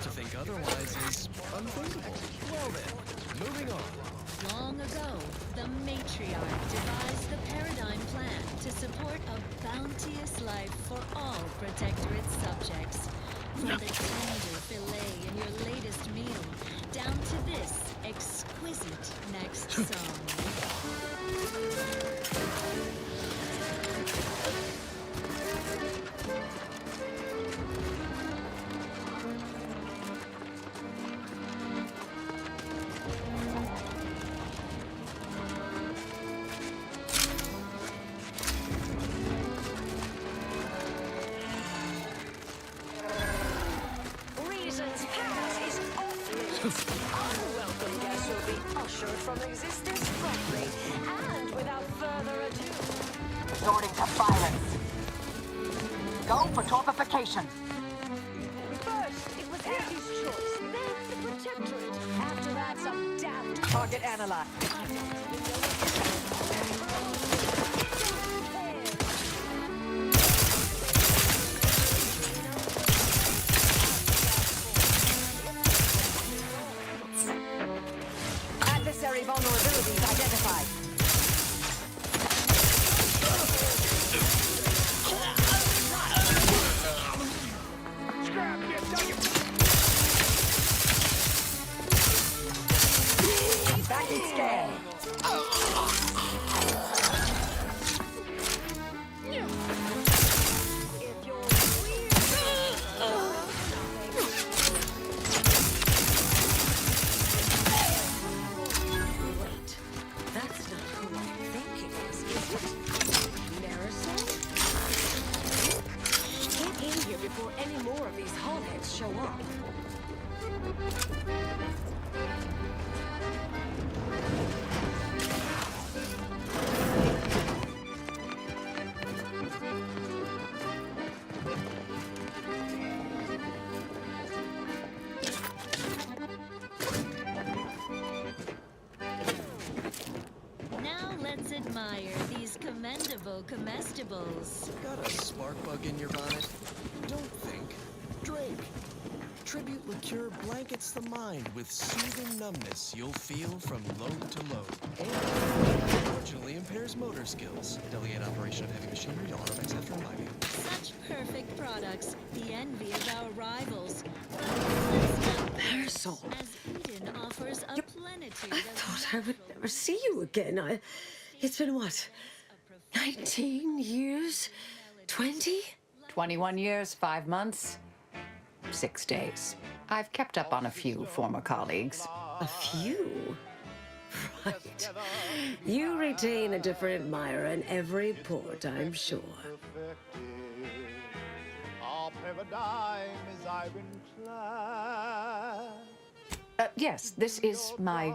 To think otherwise is unthinkable. Well then, moving on. Long ago, the matriarch devised the Paradigm plan to support a bounteous life for all Protectorate subjects. From the tender fillet in your latest meal, down to this exquisite next song. Reason's path is off limits. Unwelcome guests will be ushered from existence promptly and without further ado. Resorting to violence. Go for torpification. First, it was Auntie's Choice, then the Protectorate. After that, some damned target analyzed. Adversary vulnerabilities identified. Back in scan. That's not who I think it is it? Marisol? Get in here before any more of these hogheads show up. Now let's admire these commendable comestibles. Got a spark bug in your bonnet? Don't think. Drink. tribute liqueur blankets the mind with soothing numbness you'll feel from load to load. And unfortunately impairs motor skills. Delegate operation of heavy machinery to Autovex after arriving. Such perfect products, the envy of our rivals. Marisol. As Eden offers a plenitude I thought I would never see you again. It's been what? 19 years? 20? 21 years, 5 months, 6 days. I've kept up on a few former colleagues. A few? Right. You retain a different admirer in every port, I'm sure. Our paradigm is ironclad. Yes, this is my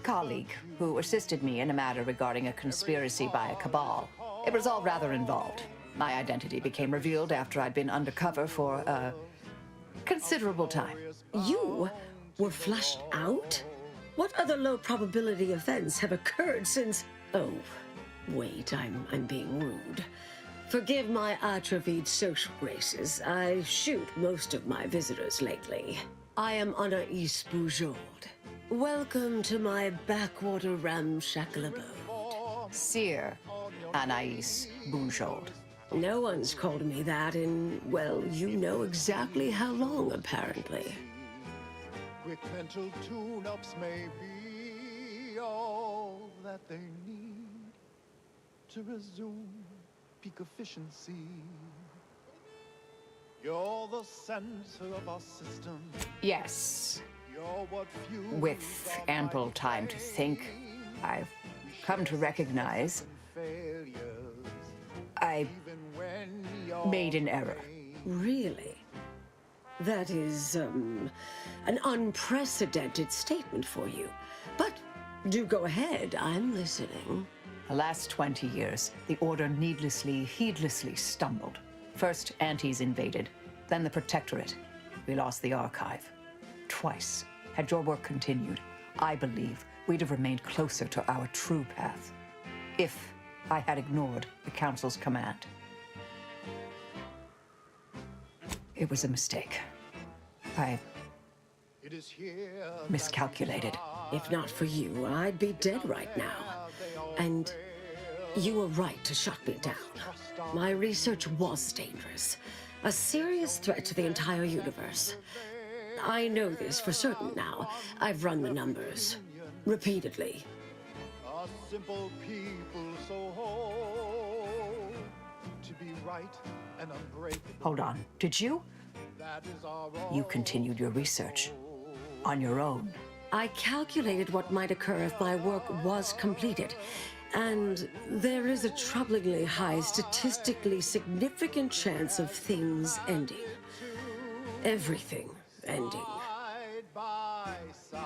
colleague who assisted me in a matter regarding a conspiracy by a cabal. It was all rather involved. My identity became revealed after I'd been undercover for a considerable time. You were flushed out? What other low-probability events have occurred since... Oh, wait, I'm being rude. Forgive my atrophied social graces. I shoot most of my visitors lately. I am Anais Bujold. Welcome to my backwater ramshackle abode. Sir Anais Bujold. No one's called me that in, well, you know exactly how long, apparently. Quick mental tune-ups may be all that they need to resume peak efficiency. You're the center of our system. Yes. You're what fuels With ample time to think, I've come to recognize I made an error. Really? That is, an unprecedented statement for you. But do go ahead, I'm listening. The last 20 years, the Order needlessly, heedlessly stumbled. First, Antes invaded, then the Protectorate. We lost the Archive. Twice. Had your work continued, I believe we'd have remained closer to our true path. If I had ignored the Council's command. It was a mistake. I miscalculated. If not for you, I'd be dead right now. And you were right to shut me down. My research was dangerous. A serious threat to the entire universe. I know this for certain now. I've run the numbers. Repeatedly. A simple people so whole to be right and unbreakable. Hold on. Did you? That is our You continued your research. On your own. I calculated what might occur if my work was completed. And there is a troublingly high, statistically significant chance of things ending. Everything ending. side by side.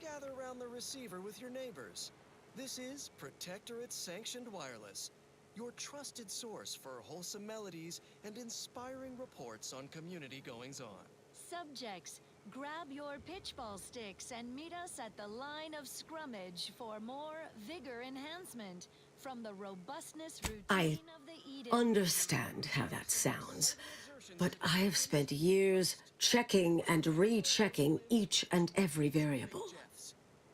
Gather around the receiver with your neighbors. This is Protectorate Sanctioned Wireless, your trusted source for wholesome melodies and inspiring reports on community goings-on. Subjects, grab your pitchball sticks and meet us at the line of scrummage for more vigor enhancement from the robustness routine I of the Eden. understand how that sounds, but I have spent years checking and rechecking each and every variable.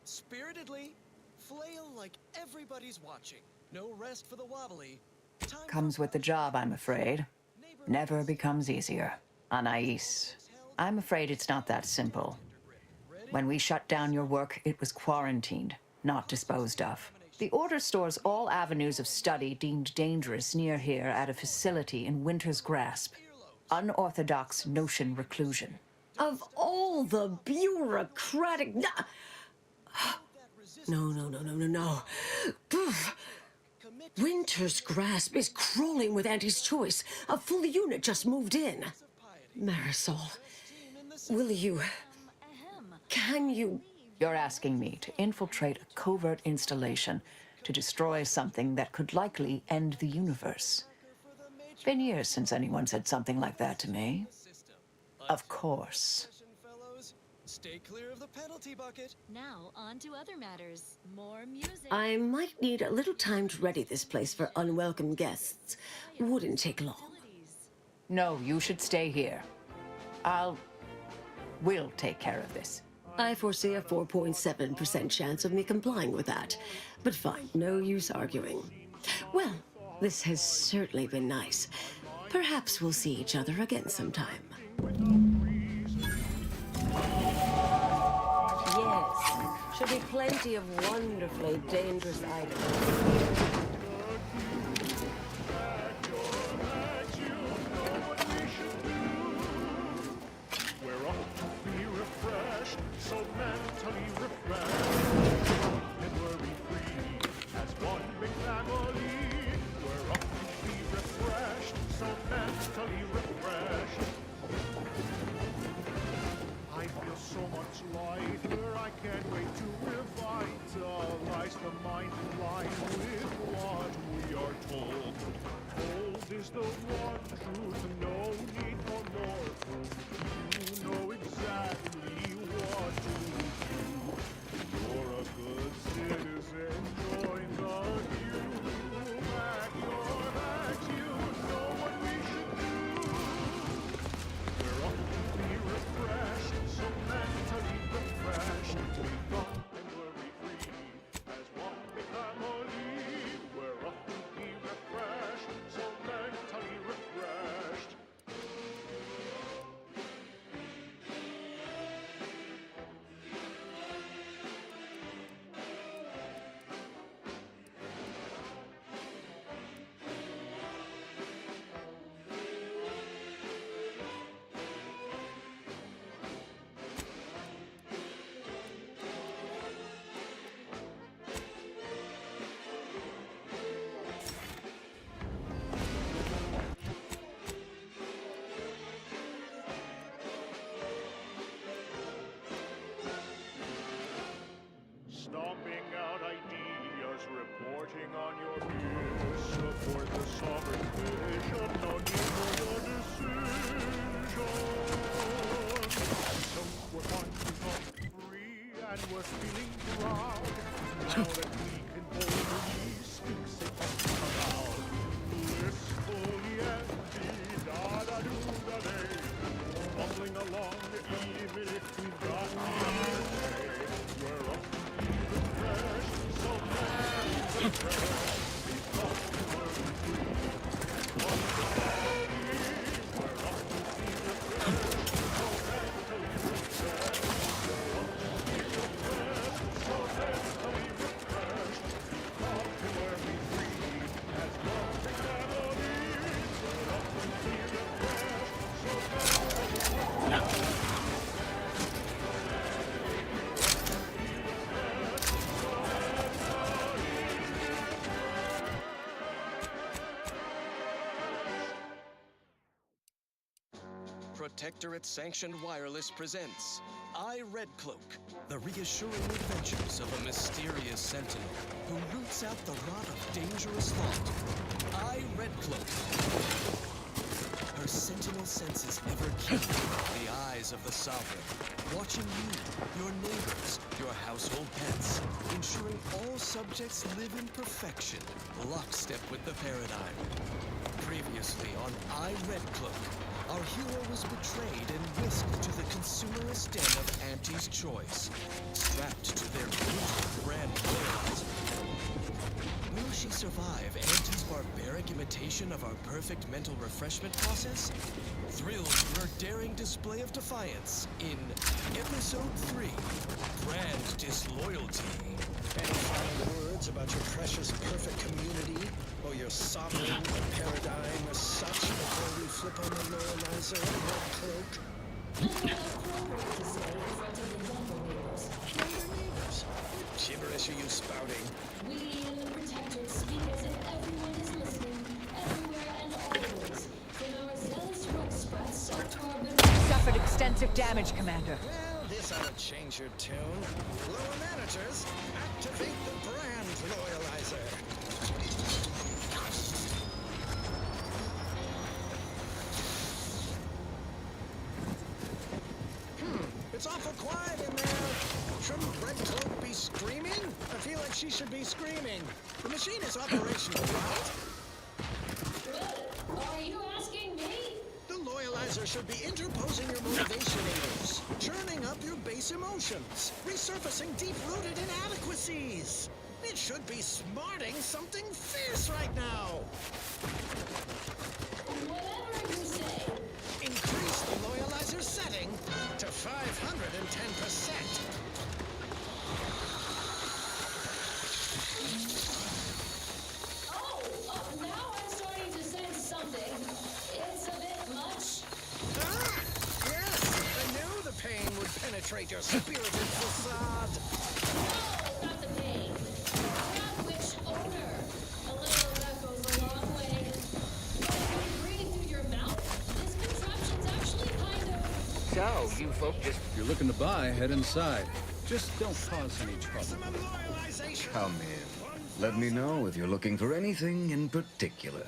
Spiritedly, flail like everybody's watching. No rest for the wobbly. Comes with the job, I'm afraid. Never becomes easier. Anais, I'm afraid it's not that simple. When we shut down your work, it was quarantined, not disposed of. The Order stores all avenues of study deemed dangerous near here at a facility in Winter's Grasp. Unorthodox notion reclusion. Of all the bureaucratic... No. Poof. Winter's Grasp is crawling with Anti's choice. A full unit just moved in. Marisol, will you... Can you... You're asking me to infiltrate a covert installation to destroy something that could likely end the universe. Been years since anyone said something like that to me. Of course. Fellows, stay clear of the penalty bucket. Now, on to other matters. More music. I might need a little time to ready this place for unwelcome guests. Wouldn't take long. No, you should stay here. We'll take care of this. I foresee a 4.7% chance of me complying with that. But fine, no use arguing. Well, this has certainly been nice. Perhaps we'll see each other again sometime. Yes, should be plenty of wonderfully dangerous items. So mentally refreshed and worry-free as one big family. We're up to be refreshed, so mentally refreshed. I feel so much lighter, I can't wait to revitalize the mind in line with what we are told. Old is the one truth, no need for more proof. You know exactly what to do. You're a good citizen, join the queue. Pack your bags, you know what we should do. We're up to be refreshed, so mentally refreshed. We thought and worry-free as one big family. We're up to be refreshed, so mentally refreshed. Stomping out ideas, reporting on your views. Support the sovereign vision, no need for your decision. So we're finally free and we're feeling proud. Now that we can boldly speak, say aloud. Blissfully empty, da-da-do-da-day. Bumbling along even if we've got to say. We're up to be refreshed, so mentally refreshed. We thought we were free. One family. We're up to be refreshed, so mentally refreshed. We're up to be refreshed, so mentally refreshed. We thought we were free as one big family. We're up to be refreshed, so mentally refreshed. Protectorate Sanctioned Wireless presents I, Red Cloak, the reassuring adventures of a mysterious sentinel who roots out the rot of dangerous thought. I, Red Cloak. Her sentinel senses ever keen, the eyes of the sovereign, watching you, your neighbors, your household pets, ensuring all subjects live in perfection, lockstep with the paradigm. Previously on I, Red Cloak, our hero was betrayed and whisked to the consumerist den of Auntie's Choice, strapped to their brutal brand loyalties. Will she survive Auntie's barbaric imitation of our perfect mental refreshment process? Thrill through her daring display of defiance in Episode 3, Brand Disloyalty. Any final words about your precious perfect community or your sovereign paradigm as such before we flip on the loyalizer and Red Cloak? What gibberish are you spouting? We in the Protectorate speak as if everyone is listening, everywhere and always. From our zealous rook sprats up to our good... Suffered extensive damage, Commander. Well, this ought to change your tune. Lower managers, activate the brand loyalizer. It's awful quiet in there. Shouldn't Red Cloak be screaming? I feel like she should be screaming. The machine is operational, right? Are you asking me? The loyalizer should be interposing your motivationators, churning up your base emotions, resurfacing deep-rooted inadequacies. It should be smarting something fierce right now. Whatever you say. Increase the loyalizer setting to 510%. Oh, now I'm starting to sense something. It's a bit much. Ah, yes, I knew the pain would penetrate your spirited facade. No, not the pain. Not which odor. A little of that goes a long way. But if you breathe through your mouth, this contraption's actually kind of... So, you folk just... If you're looking to buy, head inside. Just don't cause any trouble. Maximum loyalization. Come in. Let me know if you're looking for anything in particular.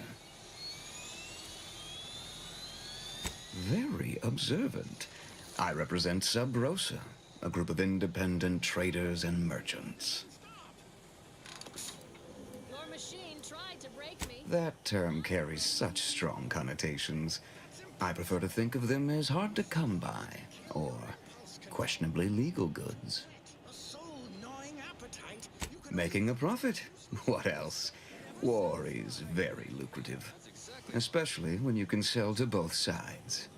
Very observant. I represent Sub Rosa, a group of independent traders and merchants. Your machine tried to break me. That term carries such strong connotations. I prefer to think of them as hard to come by, or questionably legal goods. A soul-gnawing appetite. Making a profit? What else? War is very lucrative, especially when you can sell to both sides.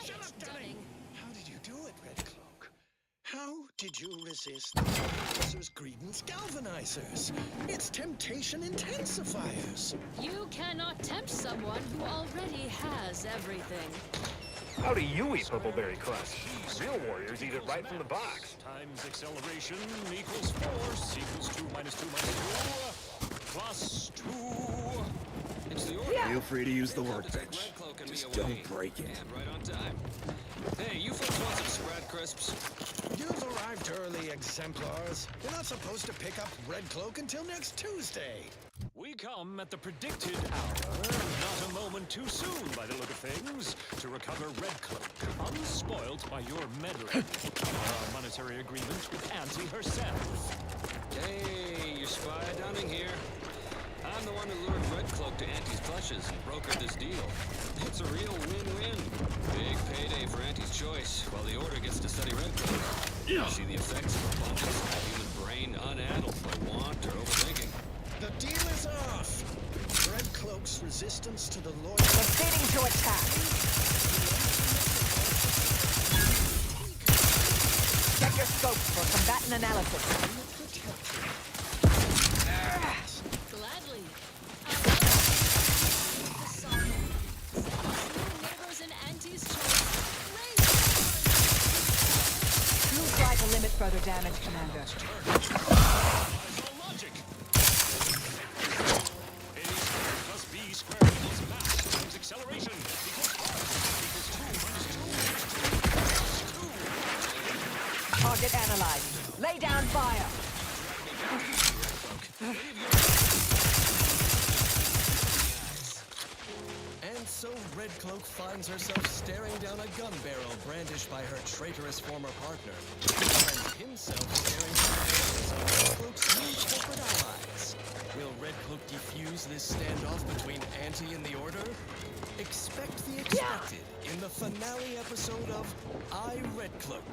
Shut up, Dunning. How did you do it, Red Cloak? How did you resist the Professor's Greedence galvanizers? Its temptation intensifiers. You cannot tempt someone who already has everything. How do you eat Purpleberry Crunch? Real warriors eat it right from the box. Times acceleration equals force equals 2 minus 2 minus 2 plus 2. It's the order. Feel free to use the workbench. Just don't break it. And right on time. Hey, you folks want some Sprat Crisps? You've arrived early, exemplars. You're not supposed to pick up Red Cloak until next Tuesday. We come at the predicted hour, not a moment too soon by the look of things, to recover Red Cloak, unspoilt by your meddling. Our monetary agreement with Auntie herself. Hey, your spy Dunning here. I'm the one who lured Red Cloak to Auntie's clutches and brokered this deal. It's a real win-win. Big payday for Auntie's choice, while the Order gets to study Red Cloak. You see the effects of abundance in a human brain unaddled by want or overthinking. The deal is off. Red Cloak's resistance to the loyal... Proceeding to attack. Check your scope for combatant analysis. Gladly. Neighbors and Auntie's choice. You'll try to limit further damage, Commander. Logic. A squared plus B squared equals mass times acceleration equals force equals 2 minus 2 minus 2. Target analyzed. Lay down fire. And so Red Cloak finds herself staring down a gun barrel brandished by her traitorous former partner. He finds himself staring down the barrels of Red Cloak's new corporate allies. Will Red Cloak defuse this standoff between Auntie and the Order? Expect the expected in the finale episode of I, Red Cloak.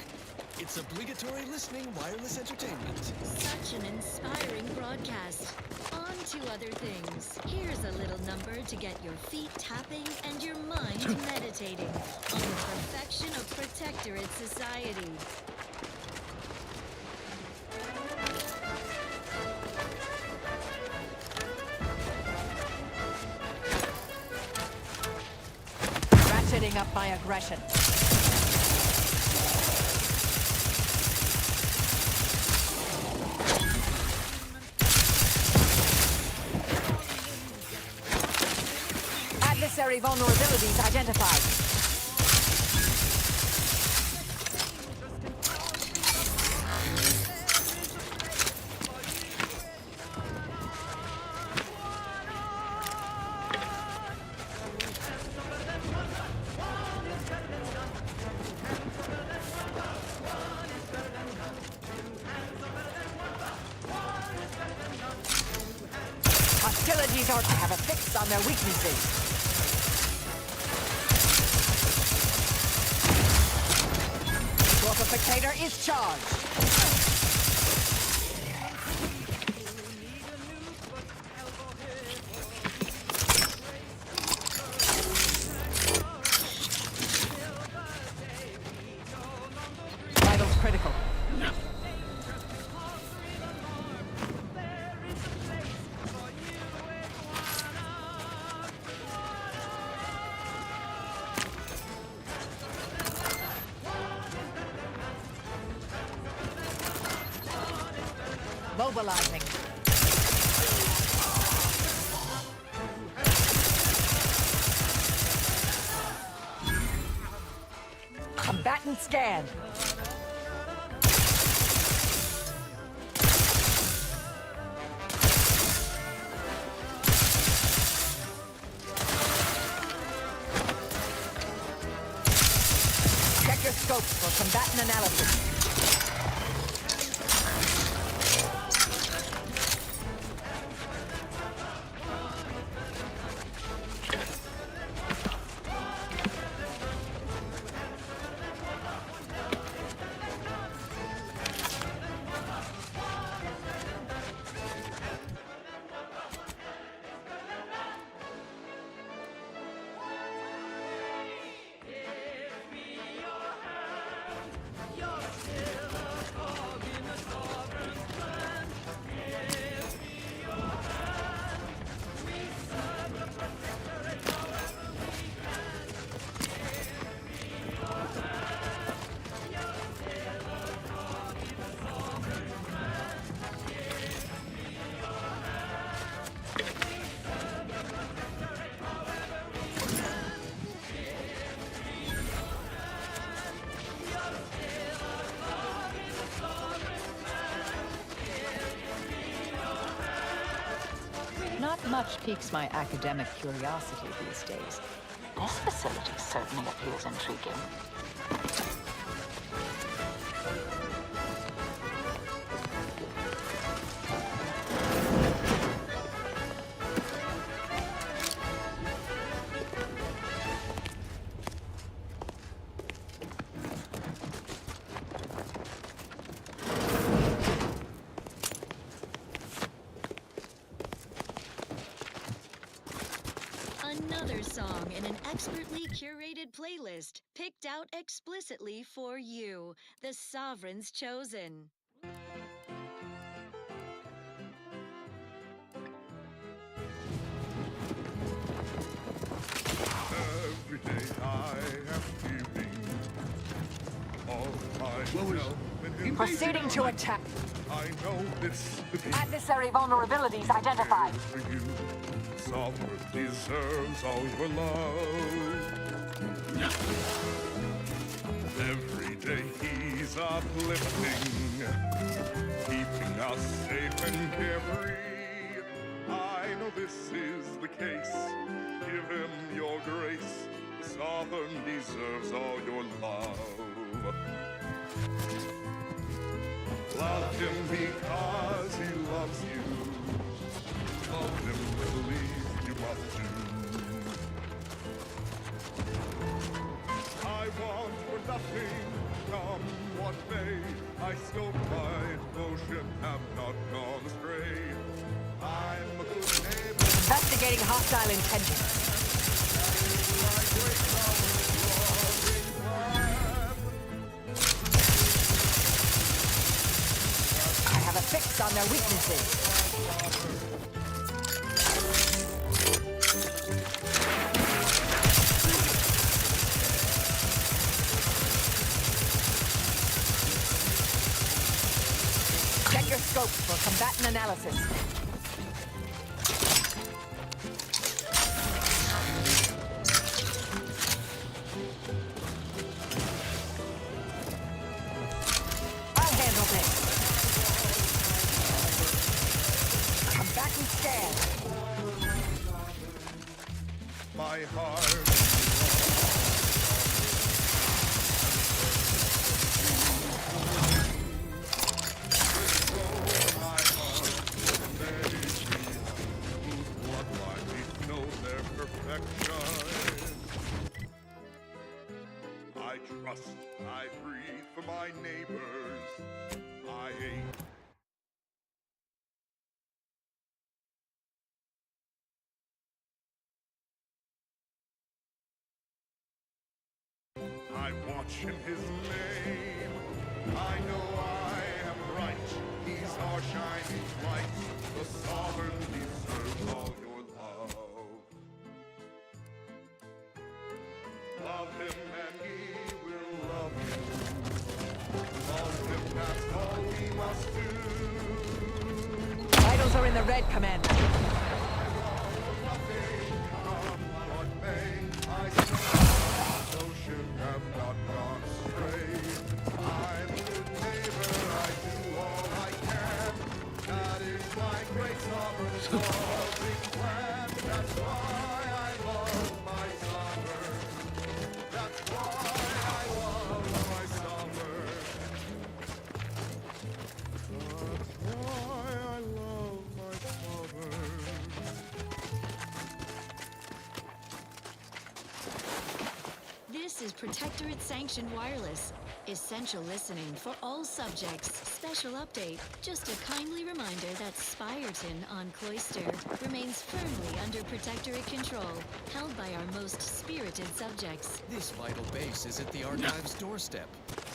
It's obligatory listening wireless entertainment. Such an inspiring broadcast. On to other things. Here's a little number to get your feet tapping and your mind meditating on the perfection of Protectorate society. Ratcheting up my aggression. Adversary vulnerabilities identified. These are to have a fix on their weaknesses. Morphificator is charged. Vitals critical. Mobilizing. Combatant scanned. Check your scopes for combatant analysis. Not much piques my academic curiosity these days. This facility certainly appears intriguing. Another song in an expertly curated playlist, picked out explicitly for you, the Sovereign's Chosen. Every day I am giving all myself. Proceeding to attack. I know this Adversary vulnerabilities identified. for you. Sovereign deserves all your love. Every day he's uplifting, keeping us safe and carefree. I know this is the case. Give him your grace. The Sovereign deserves all your love. Love him because he loves you. Love him, believe you must do. I want for nothing, come what may. I scope my devotion, have not gone astray. I'm a good neighbor. Investigating hostile intentions. I have a fix on their weaknesses. Check your scopes for combatant analysis. I'll handle this. Combatant scan. My heart. breathe for my neighbors. I hate. I watch him his name. I know I am right. He's our shining light. The sovereign deserves all your love. Love him and he will love you. Love him, that's all we must do. Vitals are in the red, Commander. Have not gone astray. I'm a good neighbor, I do all I can. That is my great sovereign loving plan. That's why I love my sovereign. That's why I love my sovereign. That's why I love my sovereign. This is Protectorate Sanctioned Wireless. Essential listening for all subjects. Special update. Just a kindly reminder that Spirton on Cloister remains firmly under Protectorate control, held by our most spirited subjects. This vital base is at the Archive's doorstep.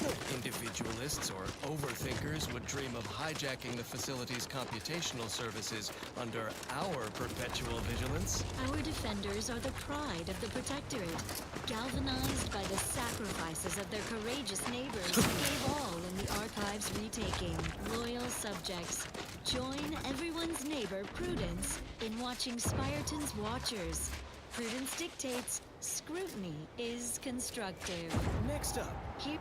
No individualists or overthinkers would dream of hijacking the facility's computational services under our perpetual vigilance. Our defenders are the pride of the Protectorate, galvanized by the sacrifices of their courageous neighbors who gave all in the Archive's retaking. Loyal subjects, join everyone's neighbor Prudence in watching Spirton's Watchers. Prudence dictates, scrutiny is constructive. Next up, Here